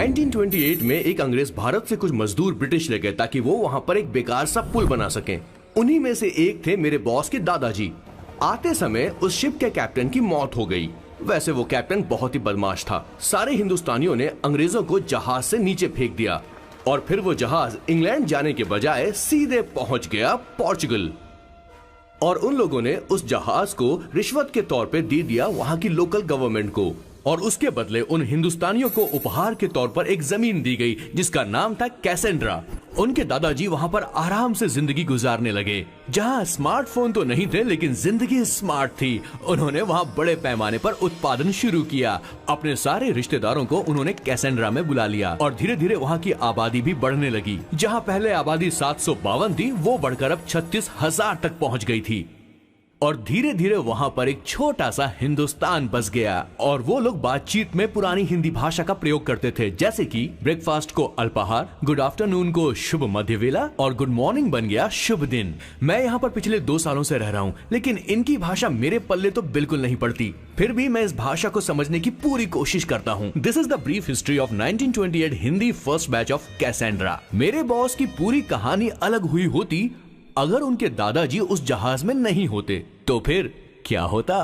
1928 में एक अंग्रेज भारत से कुछ मजदूर ब्रिटिश ले गए ताकि वो वहाँ पर एक बेकार सा पुल बना सकें। उन्हीं में से एक थे मेरे बॉस के दादाजी। आते समय उस शिप के कैप्टन की मौत हो गई। वैसे वो कैप्टन बहुत ही बदमाश था। सारे हिंदुस्तानियों ने अंग्रेजों को जहाज से नीचे फेंक दिया और फिर वो जहाज इंग्लैंड जाने के बजाय सीधे पहुंच गया पोर्चुगल। और उन लोगों ने उस जहाज को रिश्वत के तौर पे दे दिया वहां की लोकल गवर्नमेंट को, और उसके बदले उन हिंदुस्तानियों को उपहार के तौर पर एक जमीन दी गई जिसका नाम था कैसेंड्रा। उनके दादाजी वहां पर आराम से जिंदगी गुजारने लगे, जहां स्मार्टफोन तो नहीं थे लेकिन जिंदगी स्मार्ट थी। उन्होंने वहां बड़े पैमाने पर उत्पादन शुरू किया। अपने सारे रिश्तेदारों को उन्होंने कैसेंड्रा में बुला लिया और धीरे धीरे वहां की आबादी भी बढ़ने लगी। जहां पहले आबादी 752 थी, वो बढ़कर अब 36,000 तक पहुंच गई थी। और धीरे धीरे वहां पर एक छोटा सा हिंदुस्तान बस गया और वो लोग बातचीत में पुरानी हिंदी भाषा का प्रयोग करते थे, जैसे कि ब्रेकफास्ट को अल्पाहार, गुड आफ्टरनून को शुभ मध्य वेला और गुड मॉर्निंग बन गया शुभ दिन। मैं यहाँ पर पिछले 2 सालों से रह रहा हूँ, लेकिन इनकी भाषा मेरे पल्ले तो बिल्कुल नहीं पड़ती। फिर भी मैं इस भाषा को समझने की पूरी कोशिश करता हूँ। This is the brief history of 1928 Hindi first batch of Cassandra. मेरे बॉस की पूरी कहानी अलग हुई होती अगर उनके दादाजी उस जहाज में नहीं होते, तो फिर क्या होता?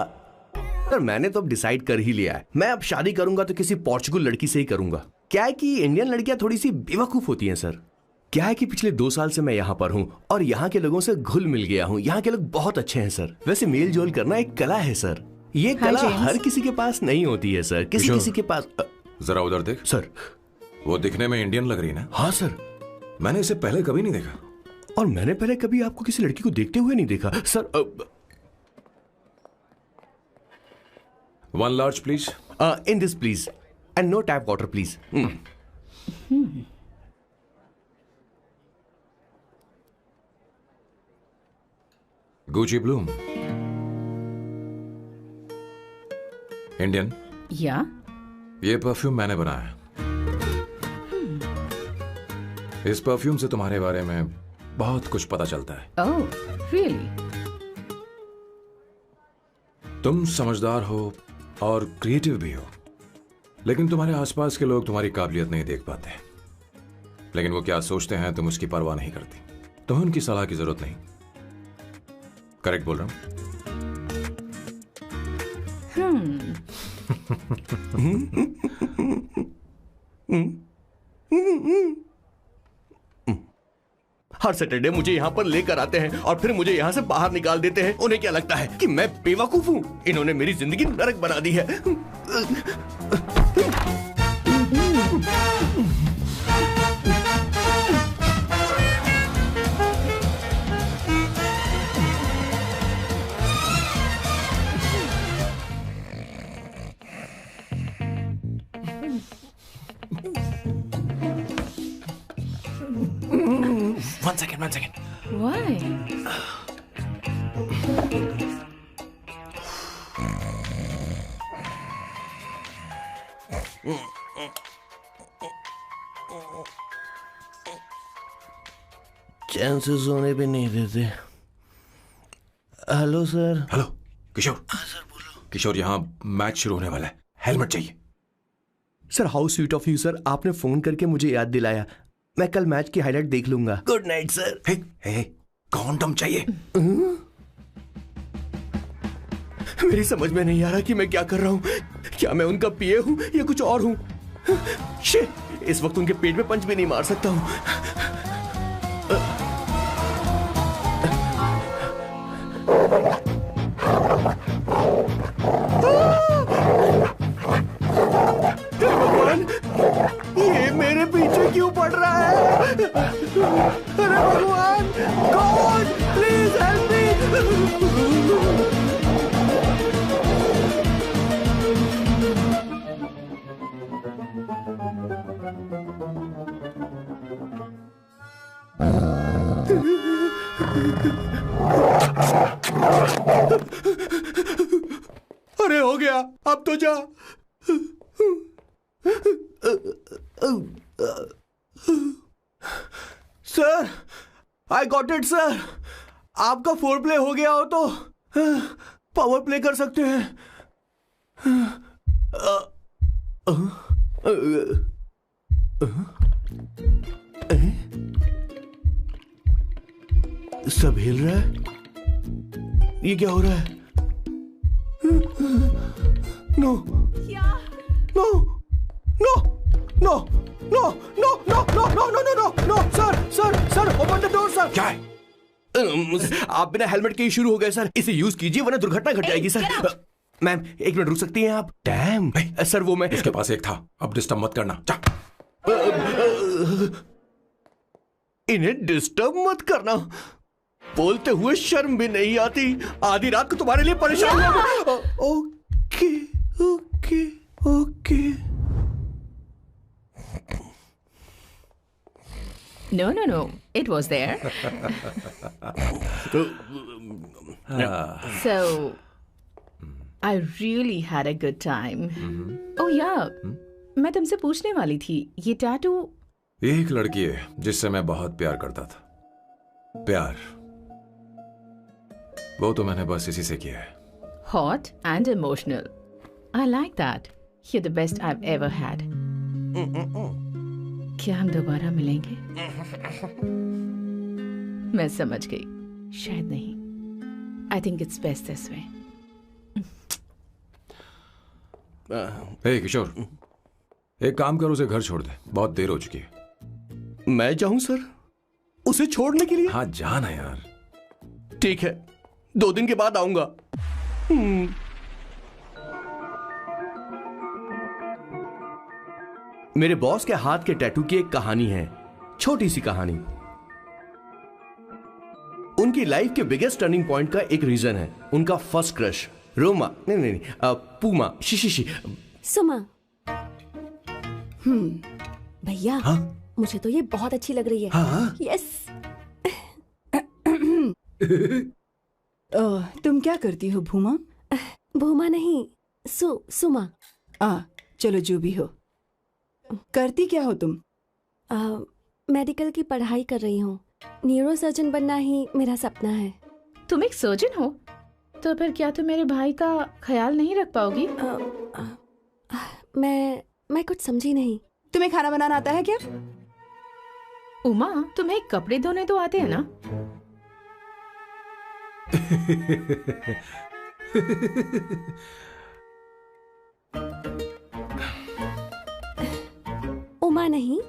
सर मैंने तो अब डिसाइड कर ही लिया है। मैं अब शादी करूंगा तो किसी पोर्चुगल लड़की से ही करूंगा। क्या है कि इंडियन लड़कियां थोड़ी सी बेवकूफ होती हैं सर। क्या है कि पिछले 2 साल से मैं यहाँ पर हूँ और यहाँ के लोगों से घुल मिल गया हूँ। यहाँ के लोग बहुत अच्छे हैं सर। वैसे मेल जोल करना एक कला है सर। ये कला हर किसी के पास नहीं होती है सर। किसी के पास। जरा उधर देख सर। वो दिखने में इंडियन लग रही ना? हाँ सर। मैंने इसे पहले कभी नहीं देखा और मैंने पहले कभी आपको किसी लड़की को देखते हुए नहीं देखा sir. 1 large please. In this please and no tap water please. Gucci Bloom. Indian? या? ये परफ्यूम मैंने बनाया। इस परफ्यूम से तुम्हारे बारे में बहुत कुछ पता चलता है। Oh, really? तुम समझदार हो और क्रिएटिव भी हो, लेकिन तुम्हारे आसपास के लोग तुम्हारी काबिलियत नहीं देख पाते। लेकिन वो क्या सोचते हैं तुम उसकी परवाह नहीं करती। तुम्हें उनकी सलाह की जरूरत नहीं। करेक्ट बोल रहा हूं? हर सैटरडे मुझे यहाँ पर लेकर आते हैं और फिर मुझे यहाँ से बाहर निकाल देते हैं। उन्हें क्या लगता है कि मैं बेवकूफ हूँ? इन्होंने मेरी जिंदगी नरक बना दी है। One second. Why? चैन से सोने भी नहीं देते। Hello sir. हेलो किशोर। सर बोलो। किशोर, यहाँ मैच शुरू होने वाला है, हेलमेट चाहिए। Sir how sweet of you sir, आपने फोन करके मुझे याद दिलाया। मैं कल मैच की हाईलाइट देख लूंगा। Good night sir. Hey, condom चाहिए। मेरी समझ में नहीं आ रहा कि मैं क्या कर रहा हूँ। क्या मैं उनका पीए हूँ या कुछ और हूँ? शिट, इस वक्त उनके पेट में पंच भी नहीं मार सकता हूँ। भगवान, ये मेरे पीछे क्यों पड़ रहा है? अरे भगवान, गॉड प्लीज हेल्प मी। अरे हो गया, अब तो जा। Sir, I got it sir. आपका फोर प्ले हो गया हो तो पावर प्ले कर सकते हैं। सब हिल रहा है। ये क्या हो रहा है? No no no no no no no no no no no no no sir open the door sir. क्या है? आप बिना हेलमेट के ही शुरू हो गए सर। इसे यूज कीजिए वरना दुर्घटना घट जाएगी सर। मैम एक मिनट रुक सकती हैं आप? डैम सर वो मैं उसके पास एक था, अब डिस्टर्ब मत करना। जा। इन्हें डिस्टर्ब मत करना। बोलते हुए शर्म भी नहीं आती। आधी रात को तुम्हारे लिए परेशान हो। Okay okay okay. No. It was there. So, I really had a good time. Oh yeah, मैं तुमसे पूछने वाली थी, ये टैटू। एक लड़की है जिससे मैं बहुत प्यार करता था। प्यार वो तो मैंने बस इसी से किया है। Hot and emotional. I like that. You're the best I've ever had. क्या हम दोबारा मिलेंगे? मैं समझ गई, शायद नहीं। I think it's best this way. हे किशोर, एक काम कर, उसे घर छोड़ दे, बहुत देर हो चुकी है। मैं जाऊं सर उसे छोड़ने के लिए? हाँ जाना यार। ठीक है, 2 दिन के बाद आऊंगा। मेरे बॉस के हाथ के टैटू की एक कहानी है, छोटी सी कहानी। उनकी लाइफ के बिगेस्ट टर्निंग पॉइंट का एक रीजन है उनका फर्स्ट क्रश रोमा नहीं पूमा शी सुमा। भैया हाँ? मुझे तो ये बहुत अच्छी लग रही है। हाँ? यस। तुम क्या करती हो भूमा? भूमा नहीं, सुमा। चलो जो भी हो। करती क्या हो तुम? मेडिकल की पढ़ाई कर रही हूँ। न्यूरो सर्जन बनना ही मेरा सपना है। तुम एक सर्जन हो, तो फिर क्या तुम मेरे भाई का ख्याल नहीं रख पाओगी? मैं कुछ समझी नहीं। तुम्हें खाना बनाना आता है क्या? उमा, तुम्हें कपड़े धोने तो आते हैं ना? उमा नहीं,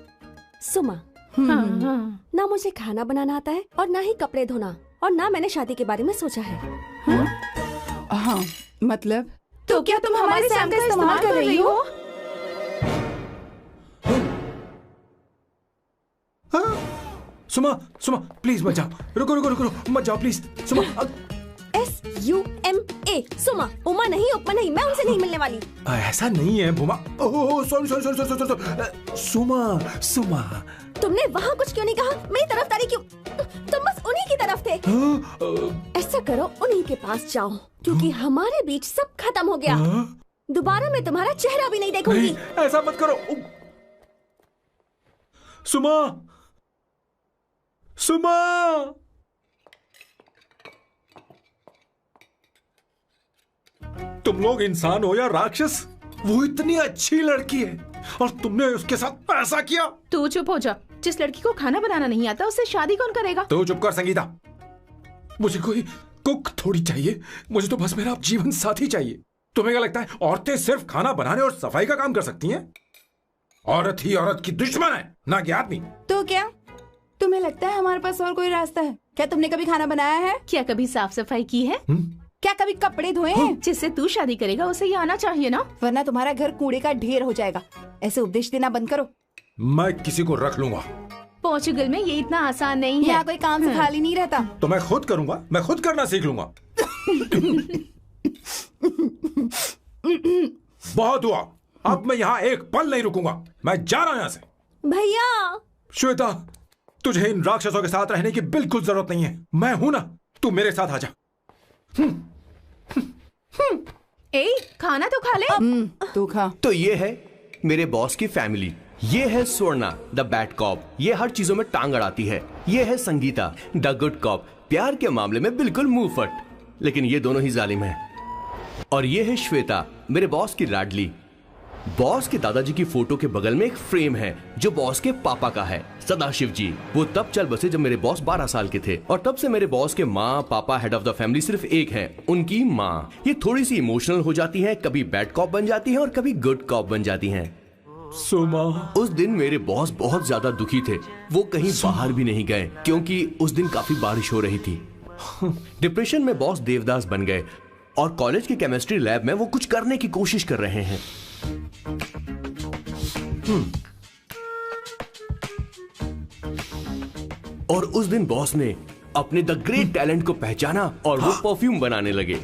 सुमा। हाँ। ना मुझे खाना बनाना आता है और ना ही कपड़े धोना, और ना मैंने शादी के बारे में सोचा है। हाँ मतलब? तो क्या तुम हमारे सैम का इस्तेमाल कर रही हो? सुमा प्लीज मत जाओ, रुको मत जाओ प्लीज। सुमा SUMA, सुमा। उमा नहीं, उपमा नहीं, मैं उनसे नहीं मिलने वाली। ऐसा नहीं है भूमा। Oh sorry. सुमा तुमने वहाँ कुछ क्यों नहीं कहा? मेरी तरफदारी क्यों? तुम बस उन्हीं की तरफ थे। ऐसा करो, उन्हीं के पास जाओ, क्योंकि हमारे बीच सब खत्म हो गया। दोबारा मैं तुम्हारा चेहरा भी नहीं देखूंगी। नहीं, ऐसा मत करो। सुमा तुम लोग इंसान हो या राक्षस? वो इतनी अच्छी लड़की है और तुमने उसके साथ ऐसा किया। तू चुप हो जा। जिस लड़की को खाना बनाना नहीं आता उससे शादी कौन करेगा? तो चुप कर संगीता। मुझे कोई कुक थोड़ी चाहिए, मुझे तो बस मेरा जीवन साथी चाहिए। तुम्हें क्या लगता है औरतें सिर्फ खाना बनाने और सफाई का काम कर सकती हैं? औरत ही औरत की दुश्मन है, ना कि आदमी। तो क्या तुम्हें लगता है हमारे पास और कोई रास्ता है? क्या तुमने कभी खाना बनाया है? क्या कभी साफ सफाई की है? क्या कभी कपड़े धोए हैं? जिससे तू शादी करेगा उसे ये आना चाहिए ना, वरना तुम्हारा घर कूड़े का ढेर हो जाएगा। ऐसे उपदेश देना बंद करो। मैं किसी को रख लूंगा। पोर्चुगल में ये इतना आसान नहीं है। यहाँ कोई काम से खाली नहीं रहता। तो मैं खुद करूंगा, मैं खुद करना सीख लूंगा। बहुत हुआ, अब मैं यहाँ एक पल नहीं रुकूंगा। मैं जा रहा हूँ यहाँ से। भैया श्वेता, तुझे इन राक्षसों के साथ रहने की बिल्कुल जरूरत नहीं है। मैं हूं ना, तू मेरे साथ आ जा। ए, खाना तो खा ले। तू खा। तो ये है मेरे बॉस की फैमिली। ये है स्वर्णा द बैड कॉप, ये हर चीजों में टांग अड़ाती है। ये है संगीता द गुड कॉप, प्यार के मामले में बिल्कुल मुंह फट, लेकिन ये दोनों ही जालिम हैं। और ये है श्वेता, मेरे बॉस की लाडली। बॉस के दादाजी की फोटो के बगल में एक फ्रेम है जो बॉस के पापा का है, सदाशिव जी। वो तब चल बसे जब मेरे बॉस 12 साल के थे, और तब से मेरे बॉस के माँ पापा हेड ऑफ द फैमिली सिर्फ एक है, उनकी माँ। ये थोड़ी सी इमोशनल हो जाती हैं, कभी बैड कॉप बन जाती हैं और कभी गुड कॉप बन जाती हैं। सुमा, उस दिन मेरे बॉस बहुत ज्यादा दुखी थे। वो कहीं बाहर भी नहीं गए क्योंकि उस दिन काफी बारिश हो रही थी। डिप्रेशन में बॉस देवदास बन गए और कॉलेज के केमिस्ट्री लैब में वो कुछ करने की कोशिश कर रहे हैं। और उस दिन बॉस ने अपने द ग्रेट टैलेंट को पहचाना और वो परफ्यूम बनाने लगे।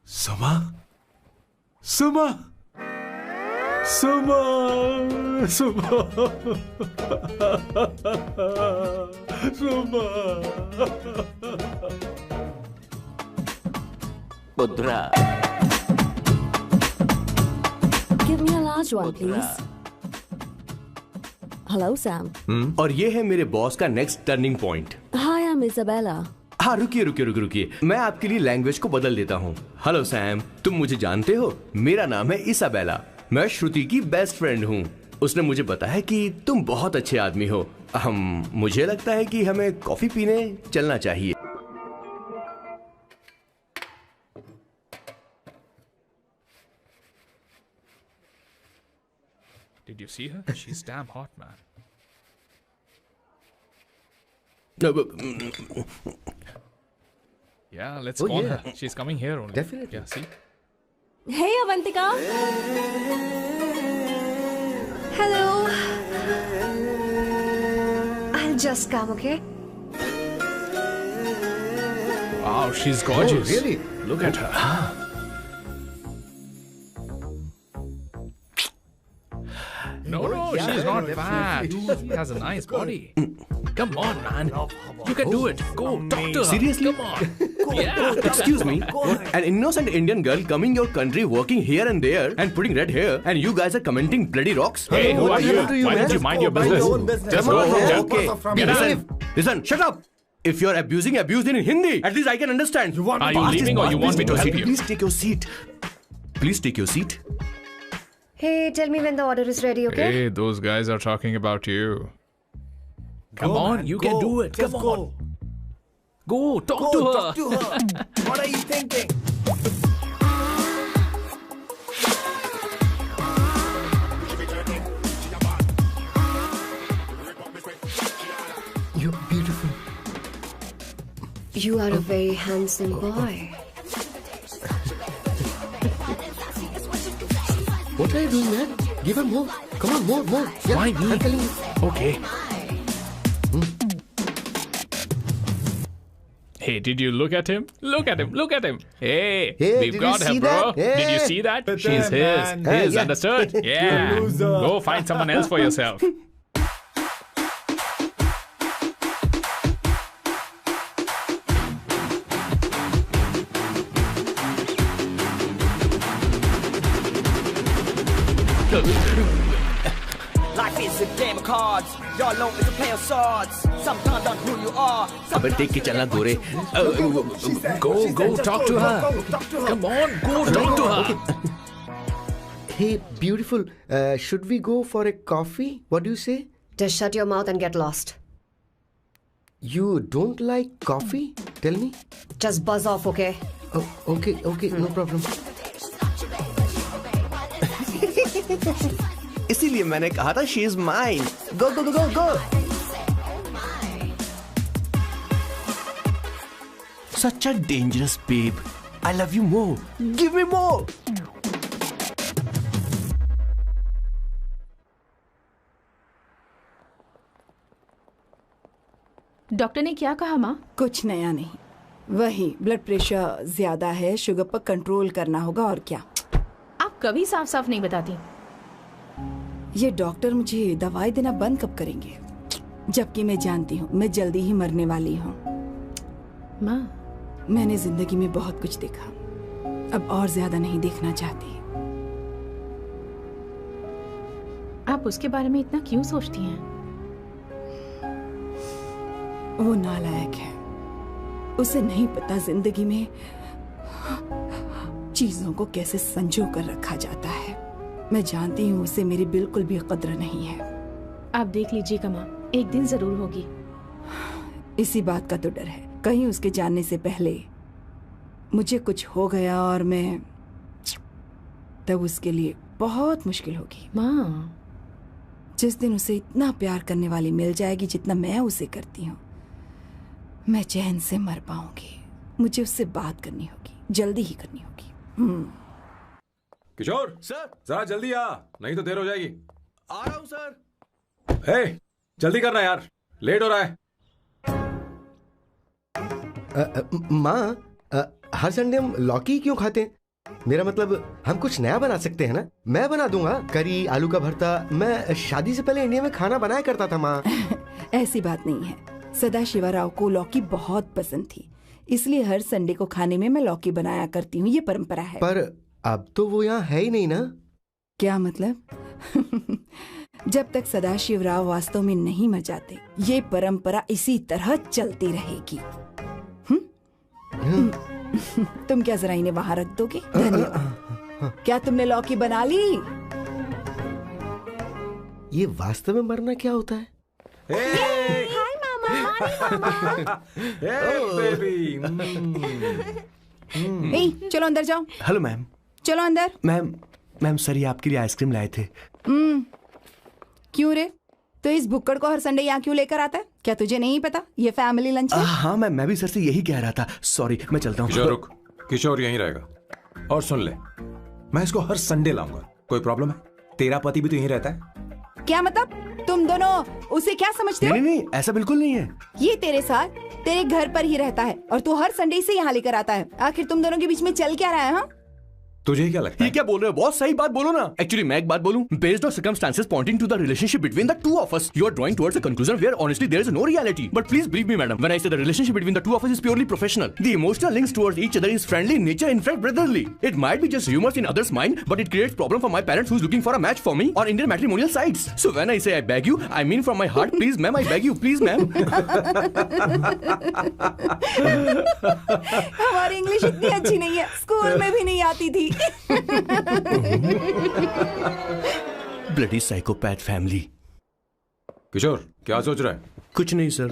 सुमा, सुमा, सुमा, सुमा, सुमा। पुत्रा, Give me a large one, please. Hello, Sam. और ये है मेरे बॉस का next turning point. Hi, I'm Isabella. हाँ, रुकिए, मैं आपके लिए लैंग्वेज को बदल देता हूँ। हेलो सैम, तुम मुझे जानते हो? मेरा नाम है इसाबेला। मैं श्रुति की बेस्ट फ्रेंड हूँ। उसने मुझे बताया कि तुम बहुत अच्छे आदमी हो। मुझे लगता है कि हमें कॉफी पीने चलना चाहिए। Did you see her? She's damn hot, man. Yeah, let's call her. She's coming here only. Definitely. Yeah, see? Hey, Avantika. Hello. I'll just come, okay? Wow, she's gorgeous. Oh, really? Look at her. No, she's not fat. She has a nice body. Come on, man. You can do it. Go, talk to her. Seriously? Come on. Yeah. Excuse me, an innocent Indian girl coming your country, working here and there, and putting red hair, and you guys are commenting bloody rocks? Hey, who are you? you, Why man? don't you mind your business? Just Come on, go. okay. Get out. Listen, shut up. If you're abuse in Hindi, at least I can understand. Are you leaving or you want me to help you? Please take your seat. Please take your seat. Hey, tell me when the order is ready, okay? Hey, those guys are talking about you. Come on, you can do it. Come on. Go, talk to her. What are you thinking? You're beautiful. You are a very handsome boy. What are you doing, man? Give her more. Come on, more. Yeah, Why me? I'm telling you. Okay. Hey, did you look at him? Look at him. Hey, Hey, we've did got you her, see bro. that? Hey. Did you see that? She's his. man. Yeah. Understood? Yeah. Go find someone else for yourself. Life is a game of cards. Y'all know it's a play of swords. Sometimes on who you are. अबे देख के चलना गोरे। Go, talk to her. Come on, go talk to her. Hey, beautiful. Should we go for a coffee? What do you say? Just shut your mouth and get lost. You don't like coffee? Tell me. Just buzz off, okay? Oh, okay, no problem. इसीलिए मैंने कहा था she is mine. Go. Such a dangerous babe. I love you more. Give me more. Doctor ने क्या कहा माँ? कुछ नया नहीं, वही ब्लड प्रेशर ज्यादा है, शुगर पर कंट्रोल करना होगा और क्या। आप कभी साफ साफ नहीं बताती। ये डॉक्टर मुझे दवाई देना बंद कब करेंगे, जबकि मैं जानती हूँ मैं जल्दी ही मरने वाली हूँ। माँ, मैंने जिंदगी में बहुत कुछ देखा, अब और ज्यादा नहीं देखना चाहती। आप उसके बारे में इतना क्यों सोचती हैं? वो नालायक है, उसे नहीं पता जिंदगी में चीजों को कैसे संजो कर रखा जाता है। मैं जानती हूँ उसे मेरी बिल्कुल भी कद्र नहीं है। आप देख लीजिएगा माँ, एक दिन जरूर होगी। इसी बात का तो डर है, कहीं उसके जानने से पहले मुझे कुछ हो गया और मैं, तब उसके लिए बहुत मुश्किल होगी। माँ, जिस दिन उसे इतना प्यार करने वाली मिल जाएगी जितना मैं उसे करती हूँ, मैं चैन से मर पाऊंगी। मुझे उससे बात करनी होगी, जल्दी ही करनी होगी। किशोर सर, जरा जल्दी आ, नहीं तो देर हो जाएगी। आ रहा हूँ सर। हे, जल्दी करना यार, लेट हो रहा है। माँ, हर संडे हम लौकी क्यों खाते हैं? मेरा मतलब हम कुछ नया बना सकते हैं ना। मैं बना दूंगा करी, आलू का भरता। मैं शादी से पहले इंडिया में खाना बनाया करता था माँ। ऐसी बात नहीं है, सदाशिवराव को लौकी बहुत पसंद थी, इसलिए हर संडे को खाने में मैं लौकी बनाया करती हूँ। ये परंपरा है। पर अब तो वो यहाँ है ही नहीं ना। क्या मतलब? जब तक सदाशिवराव वास्तव में नहीं मर जाते, ये परंपरा इसी तरह चलती रहेगी। तुम क्या जरा इन्हें वहां रख दोगे? धन्यवाद। क्या तुमने लौकी बना ली? ये वास्तव में मरना क्या होता है? हाय मामा। बेबी। चलो अंदर जाओ। Hello ma'am. चलो अंदर। मैम सर, ये आपके लिए आइसक्रीम लाए थे। क्यों रे? तो इस बुक्कड़ को हर संडे यहाँ क्यों लेकर आता है? क्या तुझे नहीं पता ये फैमिली लंच है? हाँ मैम, मैं भी सर से यही कह रहा था। सॉरी, मैं चलता हूँ। किशोर रुक, किशोर यहीं रहेगा। और सुन ले, मैं इसको हर संडे लाऊंगा। कोई प्रॉब्लम है? तेरा पति भी तो यहीं रहता है। क्या मतलब? तुम दोनों उसे क्या समझते हो? नहीं, ऐसा बिल्कुल नहीं है। ये तेरे साथ तेरे घर पर ही रहता है और तू हर संडे से यहाँ लेकर आता है। आखिर तुम दोनों के बीच में चल क्या रहा है? हाँ, तुझे क्या लगता है? ये क्या बोल रहे हो बॉस? सही बात बोलो ना। एक्चुअली मैं एक बात बोलूं, based on circumstances pointing to the relationship between the two of us, you are drawing towards a conclusion where honestly there is no reality. But please believe me madam, when I say the relationship between the two of us is purely professional. The emotional links towards each other is friendly in nature, in fact brotherly. It might be just rumors in others' mind, but it creates problem for my parents who's looking for a match for me on Indian matrimonial sites. So when I say I beg you, I mean from my heart, please ma'am, I beg you, please ma'am. हमारी English इतनी अच्छी नहीं है, school में भी नहीं आती थी। Bloody psychopath family. किशोर क्या सोच रहा है? कुछ नहीं सर।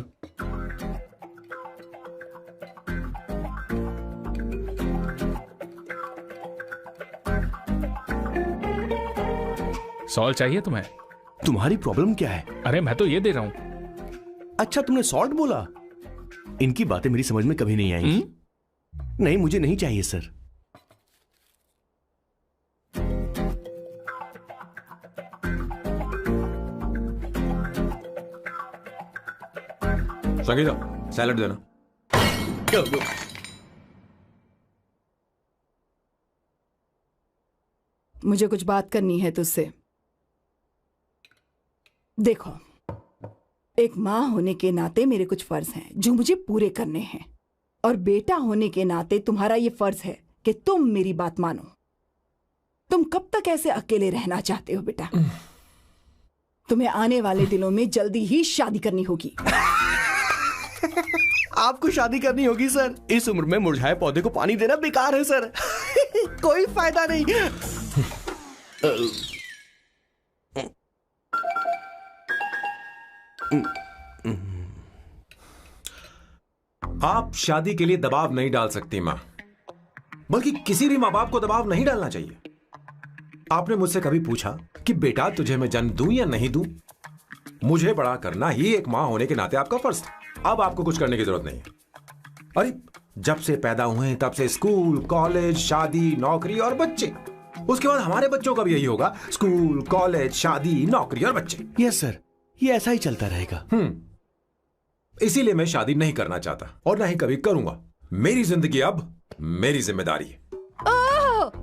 सॉल्ट चाहिए तुम्हें? तुम्हारी प्रॉब्लम क्या है? अरे मैं तो ये दे रहा हूं। अच्छा, तुमने सॉल्ट बोला? इनकी बातें मेरी समझ में कभी नहीं आएंगी। नहीं, मुझे नहीं चाहिए सर। संगीता, सैलड देना। मुझे कुछ बात करनी है तुझसे। देखो, एक माँ होने के नाते मेरे कुछ फर्ज हैं जो मुझे पूरे करने हैं, और बेटा होने के नाते तुम्हारा ये फर्ज है कि तुम मेरी बात मानो। तुम कब तक ऐसे अकेले रहना चाहते हो बेटा? तुम्हें आने वाले दिनों में जल्दी ही शादी करनी होगी। आपको शादी करनी होगी सर? इस उम्र में मुरझाए पौधे को पानी देना बेकार है सर। कोई फायदा नहीं। आप शादी के लिए दबाव नहीं डाल सकती मां, बल्कि किसी भी मां बाप को दबाव नहीं डालना चाहिए। आपने मुझसे कभी पूछा कि बेटा तुझे मैं जन्म दूं या नहीं दूं? मुझे बड़ा करना ही एक मां होने के नाते आपका फर्ज था। अब आपको कुछ करने की जरूरत नहीं है। अरे जब से पैदा हुए तब से स्कूल, कॉलेज, शादी, नौकरी और बच्चे। उसके बाद हमारे बच्चों का भी यही होगा, स्कूल, कॉलेज, शादी, नौकरी और बच्चे। यस सर, ये ऐसा ही चलता रहेगा। इसीलिए मैं शादी नहीं करना चाहता और ना ही कभी करूंगा। मेरी जिंदगी अब मेरी जिम्मेदारी है।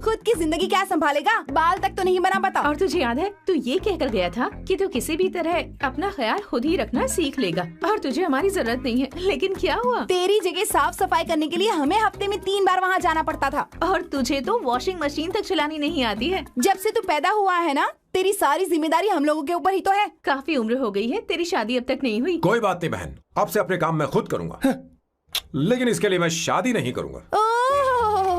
खुद की जिंदगी क्या संभालेगा? बाल तक तो नहीं बना पता। और तुझे याद है, तू ये कहकर गया था कि तू किसी भी तरह अपना ख्याल खुद ही रखना सीख लेगा और तुझे हमारी जरूरत नहीं है। लेकिन क्या हुआ? तेरी जगह साफ सफाई करने के लिए हमें हफ्ते में 3 बार वहाँ जाना पड़ता था। और तुझे तो वॉशिंग मशीन तक चलानी नहीं आती है। जब से तू पैदा हुआ है ना, तेरी सारी जिम्मेदारी हम लोगों के ऊपर ही तो है। काफी उम्र हो गई है, तेरी शादी अब तक नहीं हुई। कोई बात नहीं बहन, अब से अपने काम मैं खुद करूंगा। लेकिन इसके लिए मैं शादी नहीं करूंगा।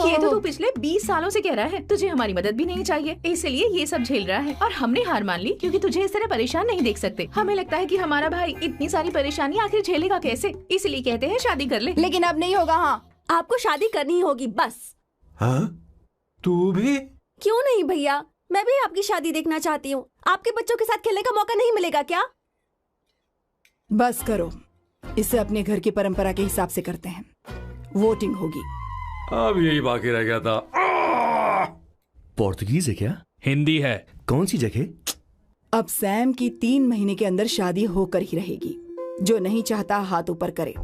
ये तो तू पिछले 20 सालों से कह रहा है। तुझे हमारी मदद भी नहीं चाहिए, इसलिए ये सब झेल रहा है। और हमने हार मान ली क्योंकि तुझे इस तरह परेशान नहीं देख सकते। हमें लगता है कि हमारा भाई इतनी सारी परेशानी आखिर झेलेगा कैसे, इसलिए कहते हैं शादी कर ले। लेकिन अब नहीं होगा। हाँ, आपको शादी करनी ही होगी बस। हाँ? तू भी? क्यों नहीं भैया, मैं भी आपकी शादी देखना चाहती हूँ। आपके बच्चों के साथ खेलने का मौका नहीं मिलेगा क्या? बस करो, इसे अपने घर की परंपरा के हिसाब से करते हैं। वोटिंग होगी। अब यही बाकी रह गया था। पोर्तुगीज है क्या? हिंदी है। कौन सी जगह? अब सैम की 3 महीने के अंदर शादी होकर ही रहेगी। जो नहीं चाहता हाथ ऊपर करे।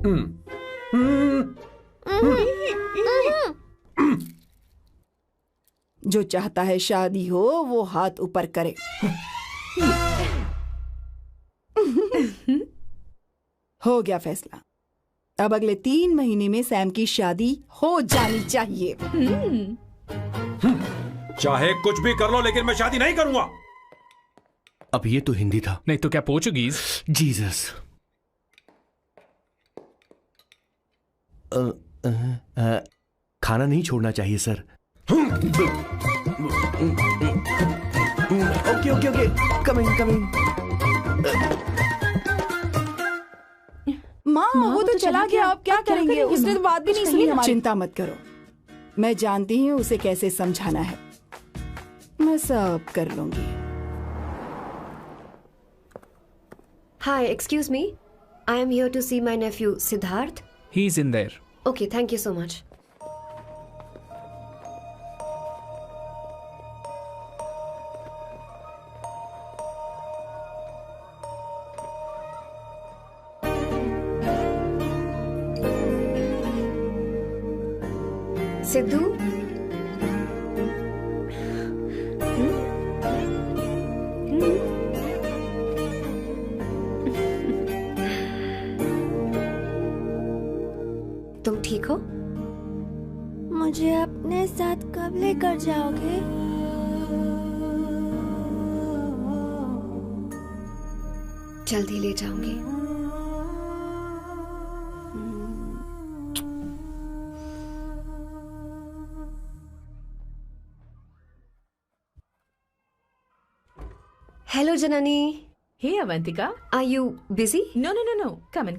जो चाहता है शादी हो वो हाथ ऊपर करे। हो गया फैसला। अब अगले 3 महीने में सैम की शादी हो जानी चाहिए। चाहे कुछ भी कर लो, लेकिन मैं शादी नहीं करूंगा। अब ये तो हिंदी था। नहीं तो क्या पोर्चुगीज? जीसस। खाना नहीं छोड़ना चाहिए sir. Okay okay okay, coming. माँ वो तो चला गया, अब क्या करेंगे? उसने तो बात भी नहीं सुनी हमारी। चिंता मत करो, मैं जानती हूँ उसे कैसे समझाना है। मैं सब कर लूंगी। Hi, excuse me. I am here to see my nephew Siddharth. He's in there. Okay, thank you so much. Sidhu, तुम ठीक हो? मुझे अपने साथ कब लेकर जाओगे? जल्दी ले जाऊंगी। Hello, Janani. Hey, Avantika. Are you busy? No. Come in.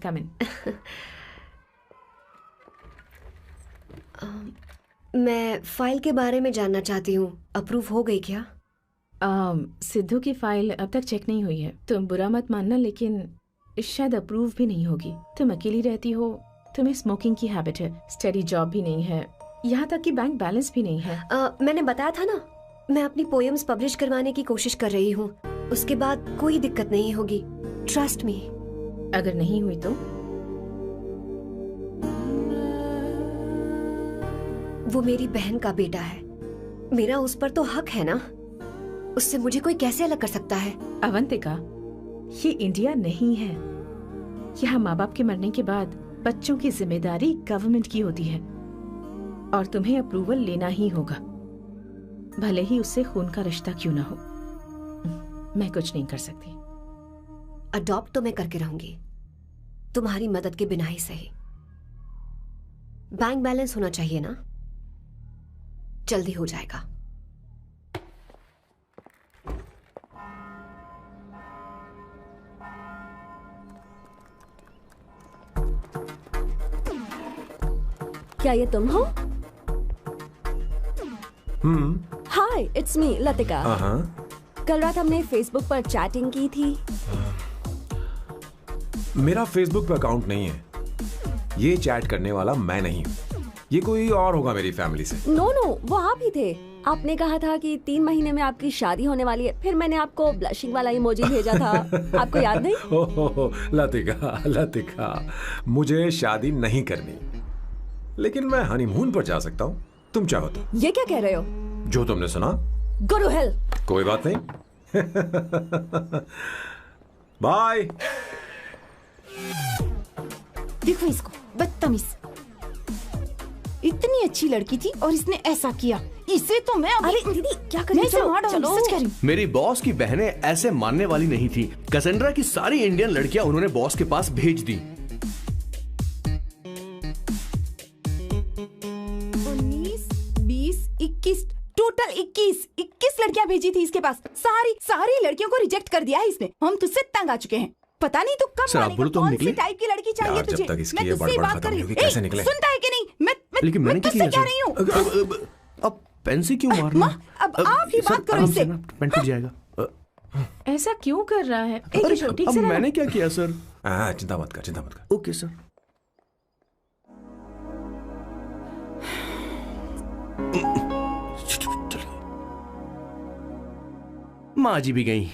मैं फाइल के बारे में जानना चाहती हूँ। अप्रूव हो गई क्या? सिद्धू की फाइल अब तक चेक नहीं हुई है। तुम बुरा मत मानना, लेकिन शायद अप्रूव भी नहीं होगी। तुम अकेली रहती हो, तुम्हें स्मोकिंग की हैबिट है, स्टडी जॉब भी नहीं है, यहाँ तक कि बैंक बैलेंस भी नहीं है। मैंने बताया था ना, मैं अपनी पोएम्स पब्लिश करवाने की कोशिश कर रही हूँ। उसके बाद कोई दिक्कत नहीं होगी, ट्रस्ट मी। अगर नहीं हुई तो? वो मेरी बहन का बेटा है, मेरा उस पर तो हक है ना। उससे मुझे कोई कैसे अलग कर सकता है? अवंतिका, ये इंडिया नहीं है। यहाँ माँ बाप के मरने के बाद बच्चों की जिम्मेदारी गवर्नमेंट की होती है और तुम्हें अप्रूवल लेना ही होगा, भले ही उससे खून का रिश्ता क्यों ना हो। मैं कुछ नहीं कर सकती। अडॉप्ट तो मैं करके रहूंगी, तुम्हारी मदद के बिना ही सही। बैंक बैलेंस होना चाहिए ना, जल्दी हो जाएगा। क्या ये तुम हो? हाय, इट्स मी लतिका। कल रात हमने फेसबुक पर चैटिंग की थी। मेरा फेसबुक पे अकाउंट नहीं है। ये चैट करने वाला मैं नहीं हूँ, ये कोई और होगा मेरी फैमिली से। नो, वो आप ही थे। आपने कहा था कि 3 महीने में आपकी शादी होने वाली है, फिर मैंने आपको ब्लशिंग वाला इमोजी भेजा था। आपको याद नहीं? ओहो, लतिका, मुझे शादी नहीं करनी, लेकिन मैं हनीमून पर जा सकता हूँ, तुम चाहो तो। ये क्या कह रहे हो? जो तुमने सुना। Go to hell. कोई बात नहीं। बाय। देखो इसको, बदतमीज। इतनी अच्छी लड़की थी और इसने ऐसा किया। इसे तो मैं अरे दीदी क्या कर रही हो? चलो, सच कह रही हूँ। मेरी बॉस की बहनें ऐसे मानने वाली नहीं थी। कैसेंड्रा की सारी इंडियन लड़कियां उन्होंने बॉस के पास भेज दी। 19, 21 लड़कियां भेजी थी इसके पास। सारी लड़कियों को रिजेक्ट कर दिया है इसने। हम तुझसे तंग आ चुके हैं। पता नहीं तू कब सर, आप बोलो तो हम कौन निकले? सी टाइप की लड़की चाहिए यार, जब तुझे? तक इसकी मैं ये तुझसे बड़बड़ बात खत्म कर रही नहीं हूँ। होगी, कैसे ए, निकले? सुनता है कि नहीं? लेकिन मैंने क्या तुझसे किया कह रही हूँ। सर? अब पेन से क्यों मारना? अब आप ही सर, बात करो आराम इससे। से ना, पेन टूट जाएगा। ऐसा क्यों कर रहा है? एक अरे, किशोर, ठीक अब से रहना। मैंने क्या किया सर? चिंता मत कर। Okay sir. माँ जी भी गई।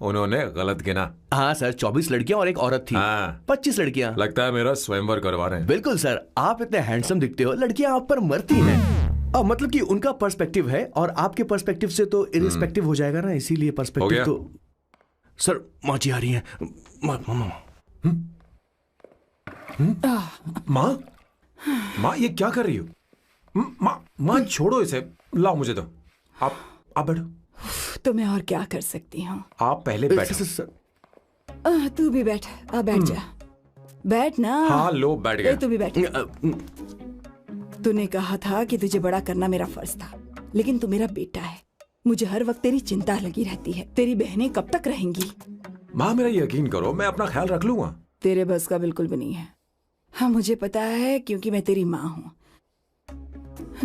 उन्होंने गलत गिना। हाँ सर, 24 लड़कियां और एक औरत थी। हाँ। 25 लड़कियां। लगता है मेरा स्वयंवर करवा रहे हैं। बिल्कुल सर, आप इतने हैंडसम दिखते हो, लड़कियां आप पर मरती हैं। मतलब कि उनका पर्सपेक्टिव है और आपके पर्सपेक्टिव से तो इरिस्पेक्टिव हो जाएगा ना, इसीलिए हो पर्सपेक्टिव गया? तो। सर, माँ जी आ रही हैं। माँ ये क्या कर रही हो? माँ छोड़ो इसे, लाओ मुझे दो। आप बैठो। तो मैं और क्या कर सकती हूँ? आप पहले बैठो। सर तू भी बैठ। बैठ जा, बैठ ना। हाँ लो, बैठ गया। तू भी बैठ। तूने कहा था कि तुझे बड़ा करना मेरा फर्ज था, लेकिन तू मेरा बेटा है। मुझे हर वक्त तेरी चिंता लगी रहती है। तेरी बहनें कब तक रहेंगी? माँ मेरा यकीन करो, मैं अपना ख्याल रख लूंगा। तेरे बस का बिल्कुल भी नहीं है। हाँ मुझे पता है, क्योंकि मैं तेरी माँ हूँ।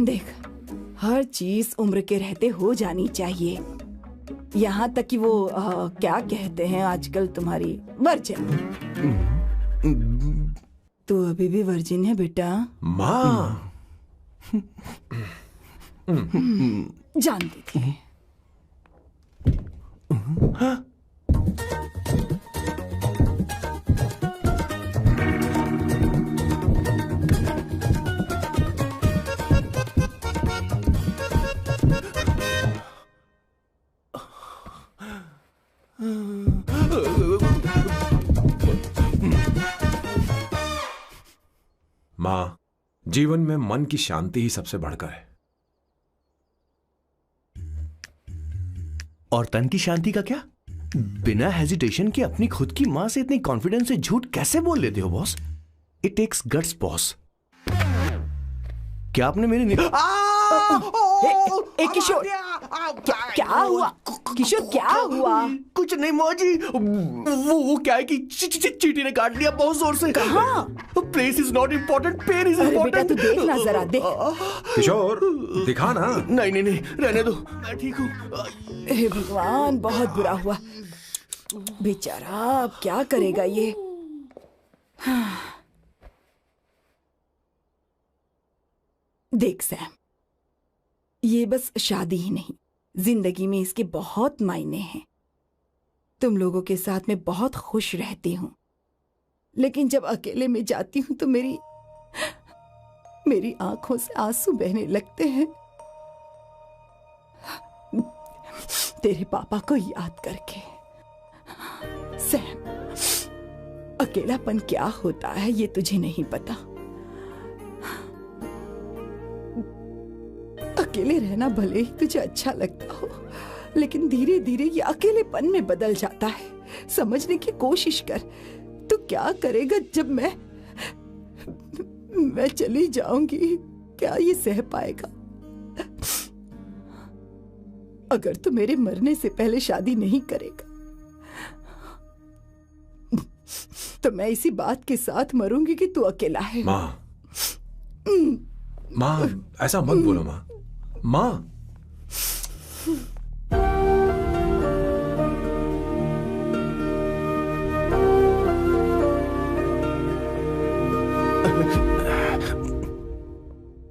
देख, हर चीज उम्र के रहते हो जानी चाहिए, यहाँ तक कि वो क्या कहते हैं आजकल तुम्हारी वर्जिन। तू अभी भी वर्जिन है बेटा? माँ जानती थी। माँ, जीवन में मन की शांति ही सबसे बढ़कर है। और तन की शांति का क्या? बिना हेजिटेशन के अपनी खुद की मां से इतनी कॉन्फिडेंस से झूठ कैसे बोल लेते हो boss? It takes guts boss. क्या आपने मेरे किशोर, क्या हुआ? किशोर क्या हुआ? कुछ नहीं माँ जी, वो क्या है कि चींटी ने काट लिया बहुत जोर से। कहाँ? Place is not important, pen is अरे बेटा इम्पोर्टेंट। तू देख ना जरा, देख। किशोर दिखा ना। नहीं, रहने दो, मैं ठीक हूँ। हे भगवान, बहुत बुरा हुआ बेचारा। अब क्या करेगा ये? देख सैम, ये बस शादी ही नहीं, जिंदगी में इसके बहुत मायने हैं। तुम लोगों के साथ मैं बहुत खुश रहती हूँ, लेकिन जब अकेले में जाती हूँ तो मेरी आंखों से आंसू बहने लगते हैं, तेरे पापा को याद करके। सैम, अकेलापन क्या होता है ये तुझे नहीं पता। अकेले रहना भले ही तुझे अच्छा लगता हो, लेकिन धीरे धीरे ये अकेलेपन में बदल जाता है। समझने की कोशिश कर। तू क्या करेगा जब मैं चली जाऊंगी? क्या ये सह पाएगा? अगर तू मेरे मरने से पहले शादी नहीं करेगा तो मैं इसी बात के साथ मरूंगी कि तू अकेला है। माँ ऐसा मत बोलो माँ।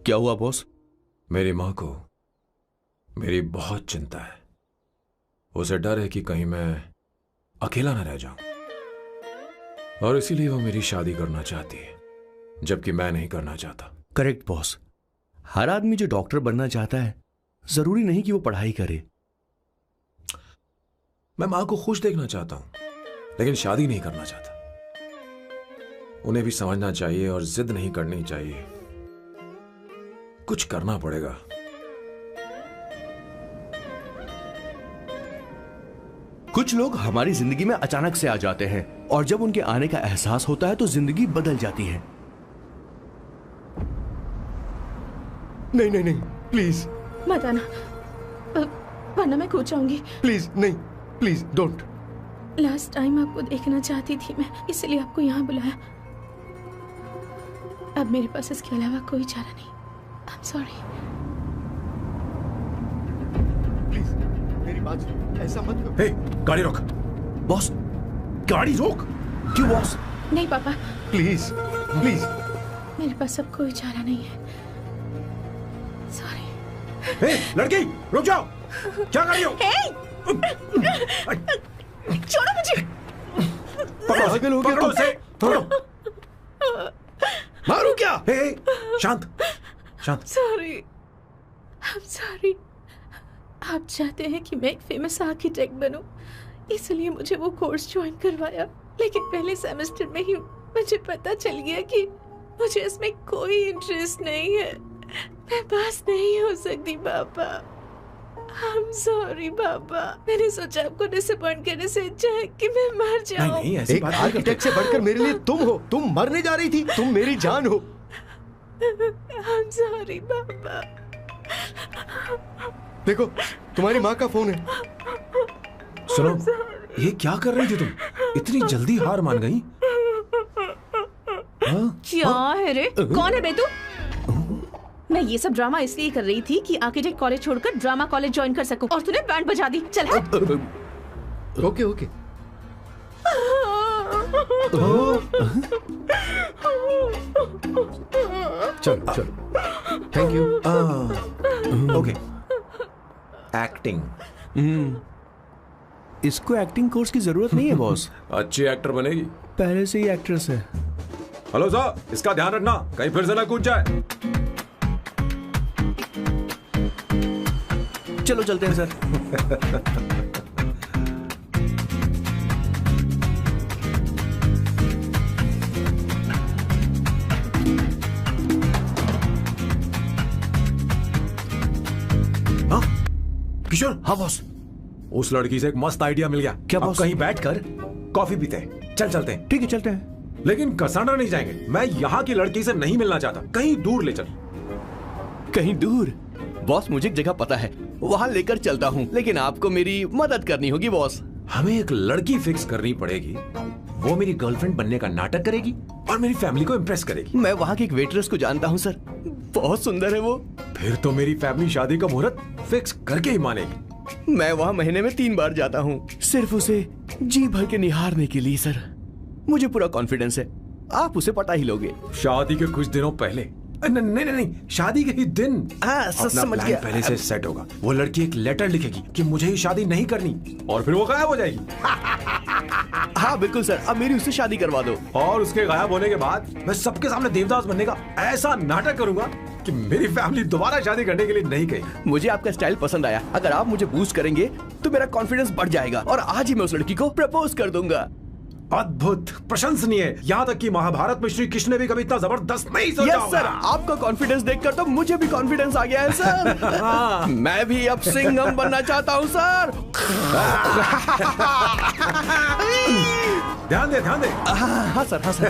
क्या हुआ बॉस? मेरी माँ को मेरी बहुत चिंता है। उसे डर है कि कहीं मैं अकेला न रह जाऊं, और इसीलिए वो मेरी शादी करना चाहती है, जबकि मैं नहीं करना चाहता। Correct boss. हर आदमी जो डॉक्टर बनना चाहता है, जरूरी नहीं कि वो पढ़ाई करे। मैं माँ को खुश देखना चाहता हूं, लेकिन शादी नहीं करना चाहता। उन्हें भी समझना चाहिए और जिद नहीं करनी चाहिए। कुछ करना पड़ेगा। कुछ लोग हमारी जिंदगी में अचानक से आ जाते हैं, और जब उनके आने का एहसास होता है तो जिंदगी बदल जाती है। नहीं, प्लीज मत आना। वरना मैं खो जाऊंगी। प्लीज नहीं, प्लीज डोंट। लास्ट टाइम आपको देखना चाहती थी मैं, इसलिए आपको यहाँ बुलाया। अब मेरे पास इसके अलावा कोई चारा नहीं। आई एम सॉरी। प्लीज मेरी बात सुनो, ऐसा मत करो। हे, गाड़ी रोक। बॉस, गाड़ी रोक। क्यों बॉस? नहीं पापा, प्लीज प्लीज। मेरे पास अब कोई चारा नहीं है। सॉरी। हे, लड़की रुक जाओ। क्या कर रही हो? छोड़ो मुझे। पकड़ो उसे, पकड़ो। मारू क्या? हे, शांत शांत। Sorry, I am sorry. आप चाहते हैं कि मैं एक फेमस आर्किटेक्ट बनूं, इसलिए मुझे वो कोर्स ज्वाइन करवाया। लेकिन पहले सेमेस्टर में ही मुझे पता चल गया कि मुझे इसमें कोई इंटरेस्ट नहीं है। मैं पास नहीं हो सकती पापा। आई एम सॉरी पापा। मैंने सोचा आपको डिसअपॉइंट करने से अच्छा है कि मैं मर जाऊं। नहीं, ऐसी एक बात नहीं आर्किटेक्ट से बढ़कर मेरे लिए तुम हो। तुम मरने जा रही थी, तुम मेरी जान हो। आई एम सॉरी पापा। देखो, तुम्हारी माँ का फोन है। सुनो, ये क्या कर रही थी तुम? इतनी जल्दी हार मान गई? क्या है रे? कौन है बे तू? मैं ये सब ड्रामा इसलिए कर रही थी कि आर्किटेक्ट कॉलेज छोड़कर ड्रामा कॉलेज ज्वाइन कर सकूं, और तूने बैंड बजा दी। चल हट। Okay okay. चलो चलो, थैंक यू। ओके। एक्टिंग। इसको एक्टिंग कोर्स की जरूरत नहीं है बॉस। अच्छी एक्टर बनेगी। पहले से ही एक्ट्रेस है। हेलो सर, इसका ध्यान रखना कहीं फिर से ना कूद जाए। चलो चलते हैं सर। किशोर। हाँ बॉस। उस लड़की से एक मस्त आइडिया मिल गया। क्या अब बॉस? कहीं बैठकर कॉफी पीते हैं। चल चलते हैं। ठीक है, चलते हैं। लेकिन कसाना नहीं जाएंगे। मैं यहाँ की लड़की से नहीं मिलना चाहता। कहीं दूर ले चल। कहीं दूर? बॉस, मुझे एक जगह पता है, वहाँ लेकर चलता हूँ, लेकिन आपको मेरी मदद करनी होगी बॉस। हमें एक लड़की फिक्स करनी पड़ेगी। वो मेरी गर्लफ्रेंड बनने का नाटक करेगी और मेरी फैमिली को इम्प्रेस करेगी। मैं वहाँ की एक वेट्रेस को जानता हूँ सर, बहुत सुंदर है वो। फिर तो मेरी फैमिली शादी का मुहूर्त फिक्स करके ही मानेगी। मैं वहाँ महीने में 3 बार जाता हूँ, सिर्फ उसे जी भर के निहारने के लिए सर। मुझे पूरा कॉन्फिडेंस है आप उसे पटा ही लोगे। शादी के कुछ दिनों पहले। नहीं, शादी के ही दिन अपना समझ प्लान गया। पहले से सेट होगा। वो लड़की एक लेटर लिखेगी कि मुझे ही शादी नहीं करनी, और फिर वो गायब हो जाएगी। हाँ बिल्कुल सर, अब मेरी उससे शादी करवा दो। और उसके गायब होने के बाद मैं सबके सामने देवदास बनने का ऐसा नाटक करूंगा कि मेरी फैमिली दोबारा शादी करने के लिए नहीं कही। मुझे आपका स्टाइल पसंद आया। अगर आप मुझे बूस्ट करेंगे तो मेरा कॉन्फिडेंस बढ़ जाएगा और आज ही मैं उस लड़की को प्रपोज कर दूंगा। अद्भुत, प्रशंसनीय। यहाँ तक कि महाभारत में श्री कृष्ण ने भी कभी इतना जबरदस्त नहीं सोचा यस सर, आपका कॉन्फिडेंस देखकर तो मुझे भी कॉन्फिडेंस आ गया है सर। मैं भी अब सिंघम बनना चाहता हूँ सर। ध्यान दे, ध्यान दे। हाँ सर, हाँ sir.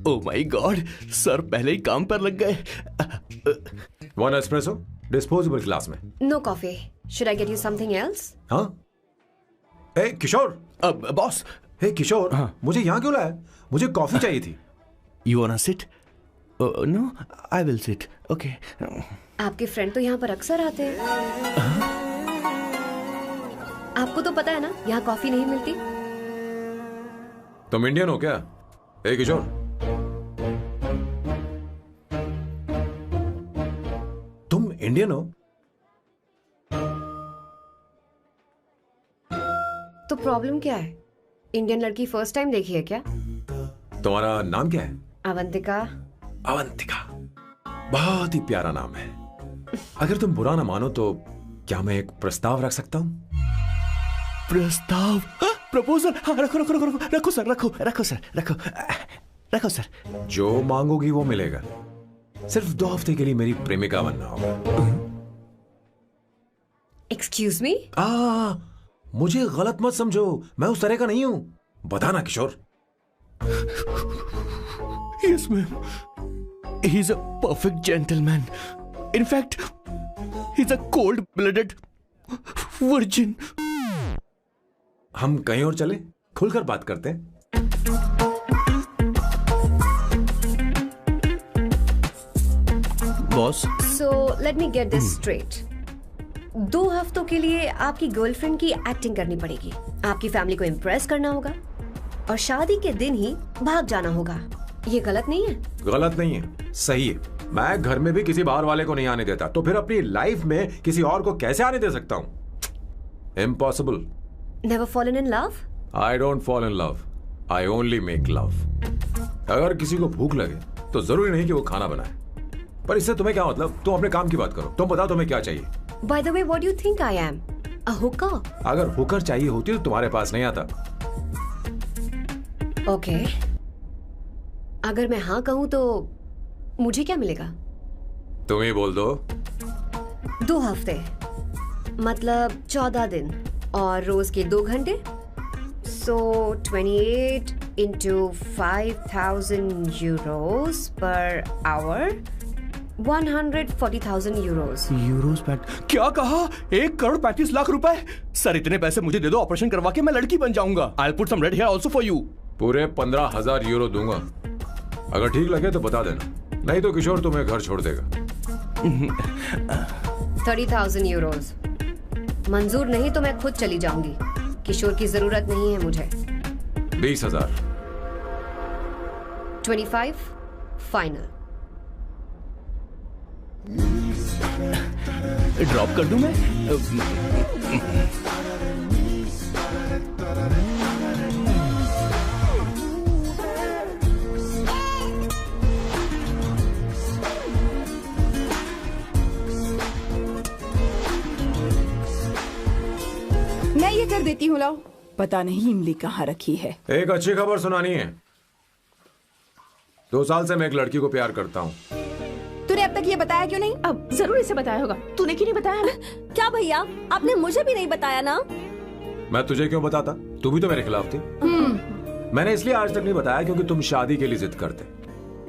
Oh my god, sir पहले ही काम पर लग गए। 1 एस्प्रेसो डिस्पोजेबल ग्लास में। No coffee. Should I get you something else? हाँ। ए किशोर। बॉस। हे किशोर, मुझे यहाँ क्यों लाया? मुझे कॉफी चाहिए थी। You wanna sit? No, I will sit. Okay. आपके फ्रेंड तो यहाँ पर अक्सर आते हैं। आपको तो पता है ना, यहाँ कॉफी नहीं मिलती। तुम इंडियन हो क्या? हे किशोर, तुम इंडियन हो? तो प्रॉब्लम क्या है? इंडियन लड़की फर्स्ट टाइम देखी है क्या? तुम्हारा नाम क्या है? अवंतिका। अवंतिका, बहुत ही प्यारा नाम है। अगर तुम बुरा ना मानो तो क्या मैं एक प्रस्ताव रख सकता हूँ? प्रस्ताव? प्रपोजल? हाँ, रखो रखो रखो रखो रखो सर, रखो रखो सर, रखो रखो सर। जो मांगोगी वो मिलेगा। सिर्फ 2 हफ्ते के लिए मेरी प्रेमिका बनना होगा। Excuse me? मुझे गलत मत समझो, मैं उस तरह का नहीं हूं। बताना Kishore. Yes ma'am. He's a perfect gentleman. In fact, he's a cold-blooded virgin. हम कहीं और चले, खुलकर बात करते हैं। Boss, So let me get this straight. 2 हफ्तों के लिए आपकी गर्लफ्रेंड की एक्टिंग करनी पड़ेगी, आपकी फैमिली को इम्प्रेस करना होगा और शादी के दिन ही भाग जाना होगा। ये गलत नहीं है? गलत नहीं है, सही है। मैं घर में भी किसी बाहर वाले को नहीं आने देता, तो फिर अपनी लाइफ में किसी और को कैसे आने दे सकता हूँ? Impossible. Never fallen in love? I don't fall in love. I only make love. अगर किसी को भूख लगे तो जरूरी नहीं कि वो खाना बनाए, पर इससे तुम्हें क्या मतलब? तुम अपने काम की बात करो। तुम बताओ तुम्हें क्या चाहिए? By the way, what do you think I am? A hooker? अगर हुकर चाहिए होती तो तुम्हारे पास नहीं आता। Okay. अगर मैं हाँ कहूँ तो मुझे क्या मिलेगा? तुम ही बोल दो। 2 हफ्ते मतलब 14 दिन और रोज के 2 घंटे। So 28 into 5,000 euros per hour, 140,000 euros. Euros PAT क्या कहा? 1,35,00,000 रुपए? सर इतने पैसे मुझे दे दो, ऑपरेशन करवा के मैं लड़की बन जाऊंगा। I'll put some red hair also for you. पूरे 15,000 यूरो दूंगा। अगर ठीक लगे तो बता देना, नहीं तो किशोर तुम्हें घर छोड़ देगा। 30,000 euros. मंजूर नहीं तो मैं खुद चली जाऊंगी। किशोर की जरूरत नहीं है मुझे। 20,000। 25 फाइनल। ड्रॉप कर दूं मैं? मैं ये कर देती हूँ, लाओ। पता नहीं इमली कहाँ रखी है। एक अच्छी खबर सुनानी है। 2 साल से मैं एक लड़की को प्यार करता हूँ। तूने अब तक ये बताया क्यों नहीं? अब जरूर इसे बताया होगा। तूने क्यों नहीं बताया हमें? क्या भैया, आपने मुझे भी नहीं बताया ना? मैं तुझे क्यों बताता? तू भी तो मेरे खिलाफ थी। मैंने इसलिए आज तक नहीं बताया क्योंकि तुम शादी के लिए जिद करते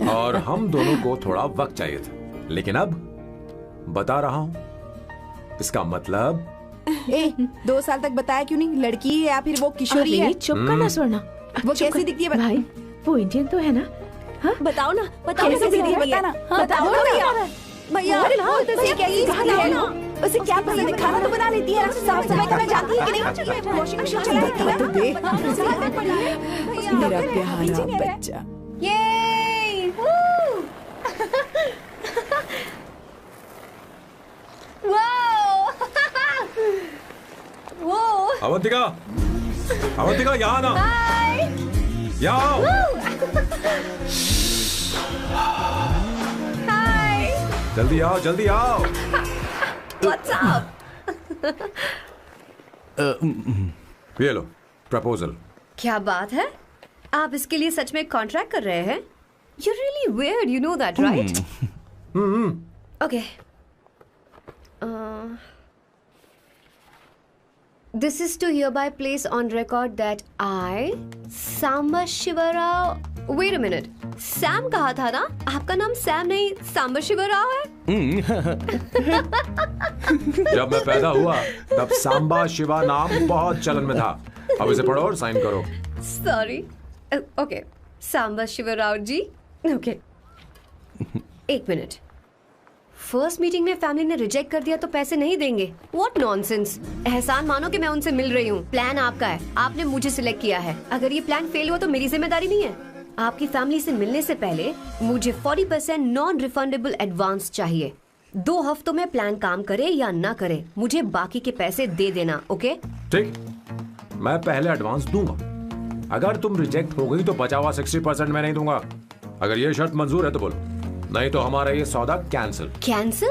और हम दोनों को थोड़ा वक्त चाहिए था। लेकिन अब बता रहा हूँ। इसका मतलब 2 साल तक बताया क्यों नहीं? लड़की है या फिर वो किशोरी है? चुप करना स्वर्णा। वो कैसी दिखती है? भाई वो इंडियन तो है ना? हाँ? बताओ ना, बताओ कैसे कैसी दिखती है? दिखती है? बताना। हाँ, बताओ बताओ भैया। भैया, उसे कैसी दिखती है ना? उसे क्या पसंद है? खाना तो बना लेती है, साफ सफाई करना जानती है कि नहीं? वॉशिंग मशीन चलाती है तो दे। मेरा प्यारा बच्चा। ये वो अवंतिका, अवंतिका यहाँ ना। यहाँ आओ। जल्दी आओ, जल्दी आओ। What's up? ये लो प्रपोजल। क्या बात है? आप इसके लिए सच में कॉन्ट्रैक्ट कर रहे हैं? You're really weird, you know that, right? Okay. This is to hereby place on record that I, Samba Shivarao. Wait a minute. Sam कहा था ना? आपका नाम सैम नहीं सांबा शिवराव है? जब मैं पैदा हुआ तब सांबा शिवा नाम बहुत चलन में था। अब इसे पढ़ो और साइन करो। Sorry. Okay. सांबा शिवराव जी. Okay. 1 मिनट। फर्स्ट मीटिंग में फैमिली ने रिजेक्ट कर दिया तो पैसे नहीं देंगे? What nonsense. एहसान मानो कि मैं उनसे मिल रही हूँ। प्लान आपका है, आपने मुझे सिलेक्ट किया है। अगर ये प्लान फेल हुआ तो मेरी जिम्मेदारी नहीं है। आपकी फैमिली से मिलने से पहले मुझे 40% नॉन रिफंडेबल एडवांस चाहिए। 2 हफ्तों में प्लान काम करे या ना करे, मुझे बाकी के पैसे दे देना। ओके? ठीक, मैं पहले एडवांस दूंगा। अगर तुम रिजेक्ट हो गई तो बचा हुआ 60% मैं नहीं दूंगा। अगर ये शर्त मंजूर है तो बोलो, नहीं तो हमारा ये सौदा कैंसिल। कैंसिल?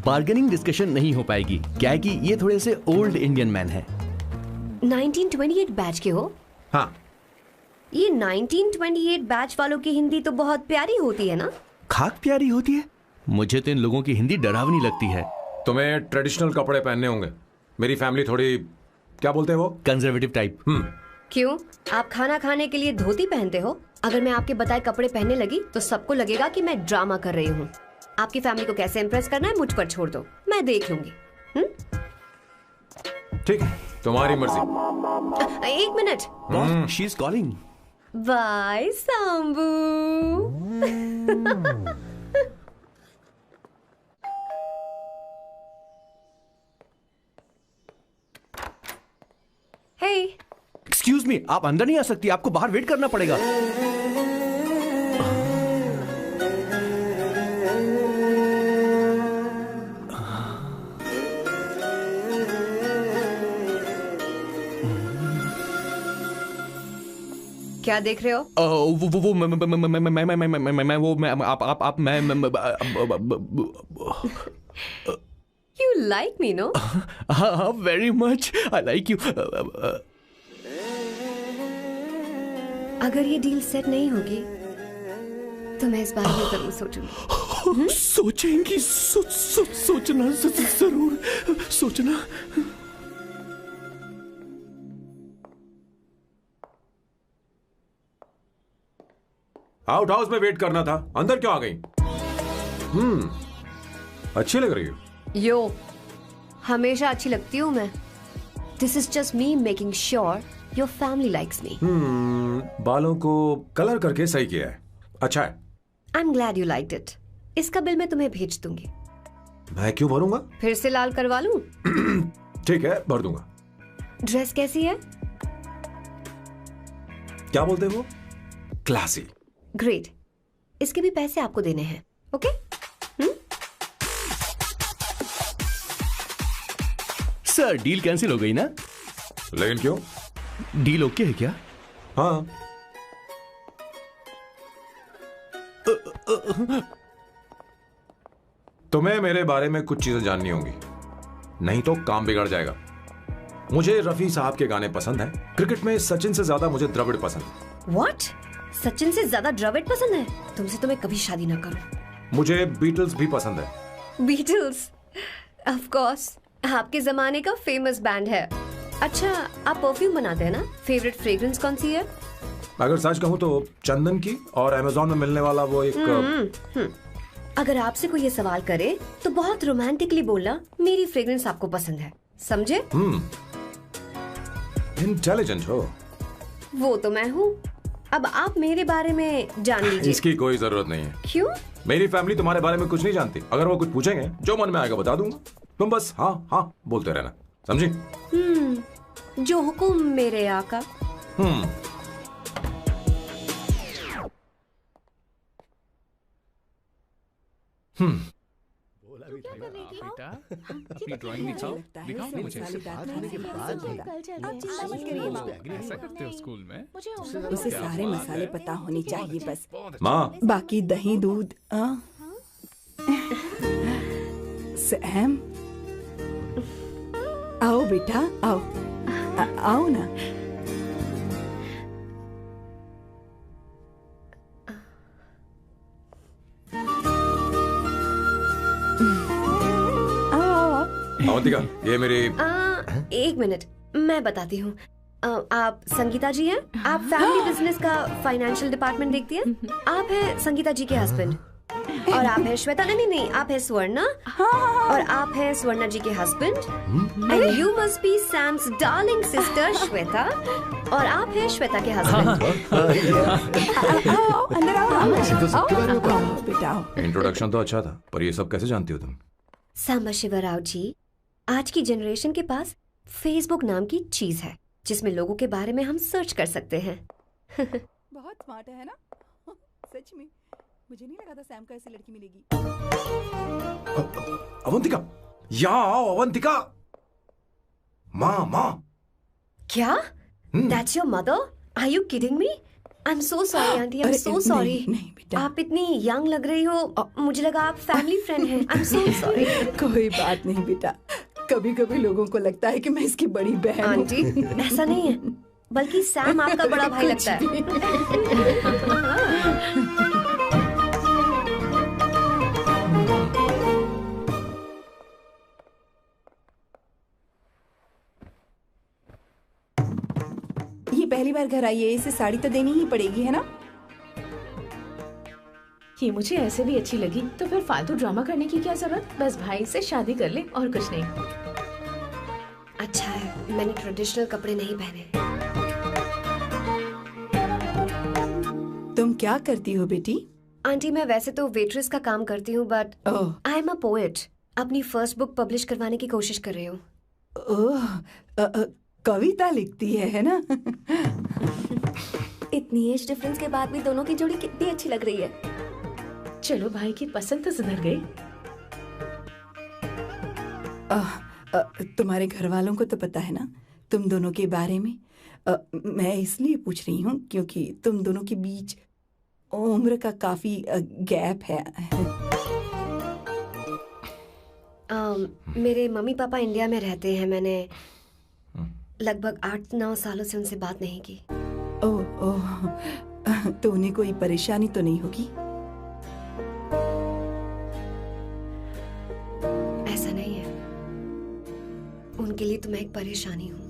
बार्गेनिंग डिस्कशन नहीं हो पाएगी। क्या है कि ये थोड़े से ओल्ड इंडियन मैन है। 1928 बैच के हो? हाँ। ये 1928 बैच वालों की हिंदी तो बहुत प्यारी होती है ना? खाक प्यारी होती है? मुझे तो इन लोगों की हिंदी डरावनी लगती है। तुम्हें ट्रेडिशनल कपड़े पहनने होंगे। मेरी फैमिली थोड़ी क्या बोलते हैं वो, कंजर्वेटिव टाइप। क्यों? आप खाना खाने के लिए धोती पहनते हो? अगर मैं आपके बताए कपड़े पहनने लगी तो सबको लगेगा कि मैं ड्रामा कर रही हूँ। आपकी फैमिली को कैसे इम्प्रेस करना है मुझ पर छोड़ दो, मैं देख लूंगी। ठीक है, तुम्हारी मर्जी। एक minute. She is calling. Bye Sambu. Hey, excuse me, आप अंदर नहीं आ सकती, आपको बाहर वेट करना पड़ेगा। क्या देख रहे हो? वो मैं वो मैं आप मैं You like me, no? हाँ, very much. I like you. अगर ये डील सेट नहीं होगी तो मैं इस बारे में जरूर सोचूंगी। सोचेंगी, सोचना जरूर सोचना। आउट हाउस में वेट करना था, अंदर क्यों आ गई? अच्छी लग रही हो। यो, हमेशा अच्छी लगती हूँ मैं। This is just me making sure your family likes me. बालों को कलर करके सही किया है, अच्छा है। I am glad you liked it. इसका बिल मैं तुम्हें भेज दूंगी। मैं क्यों भरूंगा? फिर से लाल करवा लूं? ठीक है, भर दूंगा। ड्रेस कैसी है? क्या बोलते हो? क्लासी। ग्रेट। इसके भी पैसे आपको देने हैं, ओके? सर, डील कैंसिल हो गई ना? लेकिन क्यों? डील ओके है क्या? हाँ। तुम्हें मेरे बारे में कुछ चीजें जाननी होंगी, नहीं तो काम बिगड़ जाएगा। मुझे रफी साहब के गाने पसंद हैं। क्रिकेट में सचिन से ज्यादा मुझे द्रविड़ पसंद है। What? सचिन से ज्यादा द्रविड़ पसंद है? तुमसे तो मैं कभी शादी ना करूं। मुझे बीटल्स भी पसंद है। बीटल्स? ऑफ कोर्स, आपके जमाने का फेमस बैंड है। अच्छा, आप परफ्यूम बनाते हैं ना? फेवरेट फ्रेग्रेंस कौन सी है? अगर सच कहूं तो चंदन की, और अमेज़न में मिलने वाला वो एक अगर आपसे कोई ये सवाल करे तो बहुत रोमांटिकली बोलना मेरी फ्रेग्रेंस आपको पसंद है, समझे? इंटेलिजेंट हो। वो तो मैं हूँ। अब आप मेरे बारे में जान लीजिए। इसकी कोई जरूरत नहीं है। क्यों? मेरी फैमिली तुम्हारे बारे में कुछ नहीं जानती। अगर वो कुछ पूछेंगे, जो मन में आएगा बता दूंगा। तुम बस हाँ हाँ बोलते रहना, समझी? जो हुकुम मेरे आका। बेटा, अपनी ड्राइंग दिखाओ ना मुझे। ऐसा करते हो स्कूल में? उसे सारे मसाले पता होने चाहिए बस। माँ, बाकी दही दूध। सैम, आओ बेटा, आओ। आओ ना। अवंतिका, ये मेरी एक मिनट, मैं बताती हूँ। आप संगीता जी हैं? आप फैमिली बिजनेस का फाइनेंशियल डिपार्टमेंट देखती हैं? आप हैं संगीता जी के हस्बैंड। और आप हैं श्वेता। नहीं, आप हैं स्वर्णा। और आप हैं स्वर्णा जी के husband. And you must be Sam's darling sister Shweta. और आप हैं श्वेता के हस्बैंड। अंदर आओ बेटा। इंट्रोडक्शन तो अच्छा था, पर ये सब कैसे जानती हो तुम? सांबा शिवराव जी, आज की जनरेशन के पास फेसबुक नाम की चीज है जिसमें लोगों के बारे में हम सर्च कर सकते हैं। बहुत स्मार्ट है ना? सच में मुझे नहीं लगा था सैम को ऐसी लड़की मिलेगी। अवंतिका, यहाँ आओ अवंतिका। माँ। क्या? That's your mother? Are you kidding me? I'm so sorry, auntie. I'm so sorry. नहीं बेटा। आप इतनी यंग लग रही हो, मुझे लगा आप फैमिली फ्रेंड हैं। I'm so sorry. कोई बात नहीं बेटा, कभी कभी लोगों को लगता है कि मैं इसकी बड़ी बहन हूँ। आंटी, ऐसा नहीं है, बल्कि सैम आपका बड़ा भाई लगता है। ये पहली बार घर आई है, इसे साड़ी तो देनी ही पड़ेगी, है ना? ये मुझे ऐसे भी अच्छी लगी, तो फिर फालतू ड्रामा करने की क्या जरूरत? बस भाई से शादी कर ले और कुछ नहीं। अच्छा है मैंने ट्रेडिशनल कपड़े नहीं पहने। तुम क्या करती हो बेटी? आंटी मैं वैसे तो वेट्रेस का काम करती हूँ, but I am a poet. अपनी फर्स्ट बुक पब्लिश करवाने की कोशिश कर रही हूँ। कविता लिखती है ना? इतनी एज डिफरेंस के बाद भी दोनों की जोड़ी कितनी अच्छी लग रही है। चलो भाई की पसंद तो सुधर गई। तुम्हारे घर वालों को तो पता है ना तुम दोनों के बारे में? मैं इसलिए पूछ रही हूँ क्योंकि तुम दोनों के बीच उम्र का काफी गैप है। मेरे मम्मी पापा इंडिया में रहते हैं। मैंने लगभग 8-9 सालों से उनसे बात नहीं की। ओह, तो उन्हें कोई परेशानी तो नहीं होगी? ऐसा नहीं है, उनके लिए तो मैं एक परेशानी हूँ।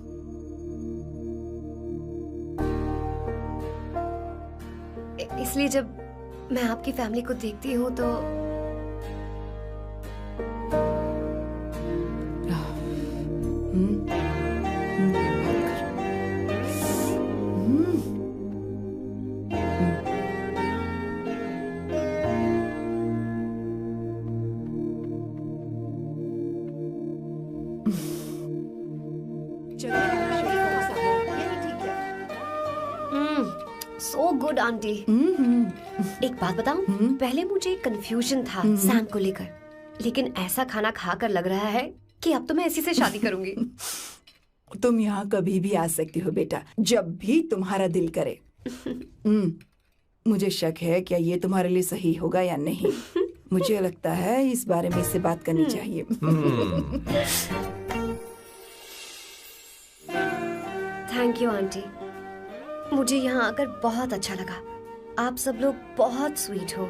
इसलिए जब मैं आपकी फैमिली को देखती हूँ तो सो गुड आंटी। एक बात बताऊं, पहले मुझे कंफ्यूजन था सैम को लेकर, लेकिन ऐसा खाना खाकर लग रहा है कि अब तो मैं इसी से शादी करूंगी। तुम यहाँ कभी भी आ सकती हो बेटा, जब भी तुम्हारा दिल करे। मुझे शक है क्या ये तुम्हारे लिए सही होगा या नहीं। मुझे लगता है इस बारे में इससे बात करनी चाहिए। थैंक यू आंटी, मुझे यहाँ आकर बहुत अच्छा लगा। आप सब लोग बहुत स्वीट हो।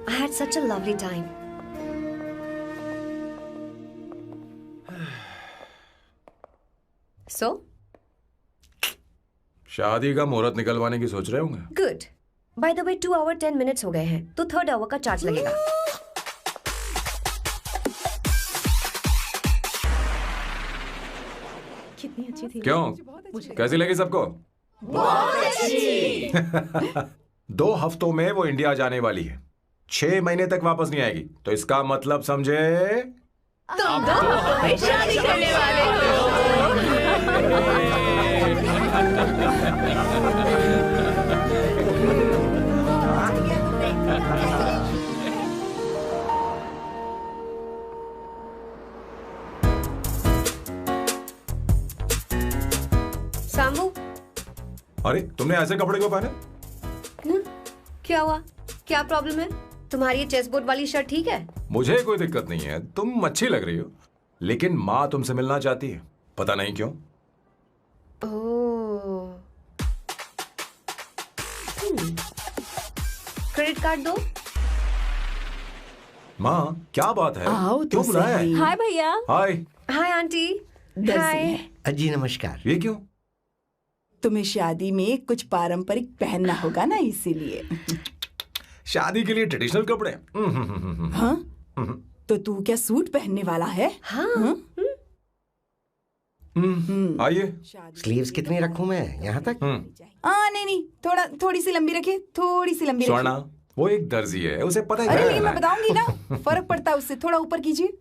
I had such a lovely time. So शादी का मुहूर्त निकलवाने की सोच रहे होंगे। Good. By the way 2 hour 10 minutes हो गए हैं, तो 3rd आवर का चार्ज लगेगा। कितनी अच्छी थी। क्यों, कैसी लगी सबको? बहुत अच्छी। 2 हफ्तों में वो इंडिया जाने वाली है, 6 महीने तक वापस नहीं आएगी। तो इसका मतलब समझे तुम 2 हफ्तों में शादी करने वाले हो। सामू, अरे तुमने ऐसे कपड़े क्यों पहने? क्या हुआ? क्या प्रॉब्लम है? तुम्हारी ये चेस बोर्ड वाली शर्ट ठीक है? मुझे कोई दिक्कत नहीं है, तुम अच्छी लग रही हो, लेकिन माँ तुमसे मिलना चाहती है, पता नहीं क्यों। ओह, क्रेडिट कार्ड दो। माँ क्या बात है, आओ तो क्यों बुलाया है? सही। हाय भैया। हाय। Hi aunty. दर्जी हाय। है। जी नमस्कार। ये क्यों? तुम्हें शादी में कुछ पारंपरिक पहनना होगा ना, इसीलिए। शादी के लिए ट्रेडिशनल कपड़े? हाँ? तो तू क्या सूट पहनने वाला है? हाँ। आइए। स्लीव्स कितनी रखूं मैं, यहाँ तक? नहीं, थोड़ी सी लंबी रखे, थोड़ी सी लंबी रखे। स्वर्णा, वो एक दर्जी है, उसे पता है। अरे नहीं, मैं बताऊंगी ना, फर्क पड़ता है उससे। थोड़ा ऊपर कीजिए।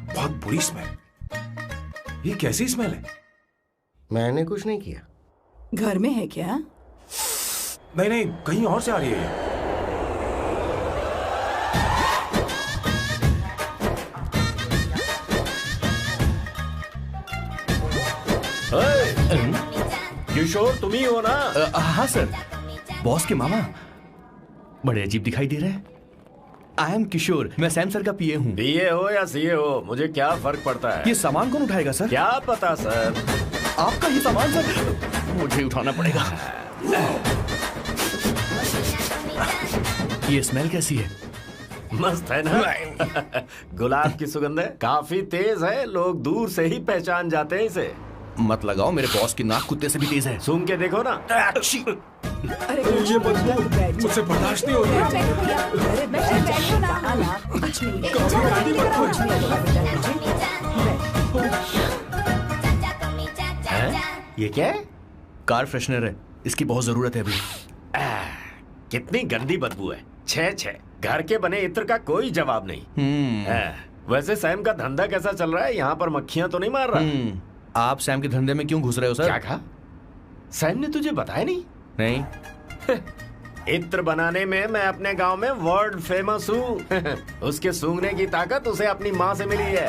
बहुत बुरी स्मेल। ये कैसी स्मेल है? मैंने कुछ नहीं किया। घर में है क्या? नहीं, कहीं और से आ रही है ये। किशोर तुम ही हो ना? हाँ सर, बॉस के मामा। बड़े अजीब दिखाई दे रहे हैं। आई एम किशोर, मैं सैम सर का पीए हूँ। पीए हो या सीए हो, मुझे क्या फर्क पड़ता है? ये सामान कौन उठाएगा सर? क्या पता सर। आपका ही सामान सर, मुझे उठाना पड़ेगा। ये स्मेल कैसी है? मस्त है ना? गुलाब की सुगंध है, काफी तेज है, लोग दूर से ही पहचान जाते हैं इसे। मत लगाओ, मेरे बॉस की नाक कुत्ते से भी तेज है। सूंघ के देखो ना। अरे ये मुझसे बर्दाश्त नहीं हो रही। ये क्या है? कार फ्रेशनर है, इसकी बहुत जरूरत है अभी। कितनी गंदी बदबू है। छे घर के बने इत्र का कोई जवाब नहीं। वैसे सैम का धंधा कैसा चल रहा है? यहाँ पर मक्खियां तो नहीं मार रहा? आप सैम के धंधे में क्यों घुस रहे हो सर? क्या कहा? सैम ने तुझे बताया नहीं? नहीं। इत्र बनाने में मैं अपने गांव में वर्ल्ड फेमस हूँ। उसके सूंघने की ताकत उसे अपनी माँ से मिली है।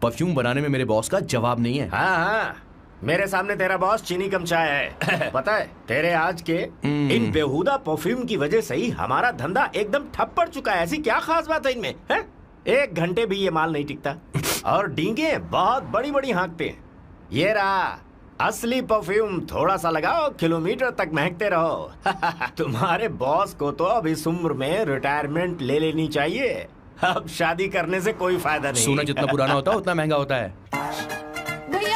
परफ्यूम बनाने में मेरे बॉस का जवाब नहीं है। हाँ, मेरे सामने तेरा बॉस चीनी कम चाय है। पता है, तेरे आज के इन बेहुदा परफ्यूम की वजह से ही हमारा धंधा एकदम ठप पड़ चुका है। ऐसी क्या खास बात है इनमें? है? 1 घंटे भी ये माल नहीं टिकता और डींगे बहुत बड़ी बड़ी हाँकते हैं। ये रहा असली परफ्यूम, थोड़ा सा लगाओ, किलोमीटर तक महकते रहो। तुम्हारे बॉस को तो अब इस उम्र में रिटायरमेंट ले लेनी चाहिए। अब शादी करने से कोई फायदा नहीं। सोना जितना पुराना होता है उतना महंगा होता है।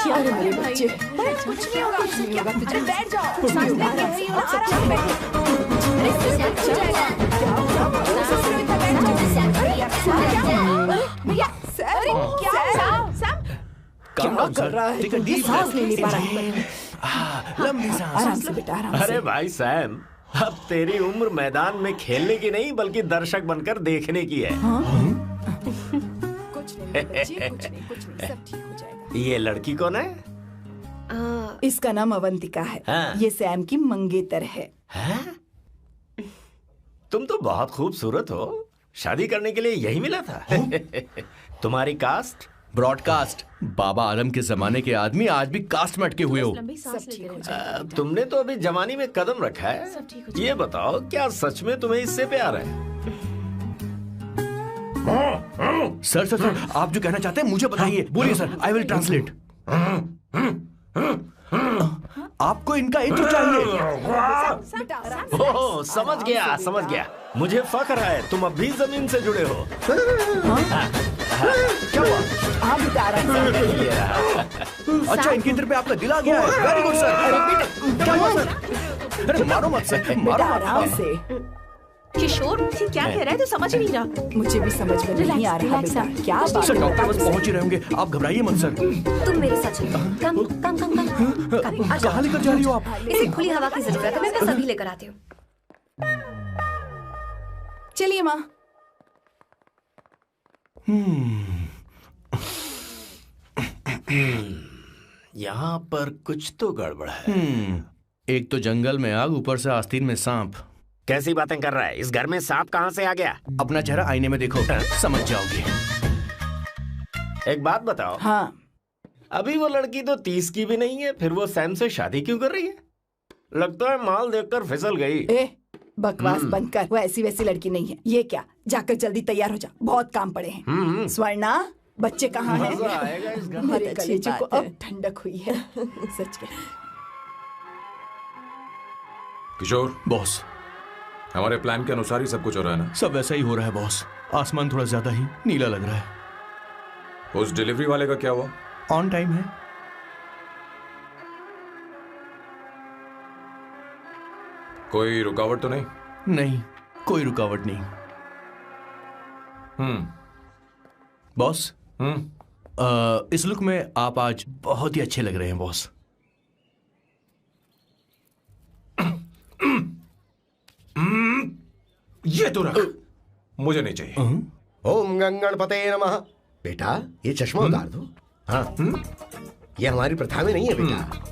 क्या रे मेरे बच्चे? कुछ नहीं होगा, कुछ नहीं होगा। अरे बैठ जाओ, सांस लेके रही हो, आराम से बैठो। भैया क्या कर रहा है? ये सांस ले नहीं पा रहा है। लंबी सांस। आराम से बेटा, आराम से। अरे भाई सैम, अब तेरी उम्र मैदान में खेलने की नहीं बल्कि दर्शक बनकर देखने की है। कुछ नहीं बच्चे, कुछ नहीं, सब ठीक हो जाएगा। ये लड़की कौन है? इसका नाम अवंतिका है। हाँ। ये सैम की मंगेतर है। तुम तो बहुत खूबसूरत हो, शादी करने के लिए यही मिला था। तुम्हारी कास्ट? ब्रॉडकास्ट। बाबा आदम के जमाने के आदमी आज भी कास्ट में अटके हुए हो। तुमने तो अभी जवानी में कदम रखा है। ये बताओ, क्या सच में तुम्हें इससे प्यार है? सर सर सर, आप जो कहना चाहते हैं मुझे बताइए। बोलिए सर, आई विल ट्रांसलेट। आपको इनका इत्र चाहिए? ओह, समझ गया। मुझे फख्र है तुम अब भी जमीन से जुड़े हो। क्या हुआ? हाँ बेटा, आराम से। अच्छा, इनके इत्र पे आपका दिल आ गया है। Very good sir. क्या हुआ सर? अरे मारो मत सर, मारो मत। आराम से। किशोर क्या कह रहा है? तो समझ नहीं रहा। मुझे भी समझ में नहीं आ रहा बेटा, क्या बात सर, है? डॉक्टर बस पहुंच ही रहे होंगे, आप घबराइए मत सर। तुम मेरे साथ चलो। कम। कहाँ लेकर जा रही हो आप? इसे खुली हवा की जरूरत है, मैं बस अभी लेकर आती हूँ। चलिए माँ। यहाँ पर कुछ तो गड़बड़ है। एक तो जंगल में आग, ऊपर से आस्तीन में सांप। कैसी बातें कर रहा है? इस घर में सांप कहाँ से आ गया? अपना चेहरा आईने में देखो, समझ जाओगे। एक बात बताओ। हाँ। अभी वो लड़की तो 30 की भी नहीं है, फिर वो सैम से शादी क्यों कर रही है? लगता है माल देखकर फिसल गई। ए, बकवास बंद कर। वो ऐसी वैसी लड़की नहीं है। ये क्या, जाकर जल्दी तैयार हो जा, बहुत काम पड़े हैं। स्वर्णा, बच्चे कहाँ हैं? मजा आएगा इस घर में। मेरे कलेजे को अब ठंडक हुई है। सच में। किशोर बॉस, हमारे प्लान के अनुसार ही सब कुछ हो रहा है ना? सब वैसा ही हो रहा है बॉस। आसमान थोड़ा ज्यादा ही नीला लग रहा है। उस डिलीवरी वाले का क्या हुआ? ऑन टाइम है। कोई रुकावट तो नहीं? नहीं, कोई रुकावट नहीं। बॉस, इस लुक में आप आज बहुत ही अच्छे लग रहे हैं बॉस। ये तो रख, मुझे नहीं चाहिए। ओम गंगणपते नमः। बेटा, ये चश्मा उतार दो। हाँ, ये हमारी प्रथा में नहीं है बेटा।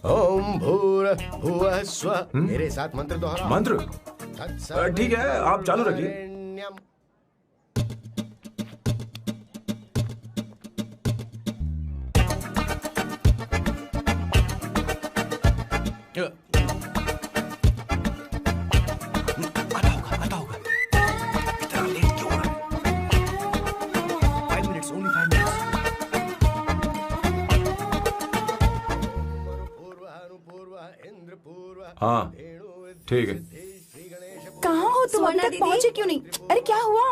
ओम भूर्भुवः स्वः। मेरे साथ मंत्र दोहराओ। मंत्र? ठीक है, आप चालू रखिए। आता होगा। इतना लेट क्यों हो रहा है? 5 मिनट हाँ ठीक है। कहाँ हो तुम? अभी सोना तक दीदी। पहुँचे क्यों नहीं? अरे क्या हुआ?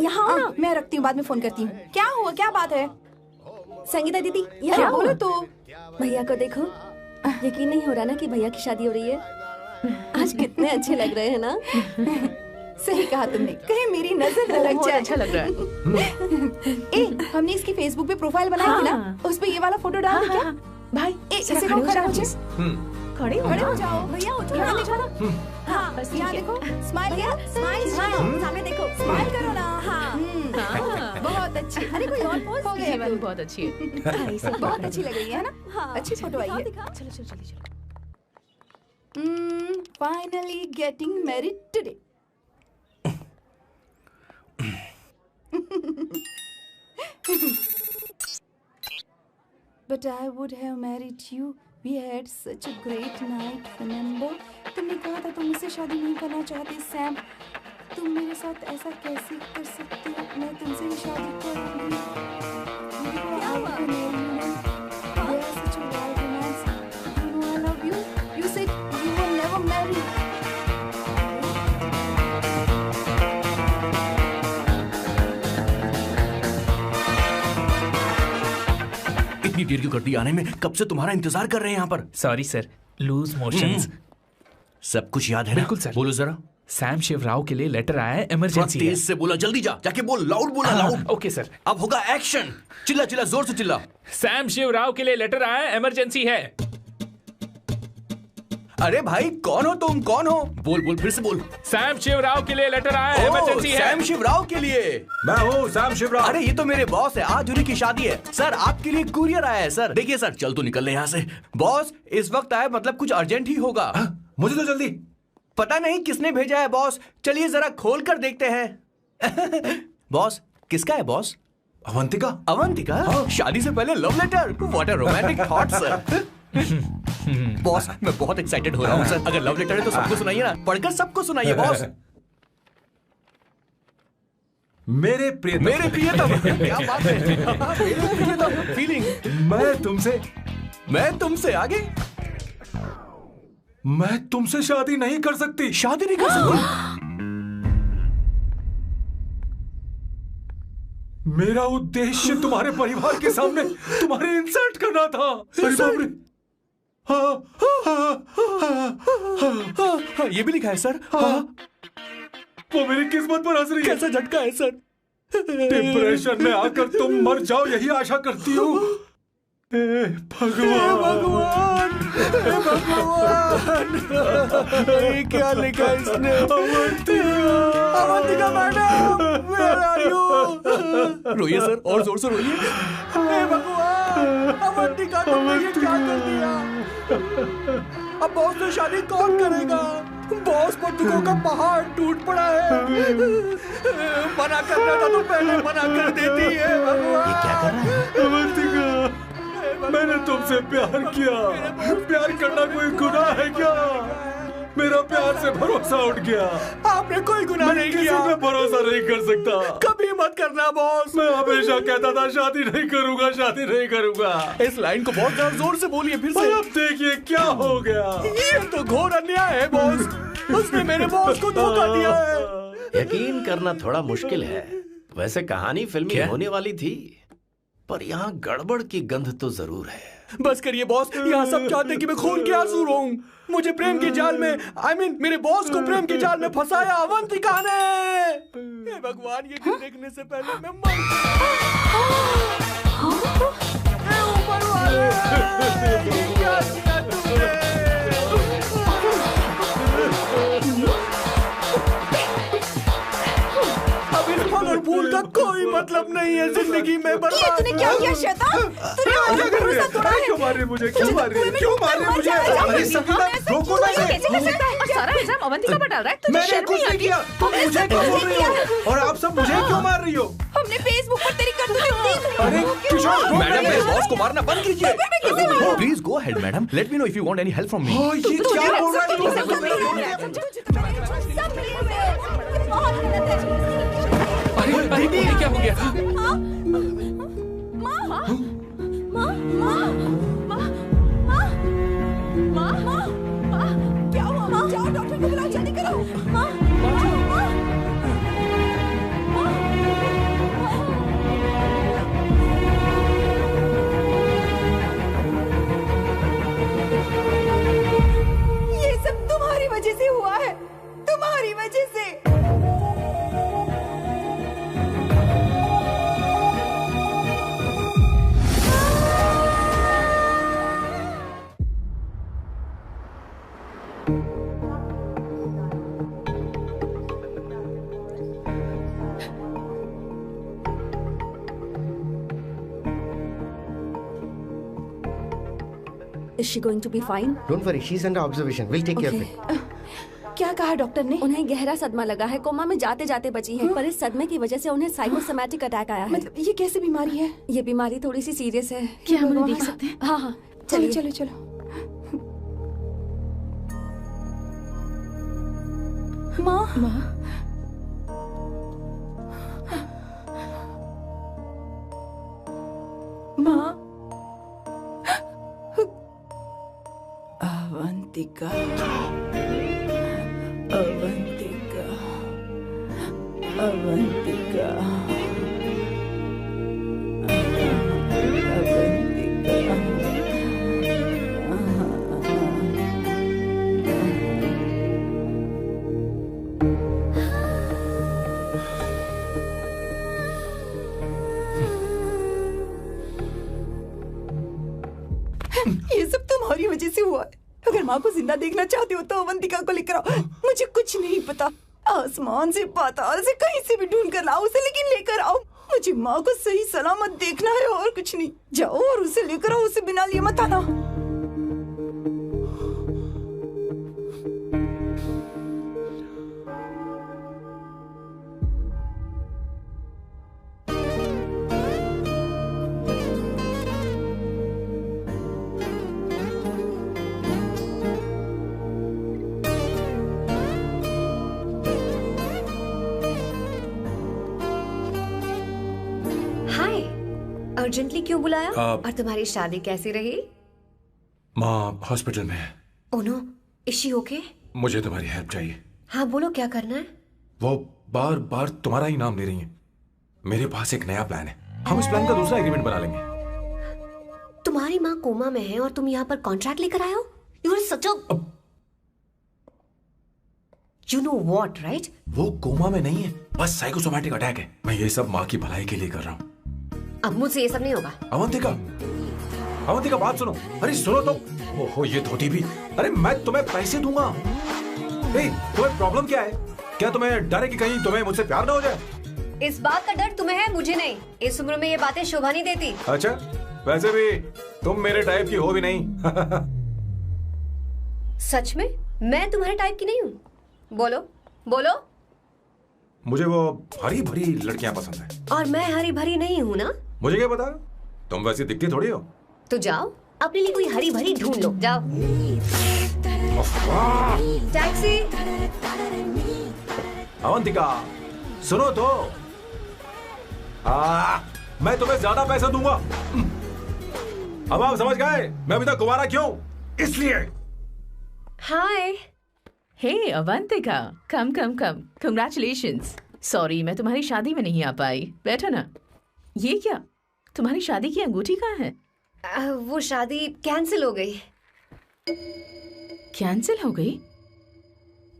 यहाँ आओ ना। मैं रखती हूँ, बाद में फोन करती हूँ। क्या हुआ? क्या बात है? संगीता दीदी क्या यहाँ बोलो आओ। तो? भैया को देखो, यकीन नहीं हो रहा ना कि भैया की शादी हो रही है। आज कितने अच्छे लग रहे हैं ना। सही कहा तुमने, कहीं मेरी नजर न लग बहुत जाए। अच्छा लग रहा है। ए, हमने इसकी फेसबुक पे प्रोफाइल बनाई थी ना, उस पे ये वाला फोटो डाल दे क्या? भाई ए, जरा इसे खड़े हो खड़ा जाओ हो please। खड़े हो खड़े जाओ। हो जाओ भैया, उठो यहाँ देखो। हाँ बस यहाँ ठीक है। देखो, स्माइल भैया स्माइल स्माइल सामने देखो। स्माइल करो ना। हाँ। बहुत अच्छी। अरे कोई और पोज हो गई ये वाली बहुत अच्छी है। बहुत अच्छी लग रही है ना? हाँ अच्छी फोटो आई है। दिखाओ। चलो चलो चलो चलो। Finally getting married today. But I would have married you. We had such a great night, remember? तुमने कहा था तुम मुझसे शादी नहीं करना चाहते, सैम। तुम मेरे साथ ऐसा कैसे कर सकते हो? मैं तुमसे ही शादी करूंगी। You know I will marry you. We are such a wild romance. You know I love you. You said you will never marry. इतनी देर क्यों कर दी आने में? कब से तुम्हारा इंतजार कर रहे हैं यहाँ पर। Sorry sir, loose motions. सब कुछ याद है ना? बिल्कुल सर। बोलो जरा। सैम शिवराव के लिए लेटर आया है, थोड़ा इमरजेंसी है। तेज से बोला, जल्दी जा, जाके बोल, लाउड बोला, लाउड। Okay sir. अब होगा एक्शन। चिल्ला चिल्ला, जोर से चिल्ला। सैम शिवराव के लिए लेटर आया है, इमरजेंसी है। अरे भाई कौन हो तुम? कौन हो? बोल बोल, फिर से बोल। सैम शिवराव के लिए लेटर आया है, ओह, इमरजेंसी है। सैम शिवराव के लिए। मैं हूँ सैम शिवराव। अरे ये तो मेरे बॉस है, आज उन्हीं की शादी है। सर आपके लिए कुरियर आया है सर। देखिए सर, चल तो निकल ले यहाँ से। बॉस इस वक्त आए, मतलब कुछ अर्जेंट ही होगा। मुझे तो जल्दी। पता नहीं किसने भेजा है बॉस, चलिए जरा खोल कर देखते हैं। बॉस किसका है बॉस? अवंतिका। अवंतिका? शादी से पहले love letter? What a romantic thought sir. Boss मैं बहुत एक्साइटेड हो रहा हूँ सर। अगर लव लेटर है तो सबको सुनाइए ना, पढ़कर सबको सुनाइए बॉस। मेरे प्रियतम। मेरे प्रियतम। क्या बात है। मेरे प्रियतम फीलिंग। मैं तुमसे आगे। मैं तुमसे शादी नहीं कर सकती। शादी नहीं कर सकती? मेरा उद्देश्य तुम्हारे परिवार के सामने तुम्हारे इंसल्ट करना था। अरे बाप रे। ये भी लिखा है सर। वो मेरी किस्मत पर हंस रही है। कैसा झटका है सर। डिप्रेशन में आकर तुम मर जाओ, यही आशा करती हूँ। भगवान, ये क्या लिखा इसने? Avantika madam, where are you? रोइए सर, और जोर से रोइए। हे भगवान, अवंतिका तुमने ये क्या कर दिया? अब बॉस से शादी कौन करेगा? बॉस पर दुखों का पहाड़ टूट पड़ा है। मना करना था तो पहले मना कर देती है। भगवान ये क्या कर रहा है? अवंतिका, मैंने तुमसे प्यार किया। प्यार करना कोई गुनाह है क्या? मेरा प्यार से भरोसा उठ गया। आपने कोई गुनाह नहीं किया। किसी पे भरोसा नहीं कर सकता। कभी मत करना बॉस। मैं हमेशा कहता था शादी नहीं करूंगा, शादी नहीं करूंगा। इस लाइन को बहुत ज्यादा जोर से बोलिए फिर से। अब देखिए क्या हो गया। ये तो घोर अन्याय है बॉस। उसने मेरे बॉस को धोखा दिया है। यकीन करना थोड़ा मुश्किल है। वैसे कहानी फिल्मी होने वाली थी, पर यहाँ गड़बड़ की गंध तो जरूर है। बस करिए बॉस, यहाँ सब चाहते हैं कि मैं खून के आंसू रोऊं। मुझे प्रेम के जाल में, मेरे बॉस को प्रेम के जाल में फंसाया अवंतिका ने। हे भगवान, ये दिन देखने से पहले मैं मर हे ऊपर वाले, ये क्या किया तुमने? अब इस फल और फूल का कोई मतलब नहीं है जिंदगी में। बर्बाद। तूने क्या किया शैतान? तूने मुझे भरोसा तोड़ा है। क्यों मार रही मुझे? क्यों मार रही? क्यों मार रही मुझे? अरे संगीता, रोको ना इसे। कैसे कर सकता है? और सारा इल्जाम अवंतिका पर डाल रहा है। तुझे मैंने शर्म कुछ नहीं नहीं आती? किया। तुम मुझे क्यों बोल रही हो? और आप सब मुझे क्यों मार रही हो? हमने फेसबुक पर तेरी करतूतें देख अरे किशोर, मैडम, मेरे बॉस को मारना बंद कीजिए। Please go ahead madam, let me know if you want any help from me. ये क्या बोल रहा है? अरे दीदी, क्या हो गया? क्या Is she going to be fine? Don't worry, she's under observation. We'll take care of it. क्या कहा डॉक्टर ने? उन्हें गहरा सदमा लगा है, कोमा में जाते जाते बची है, पर इस सदमे की वजह से उन्हें साइकोसोमैटिक अटैक आया है। मतलब ये कैसी बीमारी है? ये बीमारी थोड़ी सी सीरियस है। क्या हम उन्हें देख सकते हैं? हाँ हाँ, चलो चलिए। चलो चलो। माँ माँ, माँ, अवंतिका, अवंतिका, अवंतिका, ये सब तुम्हारी वजह से हुआ है। अगर माँ को जिंदा देखना चाहते हो तो अवंतिका को लेकर आओ। मुझे कुछ नहीं पता, आसमान से पाताल से कहीं से भी ढूंढ कर लाओ उसे, लेकिन लेकर आओ। मुझे माँ को सही सलामत देखना है और कुछ नहीं। जाओ और उसे लेकर आओ, उसे बिना लिए मत आना। अर्जेंटली क्यों बुलाया? और तुम्हारी शादी कैसी रही? माँ हॉस्पिटल में है। Oh no, is she okay? मुझे तुम्हारी हेल्प चाहिए। हाँ बोलो, क्या करना है? वो बार बार तुम्हारा ही नाम ले रही है। मेरे पास एक नया प्लान है, हम इस प्लान का दूसरा एग्रीमेंट बना लेंगे। तुम्हारी माँ कोमा में है और तुम यहाँ पर कॉन्ट्रैक्ट लेकर आए हो? You are such a you know what, right? वो कोमा में नहीं है, बस साइकोसोमैटिक अटैक है। मैं ये सब माँ की भलाई के लिए कर रहा हूँ। अब मुझसे ये सब नहीं होगा। अवंतिका, अवंतिका बात सुनो। अरे सुनो तो। ओहो ये धोती भी। अरे मैं तुम्हें पैसे दूंगा। तुम्हें प्रॉब्लम क्या है? क्या तुम्हें डर है कि कहीं तुम्हें मुझसे प्यार ना हो जाए? इस बात का डर तुम्हें है, मुझे नहीं। इस उम्र में ये बातें शोभा नहीं देती। अच्छा, वैसे भी तुम मेरे टाइप की हो भी नहीं। सच में मैं तुम्हारे टाइप की नहीं हूँ? बोलो बोलो। मुझे वो हरी भरी लड़कियां पसंद है। और मैं हरी भरी नहीं हूँ ना? मुझे क्या पता, तुम वैसी दिखती थोड़ी हो। तो जाओ अपने लिए कोई हरी भरी ढूंढ लो, जाओ। टैक्सी। अवंतिका सुनो तो। मैं तुम्हें ज्यादा पैसा दूंगा। अब आप समझ गए मैं अभी तक कुंवारा क्यों? इसलिए। हाय। हे अवंतिका, कम कम कम, कंग्रेचुलेशंस। सॉरी मैं तुम्हारी शादी में नहीं आ पाई। बैठो ना। ये क्या, तुम्हारी शादी की अंगूठी कहाँ है? वो शादी कैंसिल हो गई। कैंसिल हो गई?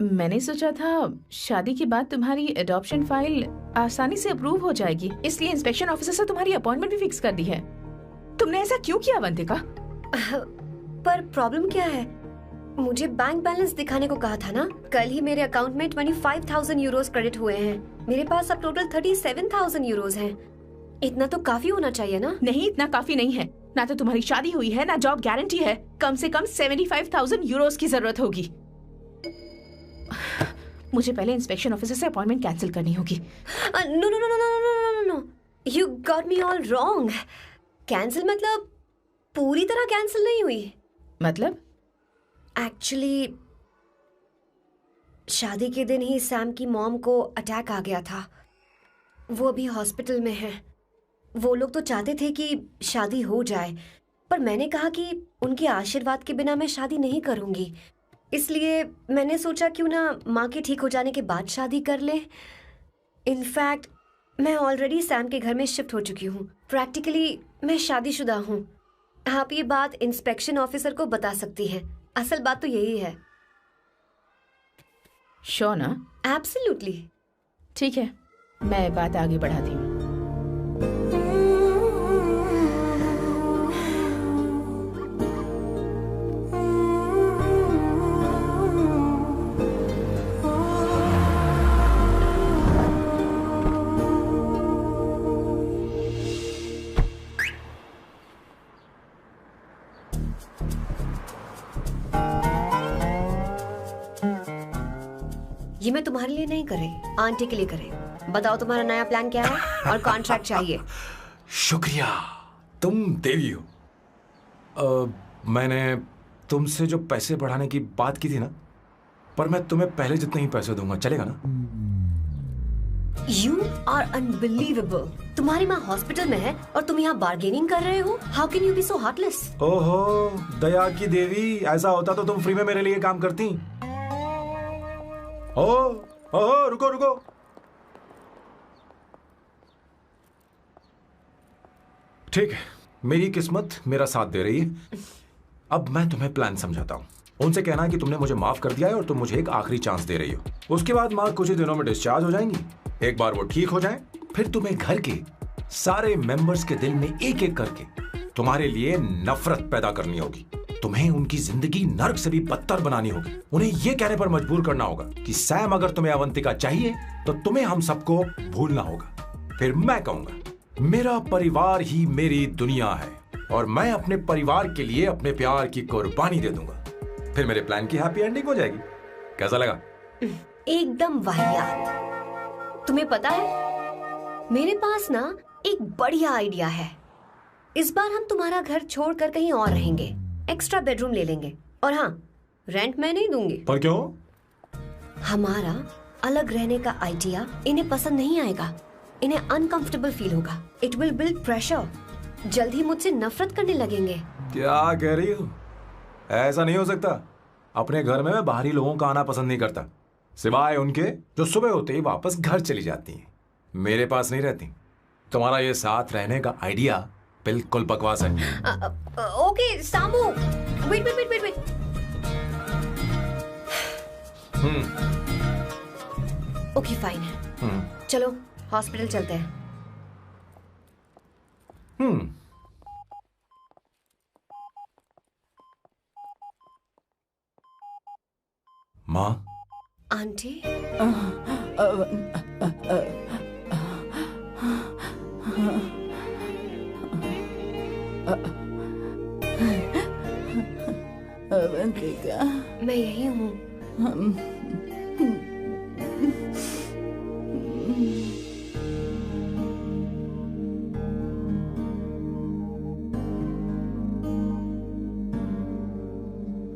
मैंने सोचा था शादी के बाद तुम्हारी एडॉप्शन फाइल आसानी से अप्रूव हो जाएगी, इसलिए इंस्पेक्शन ऑफिसर से तुम्हारी अपॉइंटमेंट भी फिक्स कर दी है। तुमने ऐसा क्यों किया अवंतिका? पर प्रॉब्लम क्या है? मुझे बैंक बैलेंस दिखाने को कहा था ना। कल ही मेरे अकाउंट में 25,000 यूरोस क्रेडिट हुए हैं। मेरे पास अब टोटल 37,000 यूरोस हैं। इतना तो काफी होना चाहिए ना? नहीं, इतना काफी नहीं है। ना तो तुम्हारी शादी हुई है, ना जॉब गारंटी है। कम से कम 75,000 यूरोस की जरूरत होगी। मुझे पहले इंस्पेक्शन ऑफिसर से अपॉइंटमेंट कैंसिल करनी होगी। No no no no no no no, you got me all wrong. Cancel मतलब पूरी तरह कैंसिल नहीं हुई। मतलब? एक्चुअली शादी के दिन ही सैम की मॉम को अटैक आ गया था। वो अभी हॉस्पिटल में है। वो लोग तो चाहते थे कि शादी हो जाए, पर मैंने कहा कि उनके आशीर्वाद के बिना मैं शादी नहीं करूंगी। इसलिए मैंने सोचा क्यों ना माँ के ठीक हो जाने के बाद शादी कर ले। इनफैक्ट मैं ऑलरेडी सैम के घर में शिफ्ट हो चुकी हूँ। प्रैक्टिकली मैं शादीशुदा हूँ। आप ये बात इंस्पेक्शन ऑफिसर को बता सकती हैं। असल बात तो यही है। श्योर ना? एब्सोल्युटली। ठीक है, मैं बात आगे बढ़ाती हूँ। ये मैं तुम्हारे लिए नहीं कर रही, आंटी के लिए कर रही। बताओ तुम्हारा नया प्लान क्या है और कॉन्ट्रैक्ट चाहिए। शुक्रिया, तुम देवी हो। मैंने तुमसे जो पैसे बढ़ाने की बात की थी ना, पर मैं तुम्हें पहले जितने ही पैसे दूंगा, चलेगा ना? You are unbelievable। तुम्हारी माँ हॉस्पिटल में है और तुम यहाँ बार्गेनिंग कर रहे हो। How can you be so heartless? ओहो दया की देवी, ऐसा होता तो तुम फ्री में मेरे लिए काम करती। ओहो रुको रुको, ठीक है, मेरी किस्मत मेरा साथ दे रही है। अब मैं तुम्हें प्लान समझाता हूँ। उनसे कहना कि तुमने मुझे माफ कर दिया है और तुम मुझे एक आखिरी चांस दे रही हो। उसके बाद माँ कुछ ही दिनों में डिस्चार्ज हो जाएंगी। एक बार वो ठीक हो जाए, फिर तुम्हें घर के सारे मेंबर्स के दिल में एक एक करके तुम्हारे लिए नफरत पैदा करनी होगी। तुम्हें उनकी जिंदगी नर्क से भी बदतर बनानी होगी। उन्हें यह कहने पर मजबूर करना होगा कि सैम, अगर तुम्हें अवंतिका चाहिए तो तुम्हें हम सबको भूलना होगा। फिर मैं कहूंगा मेरा परिवार ही मेरी दुनिया है और मैं अपने परिवार के लिए अपने प्यार की कुर्बानी दे दूंगा। फिर मेरे प्लान की हैप्पी एंडिंग हो जाएगी। कैसा लगा? एकदम वाहियात। तुम्हें पता है मेरे पास ना एक बढ़िया आइडिया है। इस बार हम तुम्हारा घर छोड़कर कहीं और रहेंगे, एक्स्ट्रा बेडरूम ले लेंगे। और हाँ, रेंट मैं नहीं दूंगी। पर क्यों? हमारा अलग रहने का आइडिया इन्हें पसंद नहीं आएगा। इन्हें अनकंफर्टेबल फील होगा। It will build pressure. जल्द ही मुझसे नफरत करने लगेंगे। क्या कह रही हो? ऐसा नहीं हो सकता। अपने घर में मैं बाहरी लोगों का आना पसंद नहीं करता, सिवाय उनके जो सुबह होते ही वापस घर चली जाती हैं, मेरे पास नहीं रहती। तुम्हारा ये साथ रहने का आइडिया बिल्कुल बकवास है। Okay Samu, wait wait wait wait. Okay fine है। चलो हॉस्पिटल चलते हैं। माँ, आंटी, अवंतिका, मैं यही हूँ।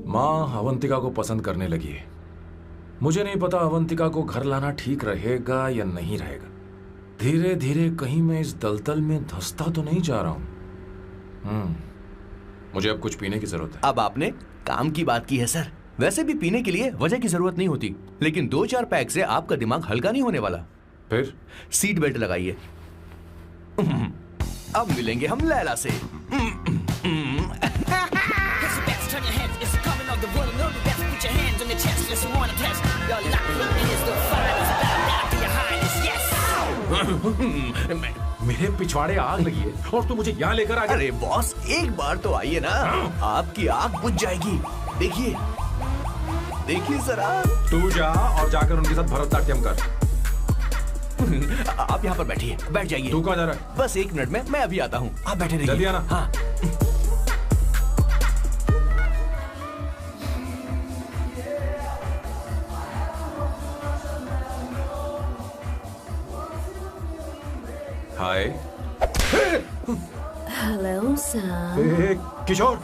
माँ अवंतिका को पसंद करने लगी है। मुझे नहीं पता अवंतिका को घर लाना ठीक रहेगा या नहीं रहेगा। धीरे धीरे कहीं मैं इस दलदल में धंसता तो नहीं जा रहा हूं। मुझे अब कुछ पीने की जरूरत है। अब आपने काम की बात की है सर। वैसे भी पीने के लिए वजह की जरूरत नहीं होती, लेकिन 2-4 पैक से आपका दिमाग हल्का नहीं होने वाला। फिर सीट बेल्ट लगाइए। अब मिलेंगे हम लैला से। मेरे पिछवाड़े आग लगी है और तू मुझे यहाँ लेकर आ गया। अरे बॉस, एक बार तो आइए ना, आपकी आग बुझ जाएगी। देखिए देखिए जरा। तू जा और जाकर उनके साथ भरतनाट्यम कर। आप यहाँ पर बैठिए, बैठ जाइए। तू कहाँ जा रहा है? बस 1 मिनट में मैं अभी आता हूँ, आप बैठे रहिए। जल्दी आना। हाँ। हाय। Hello Sam. किशोर,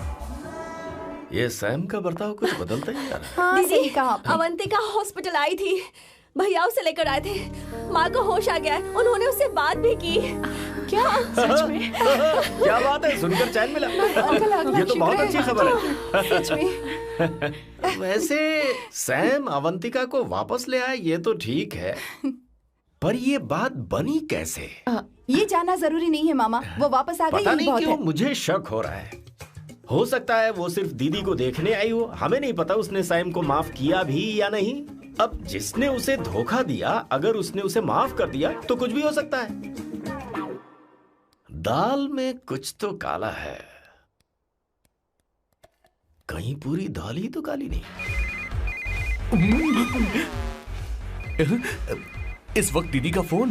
ये सैम का बर्ताव कुछ बदलता ही जा रहा है। हाँ, सही कहा आपने। अवंतिका हॉस्पिटल आई थी, भैया उसे लेकर आए थे। माँ को होश आ गया है, उन्होंने उससे बात भी की। क्या सच में? क्या बात है, सुनकर चैन मिला। ये तो बहुत अच्छी खबर है। सच में। वैसे सैम अवंतिका को वापस ले आए ये तो ठीक है, पर ये बात बनी कैसे? ये जानना जरूरी नहीं है मामा, वो वापस आ गई। पता नहीं बहुत क्यों है। मुझे शक हो रहा है। हो सकता है वो सिर्फ दीदी को देखने आई हो। हमें नहीं पता उसने सैम को माफ किया भी या नहीं। अब जिसने उसे धोखा दिया, अगर उसने उसे माफ कर दिया तो कुछ भी हो सकता है। दाल में कुछ तो काला है। कहीं पूरी दाल ही तो काली नहीं। इस वक्त दीदी का फोन।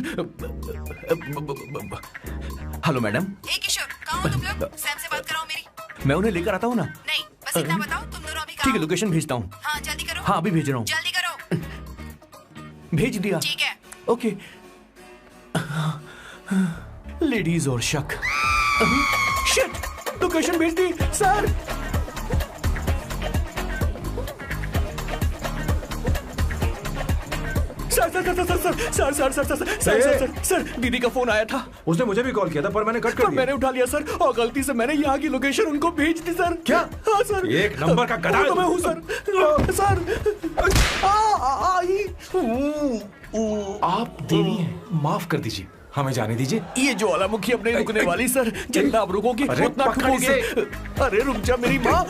Hello madam. किशोर, कहाँ हो तुम लोग? सैम से बात कराओ मेरी। मैं उन्हें लेकर आता हूँ ना। नहीं, बस इतना बताओ तुम दोनों अभी ठीक है, लोकेशन भेजता हूँ। हाँ जल्दी करो। हाँ अभी भेज रहा हूँ। जल्दी करो। भेज दिया। ठीक है। ओके। लेडीज और शक। शिट, लोकेशन भेज दी सर। सर दीदी का फोन आया था। उसने मुझे भी कॉल किया था पर मैंने कट कर दिया। मैंने उठा लिया सर, और गलती से मैंने यहाँ की लोकेशन उनको भेज दी सर। क्या? हाँ सर। एक नंबर का गधा। तो मैं हूँ सर। सर आप देवी हैं, माफ कर दीजिए, हमें जाने दीजिए। ये ज्वालामुखी अब नहीं रुकने वाली सर, जितना आप रुकोगी उतना ठुकोगे। अरे रुक जा मेरी माँ।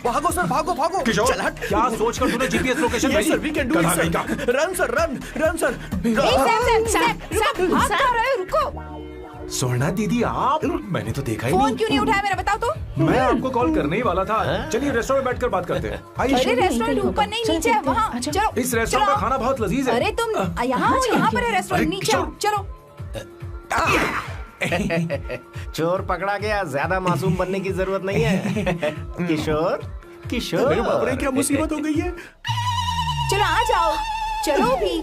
भागो सर, भागो भागो। किशोर, चल हट। क्या सोचकर तूने जीपीएस लोकेशन भेजी? Sir we can do it sir. Run sir, run sir. भाग कहाँ रहे हो? रुको। स्वर्णा दीदी आप, मैंने तो देखा ही फोन नहीं। क्यों नहीं उठाया मेरा, बताओ तो। मैं आपको कॉल करने ही वाला था। चलिए रेस्टोरेंट में बैठकर बात करते हैं। अरे रेस्टोरेंट ऊपर नहीं, नीचे है, वहाँ चलो। इस रेस्टोरेंट का खाना बहुत लजीज है। अरे तुम यहाँ हो, यहाँ पर है रेस्टोरेंट, नीचे आओ, चलो। चोर पकड़ा गया, ज्यादा मासूम बनने की जरूरत नहीं है। किशोर, किशोर। अरे बाप रे, क्या मुसीबत हो गई है। चलो आ जाओ, चलो भी।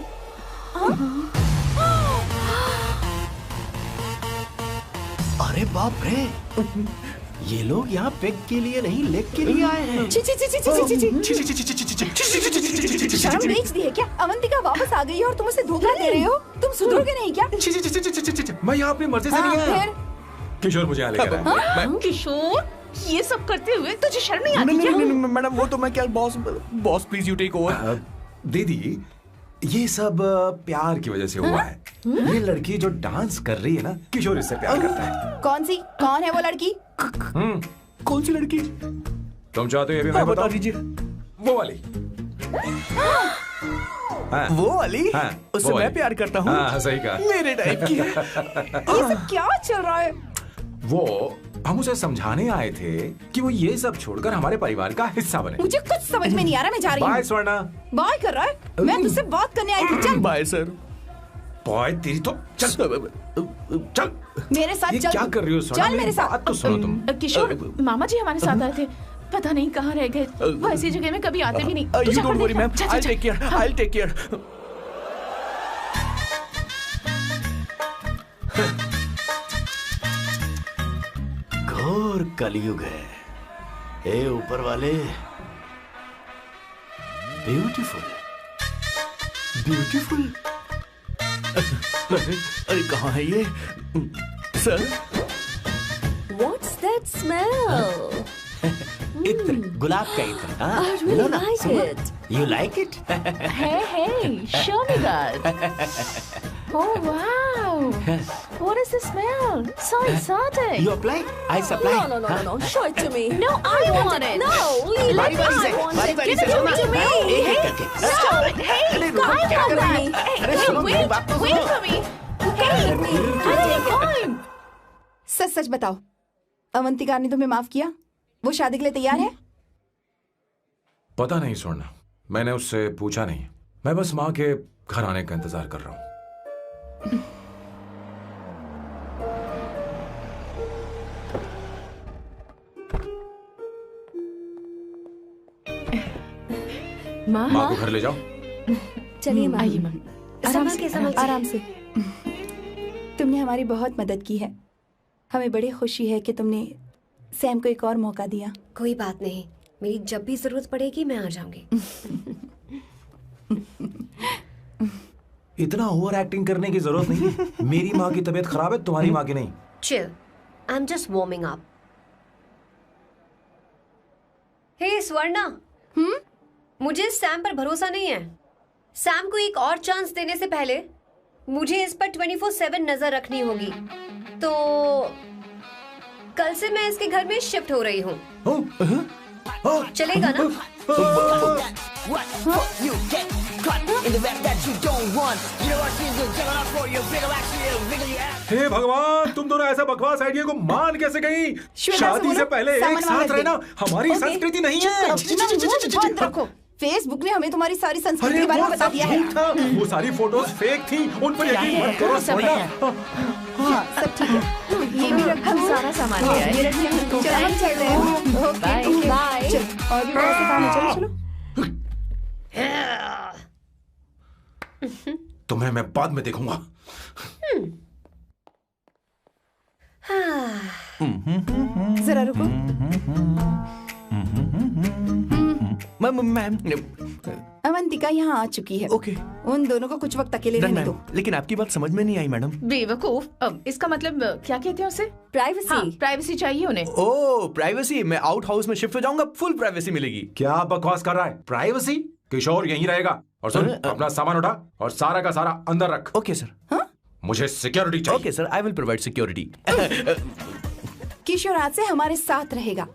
अरे बाप रे, ये लोग यहाँ पेग के लिए नहीं लेग के लिए आए हैं। शर्म बेच दी है क्या? अवंतिका वापस आ गई है और तुम उसे धोखा दे रहे हो? तुम सुधरोगे नहीं क्या? मैं यहाँ अपनी मर्जी से नहीं आया। किशोर मुझे यहाँ लेकर आया। किशोर, ये सब करते हुए तुझे शर्म नहीं आती नहीं क्या? नहीं मैडम, वो तो मैं क्या, boss please you take over. दीदी, ये सब प्यार की वजह से हुआ है। ये लड़की जो डांस कर रही है ना, किशोर इससे प्यार करता है। कौन सी? कौन है वो लड़की? कौन सी लड़की? तुम चाहते हो ये भी मैं बता दीजिए। वो वाली। हाँ, वो वाली? हाँ, उससे मैं प्यार करता हूँ। हाँ, सही कहा। मेरे टाइप की है। ये सब क्या चल रहा है? वो हम उसे समझाने आए थे कि वो ये सब छोड़कर हमारे परिवार का हिस्सा बने। मुझे कुछ समझ में नहीं आ रहा, मैं जा रही हूँ। बाय स्वर्णा। बाय कर रहा है? मैं तुझसे बात करने आई थी, चल। Bye sir. बॉय तेरी तो चल चल मेरे साथ ये चल। क्या कर रही हो स्वर्णा? चल मेरे साथ। बात तो सुनो तुम। किशोर, मामा जी हमारे साथ आए थे, पता नहीं कहाँ रह गए। वो ऐसी जगह में कभी आते भी नहीं। You don't worry ma'am, I'll take care, I'll take care। घोर कलयुग है। हे ऊपर वाले, ब्यूटीफुल, ब्यूटीफुल। अरे कहाँ है ये सर? What's that smell? इत्र, गुलाब का इत्र। हाँ, I really like it. You like it? Hey, show me that. Oh wow! What is the smell? So exotic. You apply, I supply. No. Show it to me. No, I want it. No, leave बारी it. बारी I से, want बारी it. बारी Give से it सुनना। to me. एक एक करके। No, hey, अरे रुको, I क्या want कर रही that. है? Hey, अरे सुनो, मेरी बात तो wait सुनो। for me. Hey, I take mine. सच सच बताओ, अवंतिका ने तुम्हें माफ किया? वो शादी के लिए तैयार है? पता नहीं स्वर्णा, मैंने उससे पूछा नहीं। मैं बस माँ के घर आने का इंतजार कर रहा हूँ। माँ को घर ले जाओ। चलिए माँ। आइए माँ। संभल के, संभल के। आराम से। तुमने हमारी बहुत मदद की है। हमें बड़ी खुशी है कि तुमने सैम को एक और मौका दिया। कोई बात नहीं, मेरी जब भी जरूरत पड़ेगी मैं आ जाऊंगी। इतना ओवर एक्टिंग करने की जरूरत नहीं। मेरी माँ की तबीयत खराब है, तुम्हारी माँ की नहीं। Chill, I am just warming up. Hey Swarna, मुझे सैम पर भरोसा नहीं है। सैम को एक और चांस देने से पहले मुझे इस पर 24/7 नजर रखनी होगी। तो कल से मैं इसके घर में शिफ्ट हो रही हूँ। चलेगा ना? हे भगवान, तुम दोनों ऐसा बकवास आइडिया को मान कैसे गई? शादी से पहले एक साथ रहना हमारी संस्कृति नहीं है। बंद रखो। फेसबुक ने हमें तुम्हारी सारी संस्कृति अरे के बारे वो में बता सब दिया है। झूठ था, वो सारी फोटोज फेक थी, उन पर यकीन मत करो सोना। हाँ सब ठीक है, ये भी रख, हम सारा सामान ले आए। ये रखिए, चलो हम चल रहे हैं। Okay bye. चलो और भी बहुत से काम है, चलो चलो। तुम्हें मैं बाद में देखूंगा। जरा रुको। मैम अवंतिका यहाँ आ चुकी है। ओके। उन दोनों को कुछ वक्त अकेले रहने दो। लेकिन आपकी बात समझ में नहीं आई मैडम। बेवकूफ, इसका मतलब क्या कहते हैं उसे? प्राइवेसी। हाँ, प्राइवेसी चाहिए उन्हें। ओह प्राइवेसी, मैं आउट हाउस में शिफ्ट हो जाऊंगा, फुल प्राइवेसी मिलेगी। क्या बकवास कर रहा है? प्राइवेसी? किशोर यहीं रहेगा। और सुन, अपना सामान उठा और सारा का सारा अंदर रख। Okay sir. मुझे सिक्योरिटी चाहिए। Okay sir, I will provide security. Kishore आज से हमारे साथ रहेगा,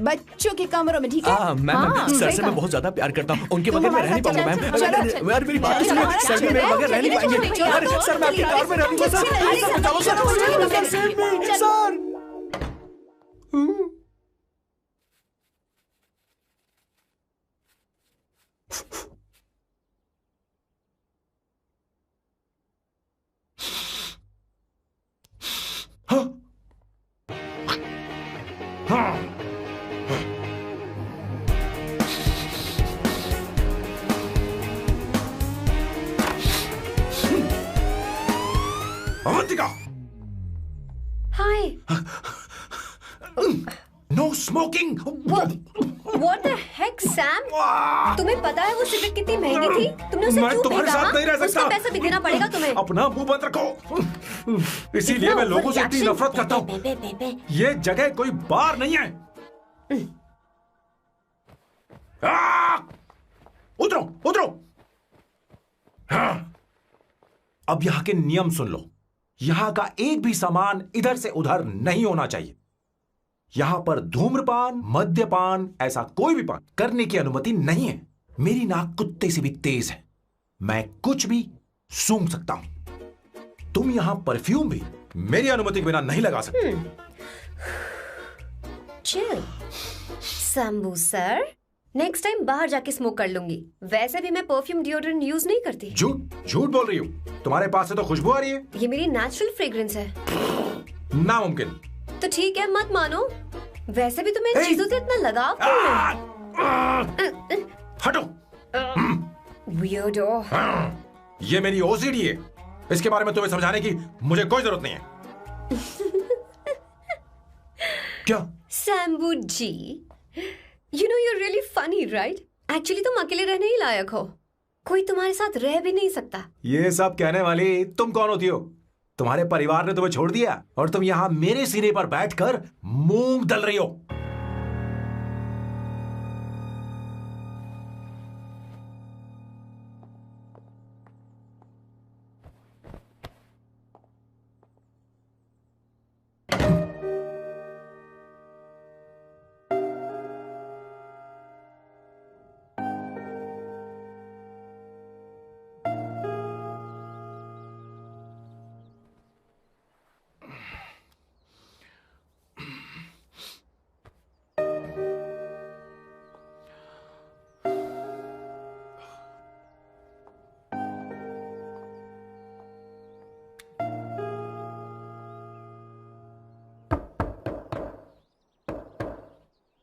बच्चों के कमरों में, ठीक है? मैम सर से मैं बहुत ज्यादा प्यार करता हूँ, उनके बगैर मैं रह नहीं पाऊंगा मैम। यार मेरी बात सुनिए, सर भी मेरे बगैर रह नहीं पाएंगे। अरे सर मैं आपके कार में रहूंगा sir. Avantika! Hi. No smoking. What the heck, Sam? तुम्हें पता है वो सिगरेट कितनी महंगी थी? तुमने उसे मैं क्यों तुम्हारे खरीदा? साथ नहीं रह सकता। उसका पैसा भी देना पड़ेगा तुम्हें। अपना मुंह बंद रखो। इसीलिए मैं लोगों से इतनी नफरत करता हूँ। ये जगह कोई बार नहीं है। उतरो उतरो। अब यहाँ के नियम सुन लो। यहाँ का एक भी सामान इधर से उधर नहीं होना चाहिए। यहां पर धूम्रपान, मद्यपान, ऐसा कोई भी पान करने की अनुमति नहीं है। मेरी नाक कुत्ते से भी तेज है, मैं कुछ भी सूंघ सकता हूं। तुम यहां परफ्यूम भी मेरी अनुमति के बिना नहीं लगा सकते। Chill Shambhu sir, next time बाहर जाके स्मोक कर लूंगी। वैसे भी मैं परफ्यूम डिओड्रेंट यूज नहीं करती। झूठ बोल रही हो। तुम्हारे पास से तो खुशबू आ रही है। ये मेरी नेचुरल फ्रेग्रेंस है। नामुमकिन। तो ठीक है, मत मानो। वैसे भी तुम्हें इन चीजों से इतना लगाव क्यों है? हटो। Weirdo। ये मेरी ओसीडी है, इसके बारे में तुम्हें समझाने की मुझे कोई जरूरत नहीं है। क्या? शंभू जी, you know you're really funny, right? Actually तुम अकेले रहने ही लायक हो। कोई तुम्हारे साथ रह भी नहीं सकता। ये सब कहने वाली तुम कौन होती हो? तुम्हारे परिवार ने तुम्हें छोड़ दिया और तुम यहां मेरे सिरे पर बैठकर मूंग दल रही हो।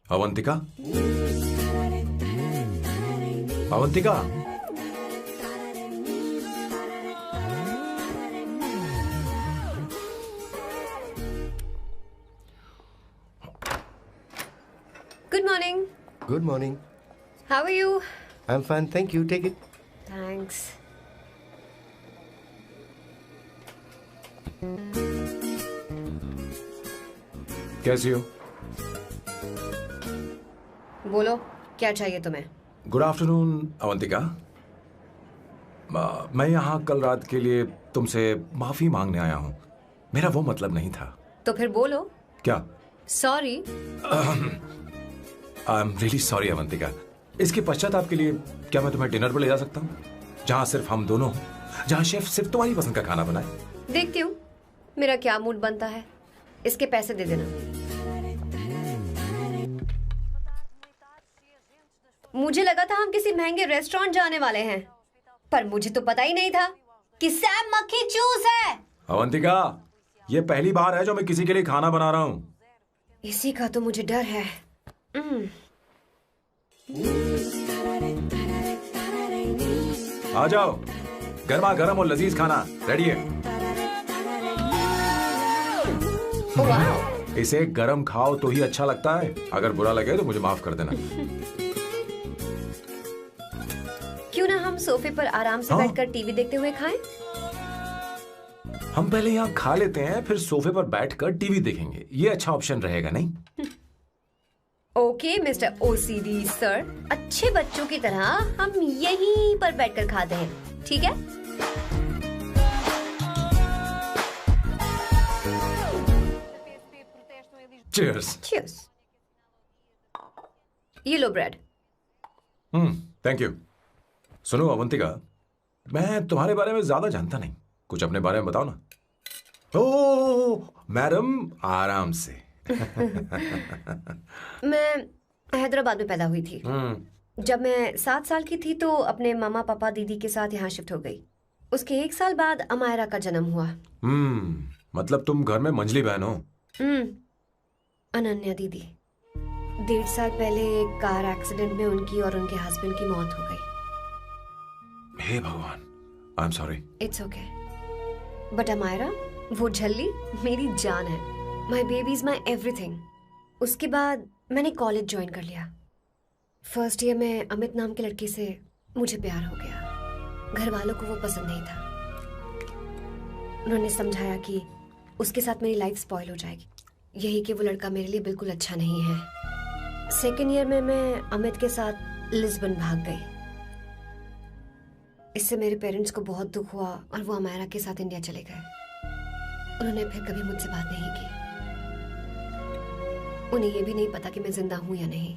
Avantika, Avantika, Good morning. Good morning. How are you? I'm fine, thank you. Take it. Thanks. कैसी हो? बोलो, क्या चाहिए तुम्हें? Good afternoon Avantika. मैं यहाँ कल रात के लिए तुमसे माफी मांगने आया हूँ। मेरा वो मतलब नहीं था। तो फिर बोलो। क्या? Sorry. I am really sorry Avantika. इसके पश्चात आपके लिए क्या मैं तुम्हें डिनर पर ले जा सकता हूँ, जहाँ सिर्फ हम दोनों हों, जहाँ शेफ सिर्फ तुम्हारी पसंद का खाना बनाए? देखती हूँ मेरा क्या मूड बनता है। इसके पैसे दे देना। मुझे लगा था हम किसी महंगे रेस्टोरेंट जाने वाले हैं, पर मुझे तो पता ही नहीं था कि सैम मक्खी चूस है। अवंतिका, ये पहली बार है जो मैं किसी के लिए खाना बना रहा हूँ। इसी का तो मुझे डर है। आ जाओ, गर्मा गर्म और लजीज खाना रेडी है। इसे गरम खाओ तो ही अच्छा लगता है, अगर बुरा लगे तो मुझे माफ कर देना। क्यों ना हम सोफे पर आराम से बैठकर टीवी देखते हुए खाएं? हम पहले यहाँ खा लेते हैं, फिर सोफे पर बैठकर टीवी देखेंगे। ये अच्छा ऑप्शन रहेगा नहीं? ओके मिस्टर ओसीडी सर, अच्छे बच्चों की तरह हम यहीं पर बैठकर खाते हैं, ठीक है? Cheers. Cheers. ये लो ब्रेड। Thank you. सुनो अवंतिका, मैं तुम्हारे बारे में ज्यादा जानता नहीं, कुछ अपने बारे में बताओ ना। ओह मैडम, आराम से। मैं हैदराबाद में पैदा हुई थी। जब मैं 7 साल की थी तो अपने मामा पापा दीदी के साथ यहाँ शिफ्ट हो गई। उसके 1 साल बाद अमायरा का जन्म हुआ। मतलब तुम घर में मंझली बहन हो? अनन्या दीदी। 1.5 साल पहले एक कार एक्सीडेंट में उनकी और उनके हस्बैंड की मौत हो गई। हे भगवान, I am sorry. It's okay. But Amaira, वो झल्ली मेरी जान है। My baby is my everything. उसके बाद मैंने कॉलेज ज्वाइन कर लिया। फर्स्ट ईयर में अमित नाम के लड़के से मुझे प्यार हो गया। घर वालों को वो पसंद नहीं था। उन्होंने समझाया कि उसके साथ मेरी लाइफ स्पॉइल हो जाएगी, यही कि वो लड़का मेरे लिए बिल्कुल अच्छा नहीं है। सेकेंड ईयर में मैं अमित के साथ लिस्बन भाग गई। इससे मेरे पेरेंट्स को बहुत दुख हुआ और वो अमायरा के साथ इंडिया चले गए। उन्होंने फिर कभी मुझसे बात नहीं की। उन्हें ये भी नहीं पता कि मैं जिंदा हूं या नहीं।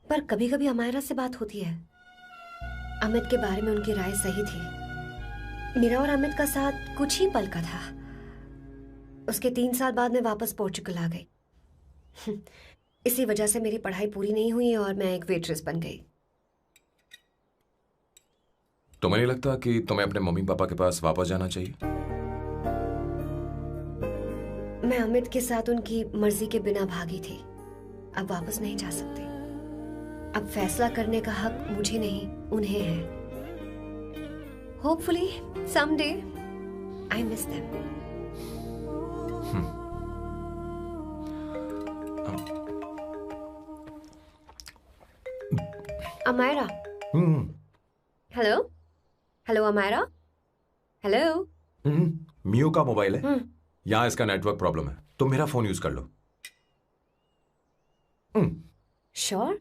पर कभी कभी अमायरा से बात होती है। अमित के बारे में उनकी राय सही थी। मेरा और अमित का साथ कुछ ही पल का था। उसके 3 साल बाद मैं वापस पोर्चुगल आ गई। इसी वजह से मेरी पढ़ाई पूरी नहीं हुई और मैं एक वेट्रेस बन गई। तुम्हें नहीं लगता कि तुम्हें अपने मम्मी पापा के पास वापस जाना चाहिए? मैं अमित के साथ उनकी मर्जी के बिना भागी थी। अब वापस नहीं जा सकती। अब फैसला करने का हक मुझे नहीं, उन्हें है। Hopefully someday I miss them. Amaira. Hello hello Amaira. Hello. Miyo का मोबाइल है। यहाँ इसका नेटवर्क प्रॉब्लम है, तुम मेरा फोन यूज कर लो। श्योर?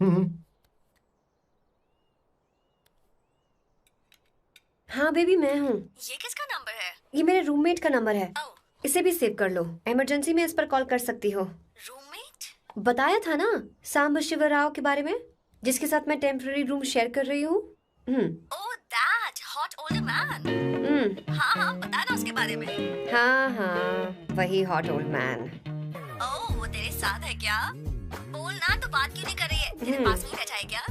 हाँ बेबी, मैं हूँ। ये किसका नंबर है? ये मेरे रूममेट का नंबर है। इसे भी सेव कर लो। इमरजेंसी में इस पर कॉल कर सकती हो। रूममेट? बताया था ना सांब शिवराव के बारे में, जिसके साथ मैं टेम्पररी रूम शेयर कर रही हूँ। Oh that hot old man. हाँ बता ना उसके बारे में। हाँ वही हॉट ओल्ड मैन। ओह वो तेरे साथ है क्या? बोल ना, तो बात क्यों नहीं कर रही है? तेरे पास में बैठा है क्या?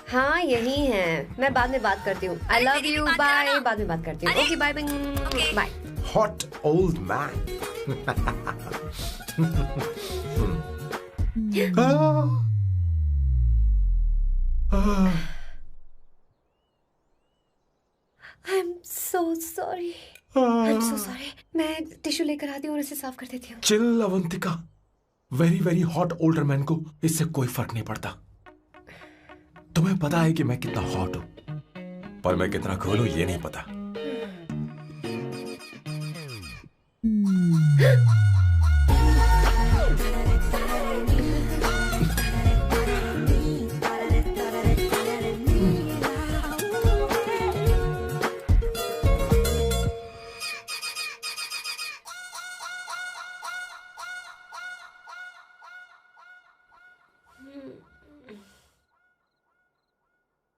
हाँ यही है। मैं बाद में बात करती हूँ। I love you, bye. बाद में बात करती हूँ। Okay bye bye. Hot old man. I am so sorry. मैं टिश्यू लेकर आती हूँ और इसे साफ कर देती हूँ। Chill Avantika, very very hot older man को इससे कोई फर्क नहीं पड़ता। तुम्हें पता है कि मैं कितना हॉट हूं, पर मैं कितना कूल हूं ये नहीं पता।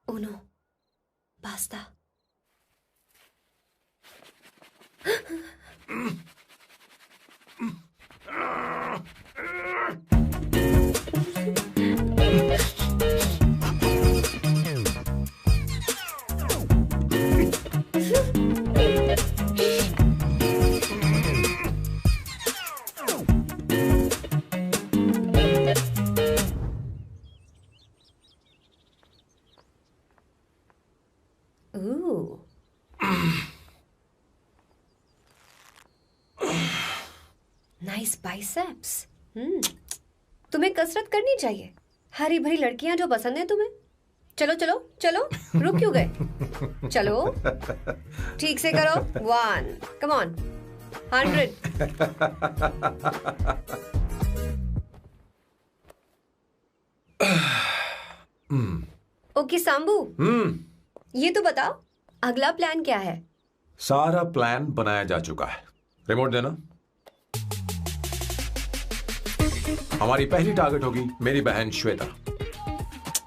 Uno, basta. Nice biceps. तुम्हें कसरत करनी चाहिए। हरी भरी लड़कियां जो पसंद है तुम्हें। चलो चलो चलो, रुक क्यों गए? चलो ठीक से करो। 1 कम ऑन 100। ओके सांबू, ये तो बताओ अगला प्लान क्या है? सारा प्लान बनाया जा चुका है। रिमोट देना। हमारी पहली टारगेट होगी मेरी बहन श्वेता।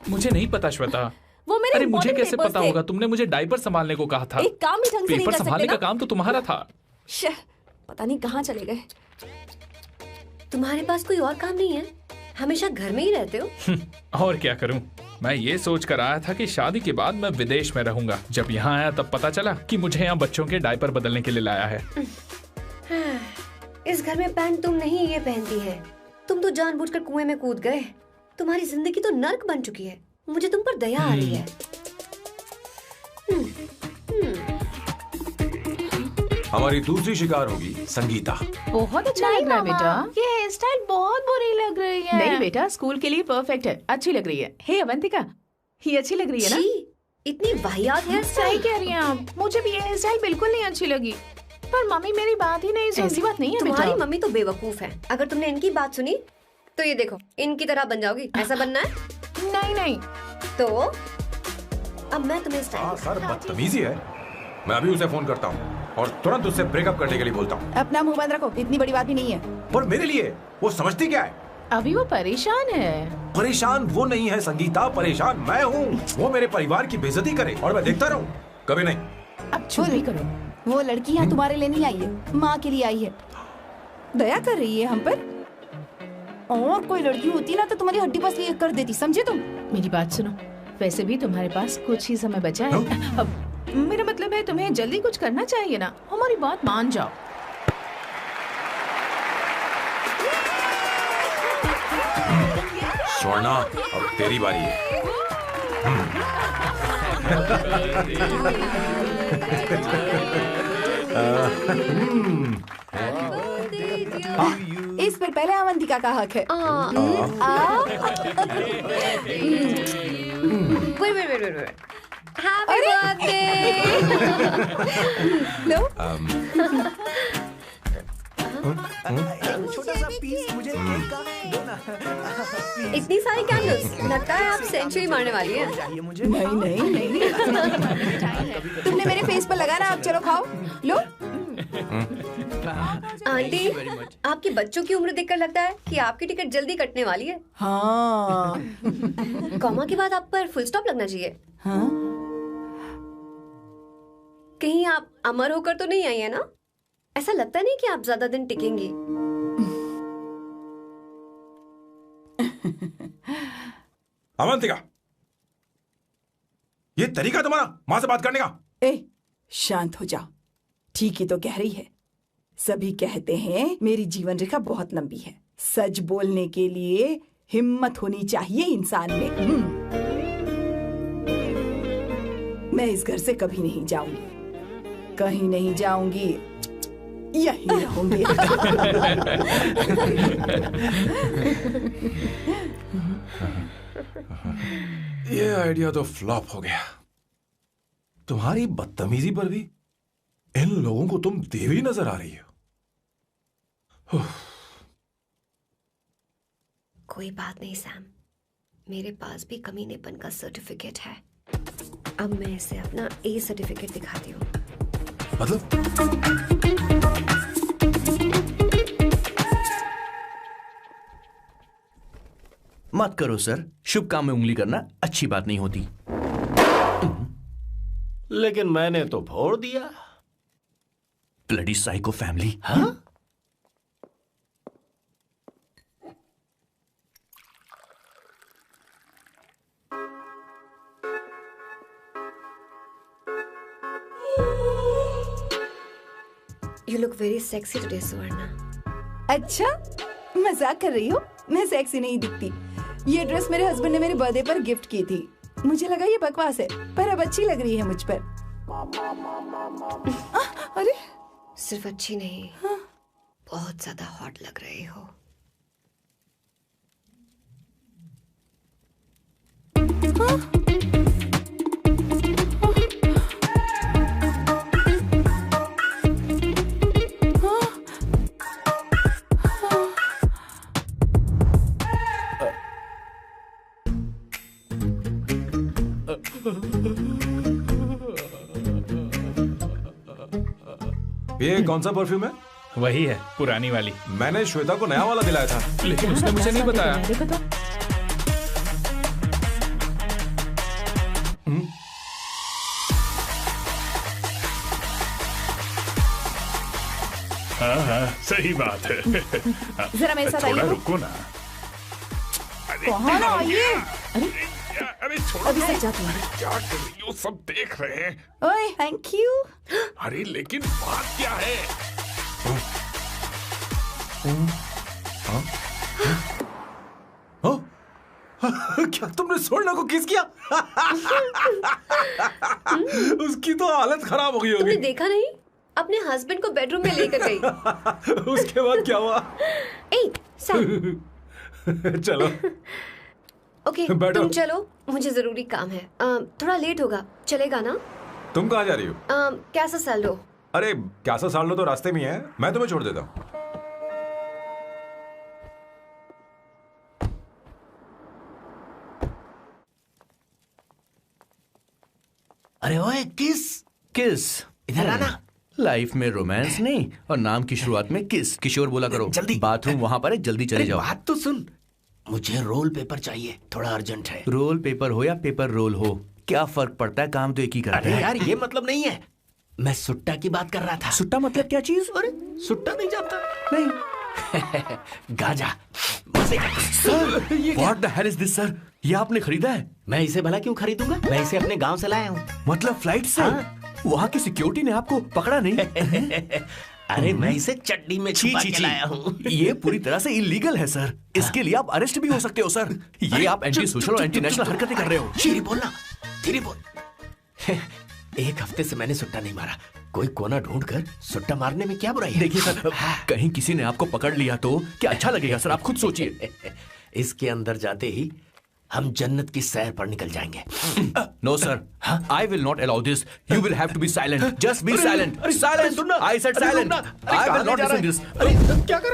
मुझे नहीं पता श्वेता। वो मेरे अरे मुझे important कैसे papers पता थे। होगा? तुमने मुझे डायपर संभालने को कहा था। एक काम ही ढंग से नहीं पेपर कर सकते संभालने ना? का काम तो तुम्हारा था। पता नहीं कहाँ चले गए। तुम्हारे पास कोई और काम नहीं है? हमेशा घर में ही रहते हो? और क्या करूं? मैं ये सोच कर आया था कि शादी के बाद मैं विदेश में रहूंगा। जब यहाँ आया तब पता चला कि मुझे यहाँ बच्चों के डायपर बदलने के लिए लाया है। इस घर में पैंट तुम नहीं ये पहनती है। तुम तो जानबूझकर कुएं में कूद गए। तुम्हारी जिंदगी तो नर्क बन चुकी है। मुझे तुम पर दया आ रही है। हमारी दूसरी शिकार होगी संगीता। बहुत अच्छा लग रहा है बेटा। ये हेयर स्टाइल बहुत बुरी लग रही है। नहीं बेटा, स्कूल के लिए परफेक्ट है। अच्छी लग रही है। हे अवंतिका, ये अच्छी लग रही है ना? इतनी वाहियात हेयर सही स्टाइल। कह रही हैं आप। मुझे भी ये हेयर स्टाइल बिल्कुल नहीं अच्छी लगी। पर मम्मी मेरी बात ही नहीं सुनती। ऐसी बात नहीं है बेटा। तुम्हारी मम्मी तो बेवकूफ है। अगर तुमने इनकी बात सुनी तो ये देखो इनकी तरह बन जाओगी। ऐसा बनना है? नहीं नहीं। तो अब मैं तुम्हें स्टाइल सर बदतमीजी है। मैं अभी उसे फोन करता हूँ और तुरंत उससे ब्रेकअप करने के लिए बोलता हूँ। अपना मुंह बंद रखो, इतनी बड़ी बात भी नहीं है। पर मेरे लिए वो समझती क्या है? अभी वो परेशान है। परेशान वो नहीं है संगीता, परेशान मैं हूँ। वो मेरे परिवार की बेइज्जती करे और मैं देखता रहूँ? कभी नहीं। अब चुप भी करो। वो लड़की यहाँ तुम्हारे लिए नहीं आई है, माँ के लिए आई है। दया कर रही है हम पर। और कोई लड़की होती ना तो तुम्हारी हड्डी बस ये कर देती, समझे तुम? मेरी बात सुनो, वैसे भी तुम्हारे पास कुछ ही समय बचा है। अब मेरा मतलब है तुम्हें जल्दी कुछ करना चाहिए ना। हमारी बात मान जाओ। स्वर्णा, अब तेरी बारी है। इस पर पहले अवंतिका का हक है। wait. Happy birthday! लो। छोटा सा पीस मुझे केक का दो ना। इतनी सारी कैंडल्स, लगता है आप सेंचुरी मारने वाली है। नहीं। तुमने मेरे फेस पर लगाना, अब चलो खाओ। लो। आंटी, आपके बच्चों की उम्र देखकर लगता है कि आपकी टिकट जल्दी कटने वाली है। हाँ। कॉमा के बाद आप पर फुल स्टॉप लगना चाहिए। हाँ? कहीं आप अमर होकर तो नहीं आई है ना? ऐसा लगता नहीं कि आप ज्यादा दिन टिकेंगी। अवंतिका, ये तरीका तुम्हारा माँ से बात करने का? ए, शांत हो जाओ। ठीक ही तो कह रही है। सभी कहते हैं मेरी जीवन रेखा बहुत लंबी है। सच बोलने के लिए हिम्मत होनी चाहिए इंसान में। मैं इस घर से कभी नहीं जाऊंगी, कहीं नहीं जाऊंगी, यहीं रहूंगी। ये आइडिया तो फ्लॉप हो गया। तुम्हारी बदतमीजी पर भी इन लोगों को तुम देवी नजर आ रही हो। कोई बात नहीं सैम, मेरे पास भी कमीनेपन का सर्टिफिकेट है। अब मैं इसे अपना ए सर्टिफिकेट दिखाती हूँ। मतलब? मत करो सर, शुभ काम में उंगली करना अच्छी बात नहीं होती। लेकिन मैंने तो फोड़ दिया। Bloody psycho family. हाँ? You look very sexy today, सुवर्णा। अच्छा, मजाक कर रही हो? मैं सेक्सी नहीं दिखती। ये ड्रेस मेरे हस्बैंड ने मेरे बर्थडे पर गिफ्ट की थी। मुझे लगा ये बकवास है, पर अब अच्छी लग रही है मुझ पर। अरे सिर्फ अच्छी नहीं, बहुत ज्यादा हॉट लग रही हो। ये कौन सा परफ्यूम है? वही है, पुरानी वाली। मैंने श्वेता को नया वाला दिलाया था, लेकिन उसने मुझे नहीं बताया। हाँ, सही बात है। जरा मेरे साथ थोड़ा आइए। रुको ना। कहाँ ना आइए? अरे छोड़ो। अभी से जाती हूँ। क्या कर रही हो? सब देख रहे हैं। ओए थैंक यू। अरे लेकिन बात क्या है? क्या तुमने सोना को किस किया? उसकी तो हालत खराब हो गई तुमने होगी। देखा नहीं? अपने हस्बैंड को बेडरूम में लेकर गई। उसके बाद क्या हुआ? ए, सैम। चलो ओके, बैठो। तुम चलो, मुझे जरूरी काम है। थोड़ा लेट होगा, चलेगा ना? तुम कहाँ जा रही हो? कैसा सैल्डो? अरे कैसा साल लो तो रास्ते में ही है, मैं तुम्हें छोड़ देता हूँ। अरे ओए किस किस इधर आना। लाइफ में रोमांस नहीं और नाम की शुरुआत में किस। किशोर बोला करो। जल्दी। बाथरूम वहां पर है, जल्दी चले अरे जाओ। बात तो सुन, मुझे रोल पेपर चाहिए, थोड़ा अर्जेंट है। रोल पेपर हो या पेपर रोल हो, क्या फर्क पड़ता है, काम तो एक ही करता अरे है। यार ये मतलब नहीं है, मैं सुट्टा की बात कर रहा था। सुट्टा मतलब क्या चीज? अरे सुट्टा नहीं जानता? नहीं। गांजा मजे का। Sir, what the hell is this sir? ये आपने खरीदा है? मैं इसे भला क्यों खरीदूंगा? मैं इसे अपने गांव से लाया हूँ। मतलब फ्लाइट से? हाँ? वहाँ की सिक्योरिटी ने आपको पकड़ा नहीं? अरे मैं इसे चड्डी में छुपा के लाया हूँ। ये पूरी तरह से इलीगल है सर। इसके लिए आप अरेस्ट भी हो सकते हो सर। ये आप एंटी सोशल और एंटी नेशनल हरकतें कर रहे हो। धीरे बोलना, धीरे बोल। एक हफ्ते से मैंने सुट्टा नहीं मारा। कोई कोना ढूंढ कर सुट्टा मारने में क्या बुराई है? देखिए सर, कहीं किसी ने आपको पकड़ लिया तो क्या अच्छा लगेगा सर? आप खुद सोचिए। इसके अंदर जाते ही हम जन्नत की सैर पर निकल जाएंगे। No sir, I will not allow this. You will have to be silent. Just be silent. Silent. I said silent. I will not listen this. अरे क्या कर?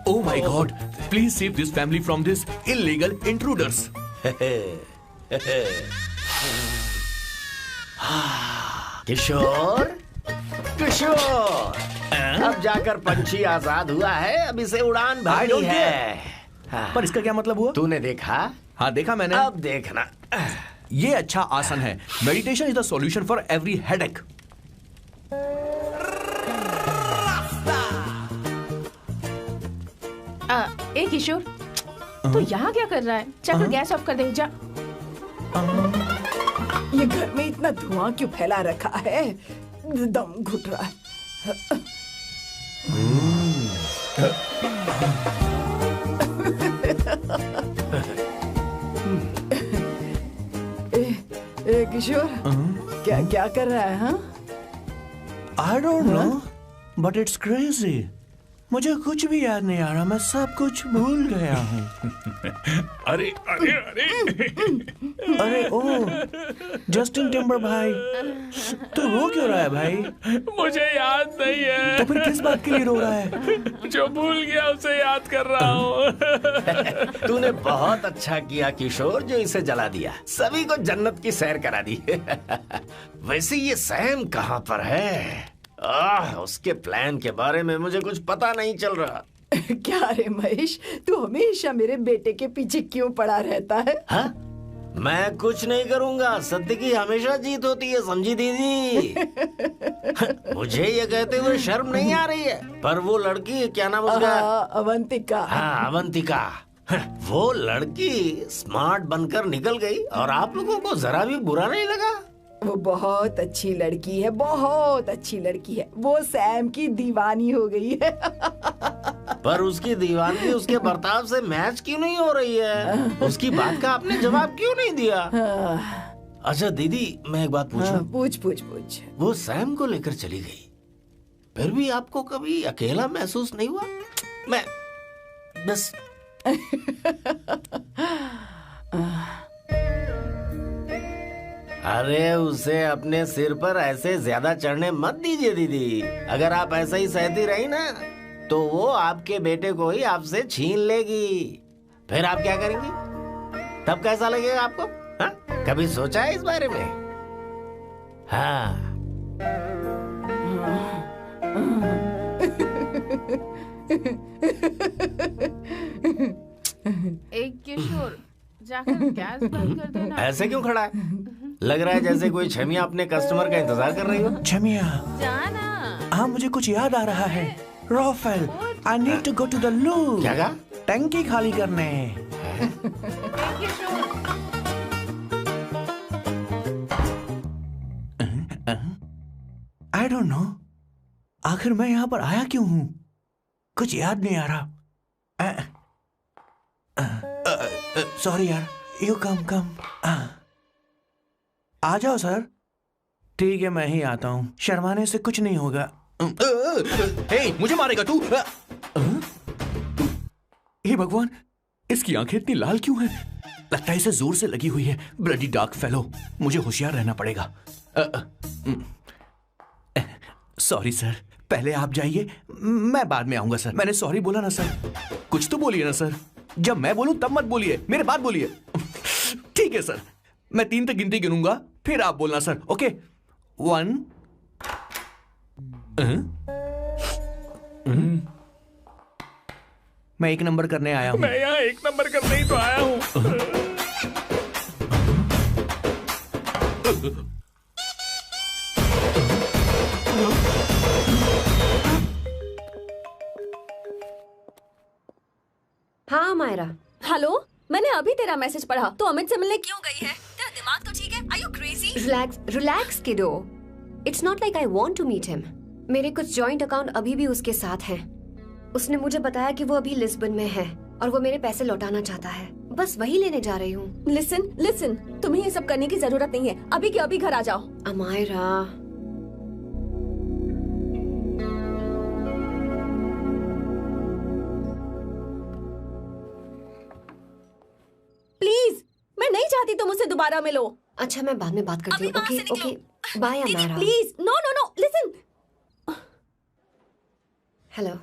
Oh my God! Please save this family from this illegal intruders. किशोर, किशोर, अब जाकर पंछी आजाद हुआ है, अब इसे उड़ान भरनी है। पर इसका क्या मतलब हुआ? तूने देखा? हाँ देखा मैंने। अब देखना। ये अच्छा आसन है। Meditation is the solution for every headache. ए किशोर, तू यहाँ क्या कर रहा है? जाकर गैस ऑफ कर दे जा। ये घर में इतना धुआं क्यों फैला रखा है? दम घुट रहा है। ए किशोर, क्या क्या कर रहा है? हाँ, I don't know, but it's crazy. मुझे कुछ भी याद नहीं आ रहा, मैं सब कुछ भूल गया हूँ। अरे अरे अरे अरे ओ जस्टिन टिम्बर भाई, तू रो क्यों रहा है भाई? मुझे याद नहीं है। तो फिर किस बात के लिए रो रहा है? जो भूल गया उसे याद कर रहा हूँ। तूने बहुत अच्छा किया किशोर, जो इसे जला दिया, सभी को जन्नत की सैर करा दी। वैसे ये सैम कहाँ पर है? उसके प्लान के बारे में मुझे कुछ पता नहीं चल रहा। क्या रे महेश, तू हमेशा मेरे बेटे के पीछे क्यों पड़ा रहता है? हाँ? मैं कुछ नहीं करूंगा, सत्य की हमेशा जीत होती है, समझी दीदी? मुझे ये कहते हुए शर्म नहीं आ रही है, पर वो लड़की, क्या नाम उसका? अवंतिका। हाँ अवंतिका, वो लड़की स्मार्ट बनकर निकल गई और आप लोगों को जरा भी बुरा नहीं लगा? वो बहुत अच्छी लड़की है, बहुत अच्छी लड़की है। वो सैम की दीवानी हो गई है। पर उसकी दीवानगी उसके बर्ताव से मैच क्यों नहीं हो रही है? उसकी बात का आपने जवाब क्यों नहीं दिया? अच्छा दीदी, मैं एक बात पूछूं? पूछ। वो सैम को लेकर चली गई, फिर भी आपको कभी अकेला महसूस नहीं हुआ? मैं बस अरे उसे अपने सिर पर ऐसे ज्यादा चढ़ने मत दीजिए दीदी। अगर आप ऐसा ही सहती रही ना तो वो आपके बेटे को ही आपसे छीन लेगी। फिर आप क्या करेंगी? तब कैसा लगेगा आपको? हा? कभी सोचा है इस बारे में? हाँ। एक किशोर, जाकर गैस बंद कर देना। ऐसे क्यों खड़ा है? लग रहा है जैसे कोई छमिया अपने कस्टमर का इंतजार कर रही हो। छमिया, जाना। हाँ मुझे कुछ याद आ रहा है। Rafael, I need to go to the loo. क्या कहा? टंकी खाली करने। आई डोंट नो, आखिर मैं यहाँ पर आया क्यों हूँ? कुछ याद नहीं आ रहा। सॉरी यार, यू कम। आ जाओ सर। ठीक है, मैं ही आता हूँ, शर्माने से कुछ नहीं होगा। हे, मुझे मारेगा तू? हे भगवान, इसकी आंखें इतनी लाल क्यों हैं? लगता है इसे जोर से लगी हुई है। ब्लडी डार्क फेलो, मुझे होशियार रहना पड़ेगा। सॉरी सर, पहले आप जाइए, मैं बाद में आऊंगा सर। मैंने सॉरी बोला ना सर? कुछ तो बोलिए ना सर। जब मैं बोलूं तब मत बोलिए, मेरे बाद बोलिए। ठीक है सर, मैं 3 तक गिनती गिनूंगा, फिर आप बोलना सर। ओके, 1। मैं 1 नंबर करने आया हूं। मैं यहाँ 1 नंबर करने ही तो आया हूँ। हाँ मायरा। हेलो, मैंने अभी तेरा मैसेज पढ़ा। तो अमित से मिलने क्यों गई है? तेरा दिमाग तो ठीक है? Are you crazy? Relax kiddo. It's not like I want to meet him. मेरे कुछ जॉइंट अकाउंट अभी भी उसके साथ हैं। उसने मुझे बताया कि वो अभी लिस्बन में है और वो मेरे पैसे लौटाना चाहता है। बस वही लेने जा रही हूँ। लिसन, तुम्हें ये सब करने की जरूरत नहीं है। अभी के अभी घर आ जाओ। अमायरा, प्लीज, मैं नहीं चाहती तुम मुझसे दोबारा मिलो। अच्छा, मैं बाद में बात करती हूँ। Okay, bye Amaira. Please, no, listen. Hello,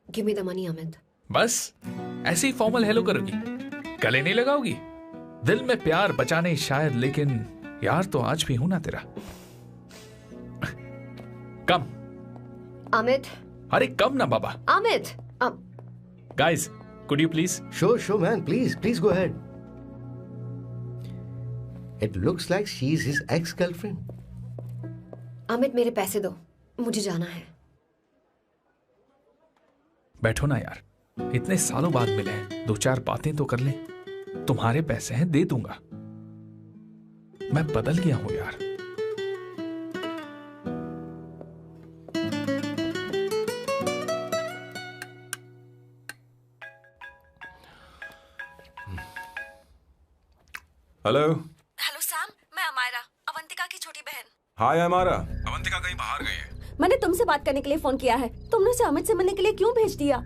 give me the money Amit. बस ऐसे ही फॉर्मल हेलो करोगी? गले नहीं लगाओगी? दिल में प्यार बचा नहीं शायद, लेकिन यार तो आज भी हूं ना तेरा। कम अमित। अरे कम ना बाबा। Amit. Guys, could you please? Sure, man. Please go ahead. It looks like she's his ex-girlfriend. Amit, मेरे पैसे दो, मुझे जाना है। बैठो ना यार, इतने सालों बाद मिले हैं, 2-4 बातें तो कर लें। तुम्हारे पैसे हैं, दे दूंगा। मैं बदल गया हूं यार। हेलो सैम, मैं अमायरा, अवंतिका की छोटी बहन। हाय अमारा। अवंतिका कहीं बाहर गई है। मैंने तुमसे बात करने के लिए फोन किया है। तुमने उसे अमित से मिलने के लिए क्यों भेज दिया?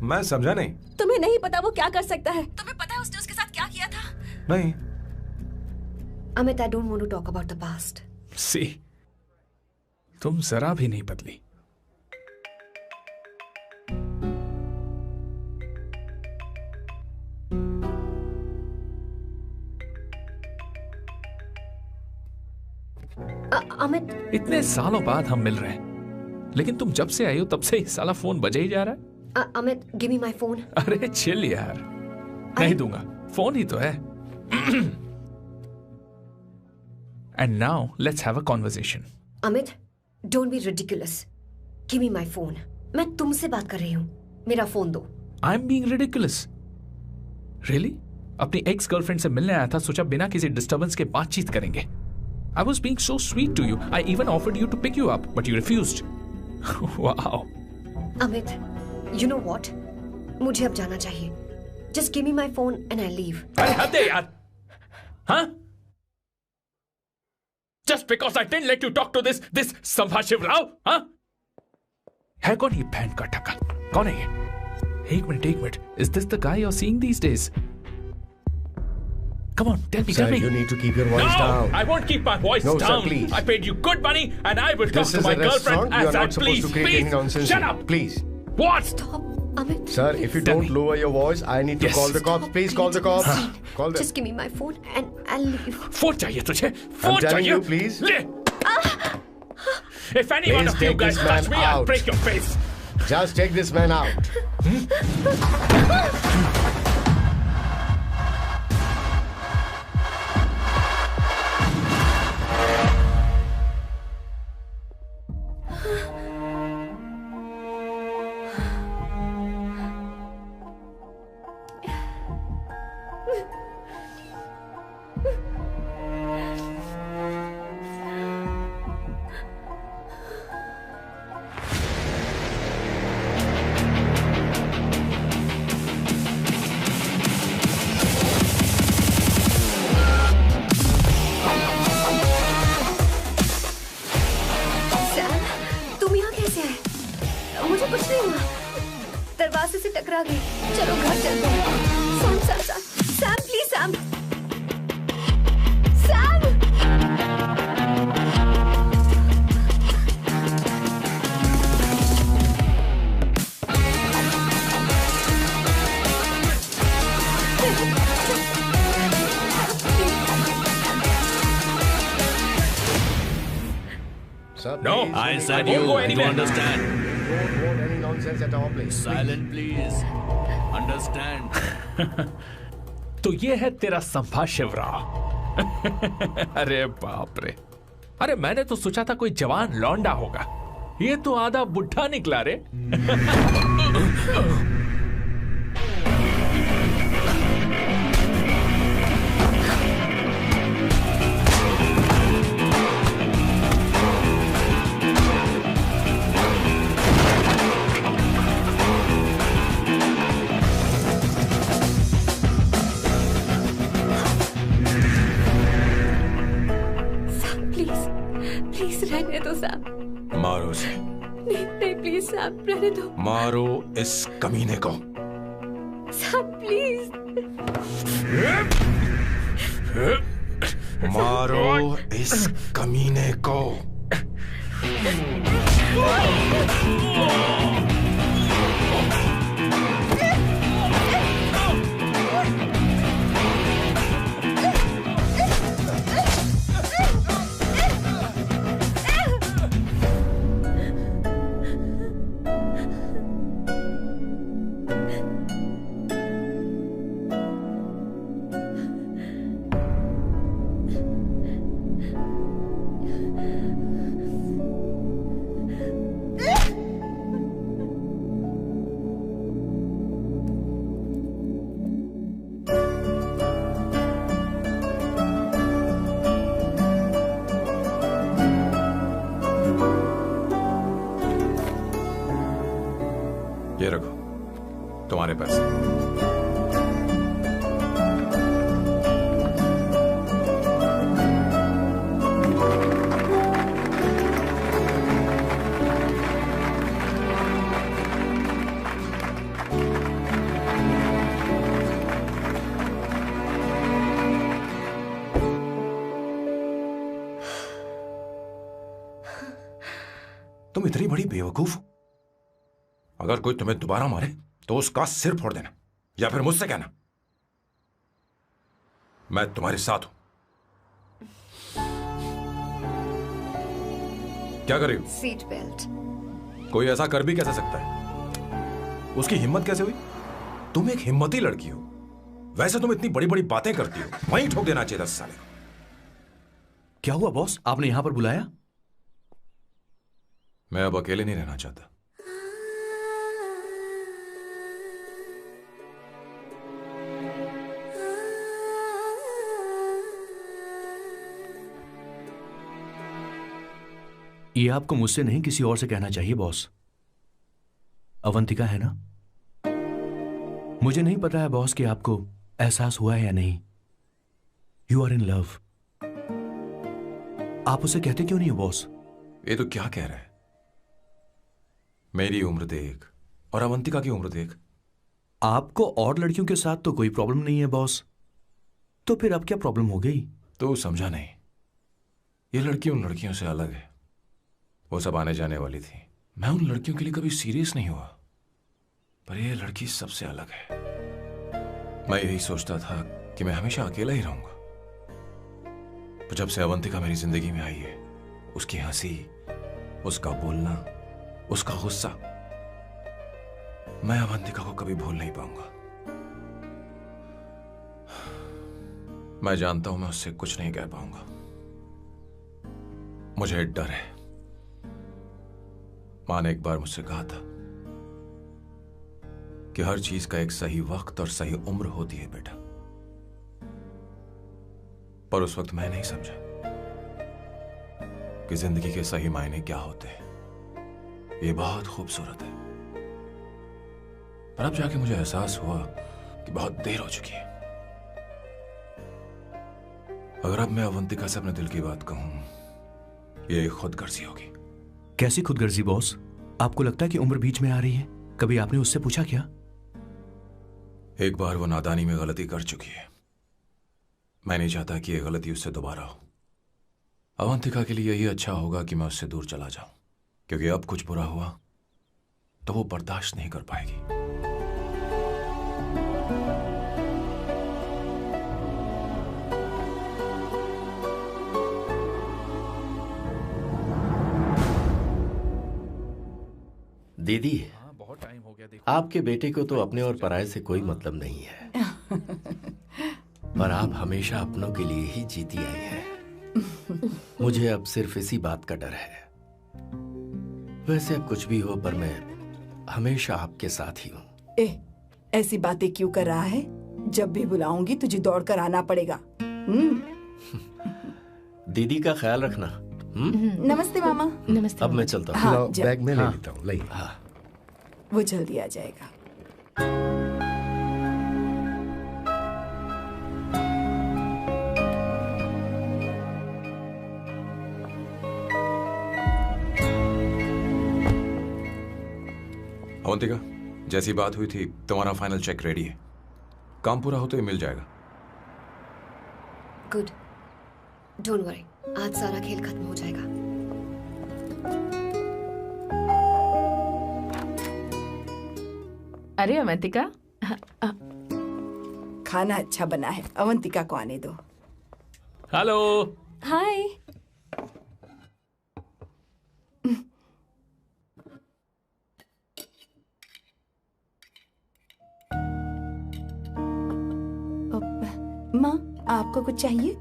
मैं समझा नहीं। तुम्हें नहीं पता वो क्या कर सकता है? तुम्हें पता है उसने उसके साथ क्या किया था? नहीं। Amit, I don't want to talk about the past. See, तुम जरा भी नहीं बदली। अमित, इतने सालों बाद हम मिल रहे हैं, लेकिन तुम जब से आई हो तब से साला फोन बजे ही जा रहा है। Amit, give me my phone. अरे चिल यार, नहीं दूंगा, फोन ही तो है। And now let's have a conversation. Amit, don't be ridiculous. Give me my phone. मैं तुमसे बात कर रही हूँ, मेरा फोन दो। I am being ridiculous? Really? अपनी एक्स गर्लफ्रेंड से मिलने आया था, सोचा बिना किसी डिस्टर्बेंस के बातचीत करेंगे। I was being so sweet to you. I even offered you to pick you up, but you refused. Wow. Amit, you know what? मुझे अब जाना चाहिए. Just give me my phone and I leave. अरे हद है यार. हाँ? Just because I didn't let you talk to this Sambha Shivrao, हाँ? है कौन ये बैंड का टक्का? कौन है ये? एक minute. Is this the guy you're seeing these days? Come on, tell me. Sir, you need to keep your voice down. I won't keep my voice No, down. sir, please. I paid you good money, and I will talk This to is my a restaurant. girlfriend You are as I not supposed to please. create any nonsense. Shut here. up. Please. What? Stop, Amit. Sir, if you don't lower your voice, I need to Yes. call the cops. Please call the cops. Call them. Just give me my phone and I'll leave. Phone चाहिए तुझे? Phone I'm telling चाहिए? you, please. ले. If any one Please of you take guys this man touch me, I'll out. break your face. Just take this man out. Sam, तुम यहाँ कैसे आए? मुझे कुछ नहीं हुआ. दरवाजे से टकरा गई. चलो घर चलते हैं. Sam, please Sam. Sam. Sir, No, please, I don't said go you. anywhere. You You understand? Don't want any nonsense at our place. Silent, please. Understand? तो ये है तेरा संभा शिवराव. अरे बाप रे. अरे मैंने तो सोचा था कोई जवान लौंडा होगा. ये तो आधा बुढ़ा निकला रे. प्लीज रहने दो सैम. मारो उसे. नहीं प्लीज सैम, रहने दो. मारो इस कमीने को. Sam please. मारो इस कमीने को. ये रखो तुम्हारे पैसे. तुम इतनी बड़ी बेवकूफ हो. अगर कोई तुम्हें दोबारा मारे तो उसका सिर फोड़ देना या फिर मुझसे कहना. मैं तुम्हारे साथ हूं. क्या कर रही हो? Seat belt. कोई ऐसा कर भी कैसे सकता है? उसकी हिम्मत कैसे हुई? तुम एक हिम्मती लड़की हो. वैसे तुम इतनी बड़ी बड़ी बातें करती हो, वहीं ठोक देना चाहिए 10 साल. क्या हुआ बॉस? आपने यहां पर बुलाया? मैं अब अकेले नहीं रहना चाहता. ये आपको मुझसे नहीं किसी और से कहना चाहिए बॉस. अवंतिका है ना? मुझे नहीं पता है बॉस कि आपको एहसास हुआ है या नहीं. You are in love. आप उसे कहते क्यों नहीं हो बॉस? ये तो क्या कह रहा है? मेरी उम्र देख और अवंतिका की उम्र देख। आपको और लड़कियों के साथ तो कोई प्रॉब्लम नहीं है बॉस, तो फिर अब क्या प्रॉब्लम हो गई? तो समझा नहीं, ये लड़की उन लड़कियों से अलग है। वो सब आने जाने वाली थी, मैं उन लड़कियों के लिए कभी सीरियस नहीं हुआ, पर ये लड़की सबसे अलग है। मैं यही सोचता था कि मैं हमेशा अकेला ही रहूंगा, पर जब से अवंतिका मेरी जिंदगी में आई है, उसकी हंसी, उसका बोलना, उसका गुस्सा, मैं अवंतिका को कभी भूल नहीं पाऊंगा। मैं जानता हूं मैं उससे कुछ नहीं कह पाऊंगा। मुझे डर है। मां ने एक बार मुझसे कहा था कि हर चीज का एक सही वक्त और सही उम्र होती है बेटा, पर उस वक्त मैं नहीं समझा कि जिंदगी के सही मायने क्या होते हैं। ये बहुत खूबसूरत है, पर अब जाके मुझे एहसास हुआ कि बहुत देर हो चुकी है। अगर अब मैं अवंतिका से अपने दिल की बात कहूं, ये खुदगर्जी होगी। कैसी खुदगर्जी बॉस? आपको लगता है कि उम्र बीच में आ रही है? कभी आपने उससे पूछा क्या? एक बार वो नादानी में गलती कर चुकी है, मैं नहीं चाहता कि ये गलती उससे दोबारा हो। अवंतिका के लिए यही अच्छा होगा कि मैं उससे दूर चला जाऊं, क्योंकि अब कुछ बुरा हुआ तो वो बर्दाश्त नहीं कर पाएगी। दीदी, बहुत टाइम हो गया। आपके बेटे को तो अपने और पराये से कोई मतलब नहीं है, पर आप हमेशा अपनों के लिए ही जीती आई हैं। मुझे अब सिर्फ इसी बात का डर है। वैसे अब कुछ भी हो, पर मैं हमेशा आपके साथ ही हूँ। ऐसी बातें क्यों कर रहा है? जब भी बुलाऊंगी तुझे दौड़कर आना पड़ेगा। दीदी का ख्याल रखना। नमस्ते मामा। नमस्ते। अब मैं चलता हूँ। हाँ, बैग में ले लेता हूँ। लाइए। हाँ, वो जल्दी आ जाएगा। अवंतिका, जैसी बात हुई थी तुम्हारा फाइनल चेक रेडी है। काम पूरा हो तो ये मिल जाएगा। गुड, डोंट वरी, आज सारा खेल खत्म हो जाएगा। अरे अवंतिका, खाना अच्छा बना है, अवंतिका को आने दो। हेलो। हाय। माँ, आपको कुछ चाहिए?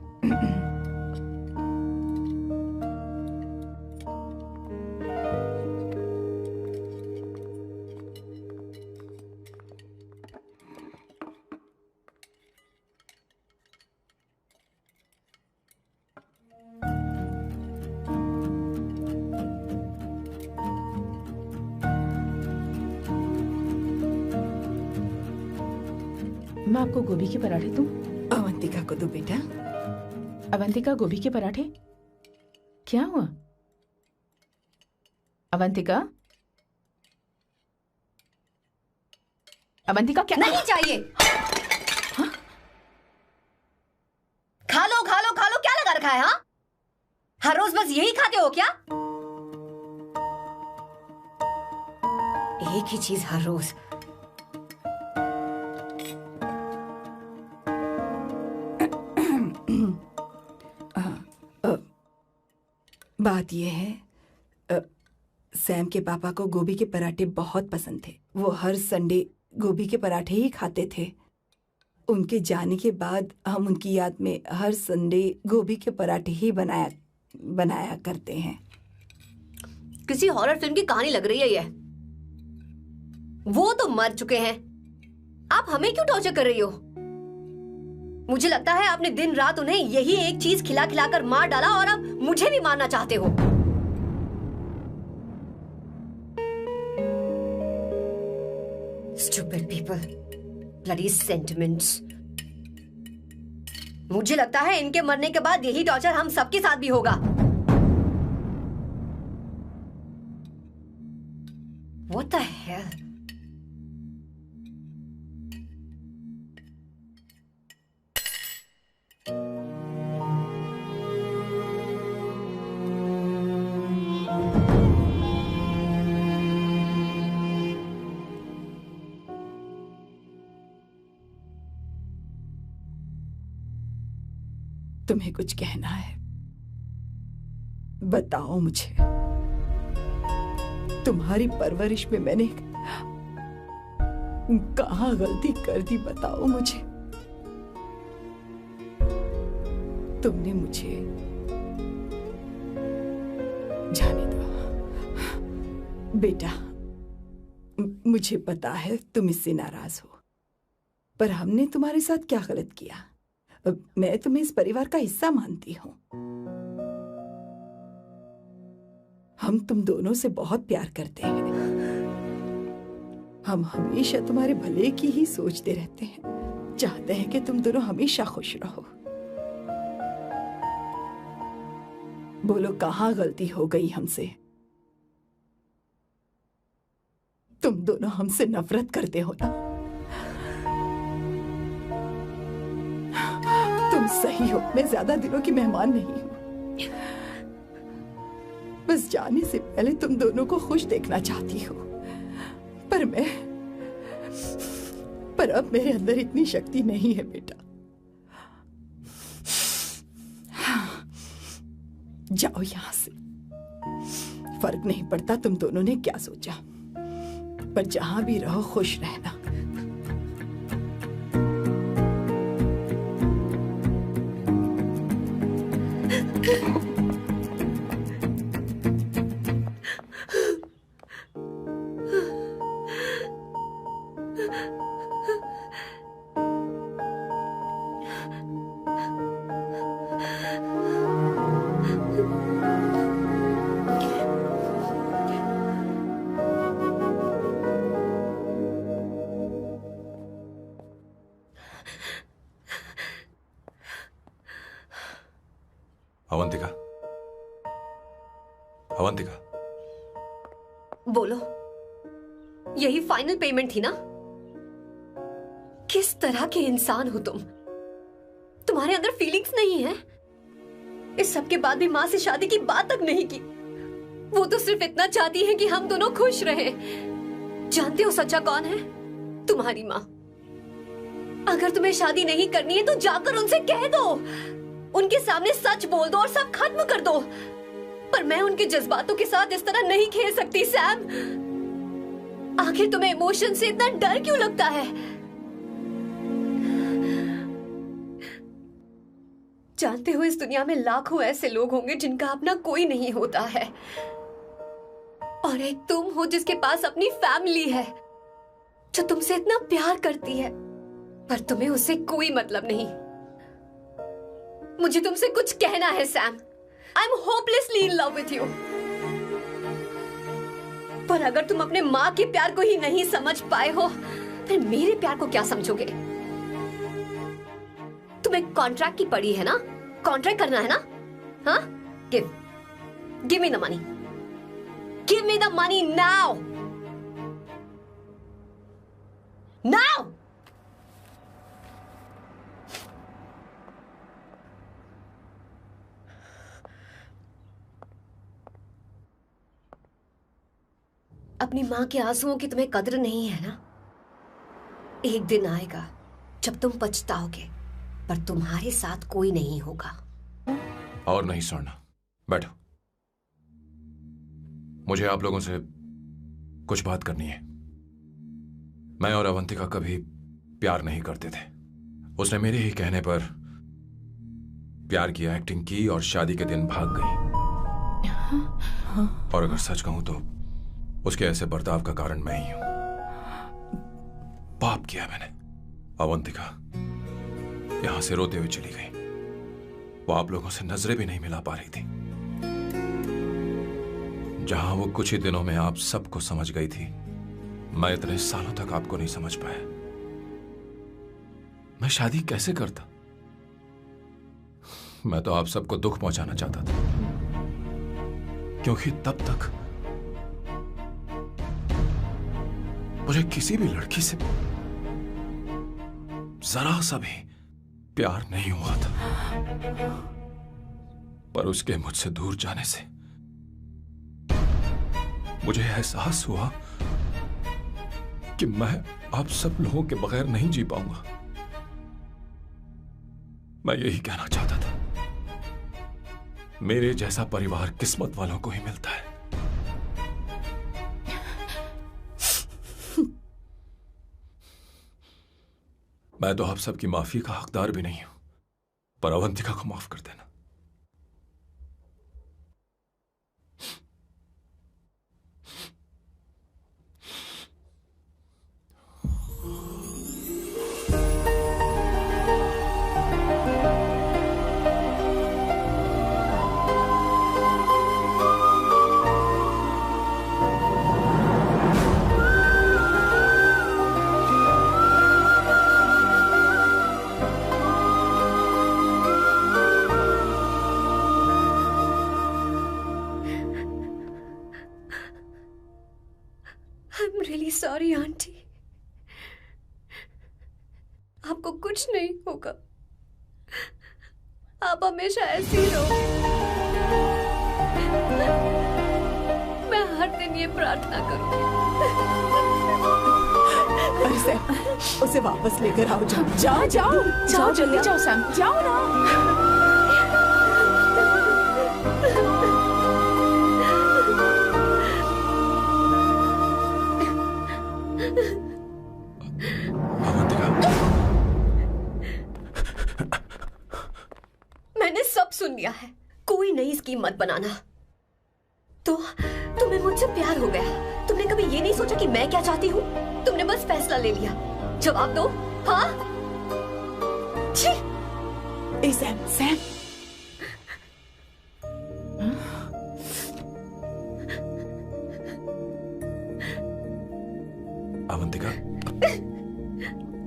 मैं आपको गोभी के पराठे दूं? अवंतिका को दो बेटा। अवंतिका, गोभी के पराठे? क्या हुआ अवंतिका? अवंतिका क्या? नहीं चाहिए। हाँ? खा लो खा लो खा लो, क्या लगा रखा है? हाँ, हर रोज बस यही खाते हो क्या? एक ही चीज हर रोज। बात यह है, सैम के पापा को गोभी के पराठे बहुत पसंद थे। वो हर संडे गोभी के पराठे ही खाते थे। उनके जाने के बाद हम उनकी याद में हर संडे गोभी के पराठे ही बनाया करते हैं। किसी हॉरर फिल्म की कहानी लग रही है ये। वो तो मर चुके हैं, आप हमें क्यों टॉर्चर कर रही हो? मुझे लगता है आपने दिन रात उन्हें यही एक चीज खिला खिलाकर मार डाला और अब मुझे भी मारना चाहते हो। Stupid people, bloody sentiments. मुझे लगता है इनके मरने के बाद यही टॉर्चर हम सबके साथ भी होगा। तुम्हें कुछ कहना है? बताओ मुझे। तुम्हारी परवरिश में मैंने कहाँ गलती कर दी, बताओ मुझे। तुमने मुझे जाने दो बेटा। मुझे पता है तुम इससे नाराज हो, पर हमने तुम्हारे साथ क्या गलत किया? मैं तुम्हें इस परिवार का हिस्सा मानती हूं। हम तुम दोनों से बहुत प्यार करते हैं। हम हमेशा तुम्हारे भले की ही सोचते रहते हैं, चाहते हैं कि तुम दोनों हमेशा खुश रहो। बोलो, कहाँ गलती हो गई हमसे? तुम दोनों हमसे नफरत करते हो ना? तुम सही हो, मैं ज्यादा दिनों की मेहमान नहीं हूं। बस जाने से पहले तुम दोनों को खुश देखना चाहती हूँ, पर अब मेरे अंदर इतनी शक्ति नहीं है बेटा। जाओ यहां से। फर्क नहीं पड़ता तुम दोनों ने क्या सोचा, पर जहां भी रहो खुश रहना। अवंतिका, अवंतिका, बोलो, यही फाइनल पेमेंट थी ना? किस तरह के इंसान हो तुम? तुम्हारे अंदर फीलिंग्स नहीं है? इस सब के बाद भी माँ से शादी की बात तक नहीं की। वो तो सिर्फ इतना चाहती है कि हम दोनों खुश रहें। जानते हो सच्चा कौन है? तुम्हारी माँ। अगर तुम्हें शादी नहीं करनी है तो जाकर उनसे कह दो, उनके सामने सच बोल दो और सब खत्म कर दो। पर मैं उनके जज्बातों के साथ इस तरह नहीं खेल सकती सैम। आखिर तुम्हें इमोशन से इतना डर क्यों लगता है? जानते हो, इस दुनिया में लाखों ऐसे लोग होंगे जिनका अपना कोई नहीं होता है, और एक तुम हो जिसके पास अपनी फैमिली है, जो तुमसे इतना प्यार करती है, पर तुम्हें उससे कोई मतलब नहीं। मुझे तुमसे कुछ कहना है Sam. I am hopelessly in love with you. पर अगर तुम अपने माँ के प्यार को ही नहीं समझ पाए हो, फिर मेरे प्यार को क्या समझोगे? तुम्हें कॉन्ट्रैक्ट की पड़ी है ना? कॉन्ट्रैक्ट करना है ना? हाँ? Give me the money. Give me the money now. Now. अपनी माँ के आंसुओं की तुम्हें कदर नहीं है ना? एक दिन आएगा जब तुम पछताओगे, पर तुम्हारे साथ कोई नहीं होगा। और नहीं स्वर्णा, बैठो। मुझे आप लोगों से कुछ बात करनी है। मैं और अवंतिका कभी प्यार नहीं करते थे। उसने मेरे ही कहने पर प्यार की एक्टिंग की और शादी के दिन भाग गई। और अगर सच कहूं तो उसके ऐसे बर्ताव का कारण मैं ही हूं। पाप किया मैंने। अवंतिका यहां से रोते हुए चली गई। वो आप लोगों से नजरें भी नहीं मिला पा रही थी। जहां वो कुछ ही दिनों में आप सबको समझ गई थी, मैं इतने सालों तक आपको नहीं समझ पाया। मैं शादी कैसे करता? मैं तो आप सबको दुख पहुंचाना चाहता था, क्योंकि तब तक मुझे किसी भी लड़की से जरा सा भी प्यार नहीं हुआ था। पर उसके मुझसे दूर जाने से मुझे एहसास हुआ कि मैं आप सब लोगों के बगैर नहीं जी पाऊंगा। मैं यही कहना चाहता था। मेरे जैसा परिवार किस्मत वालों को ही मिलता है। मैं तो आप सबकी माफी का हकदार भी नहीं हूं, पर अवंतिका को माफ कर देना। सॉरी आंटी, आपको कुछ नहीं होगा, आप हमेशा ऐसी रहो। मैं हर दिन ये प्रार्थना करूंगी। अरे सैम, उसे वापस लेकर आओ। जाओ जाओ जाओ, जल्दी जाओ सैम, जाओ ना। मैंने सब सुन लिया है, कोई नई स्कीम मत बनाना। तो तुम्हें मुझसे प्यार हो गया, तुमने कभी ये नहीं सोचा कि मैं क्या चाहती हूँ? तुमने बस फैसला ले लिया। जवाब दो। हाँ? छी! ए सैम, सैम। अवंतिका,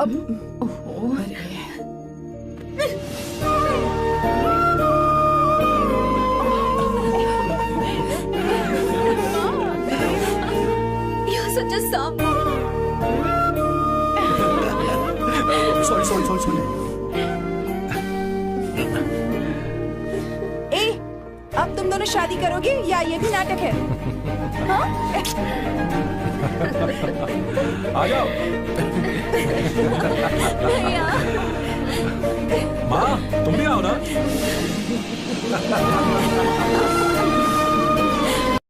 अब ओहो, such a song. Sorry. ए, अब तुम दोनों शादी करोगे या ये भी नाटक है? हाँ? आ जाओ। माँ, तुम भी आओ ना।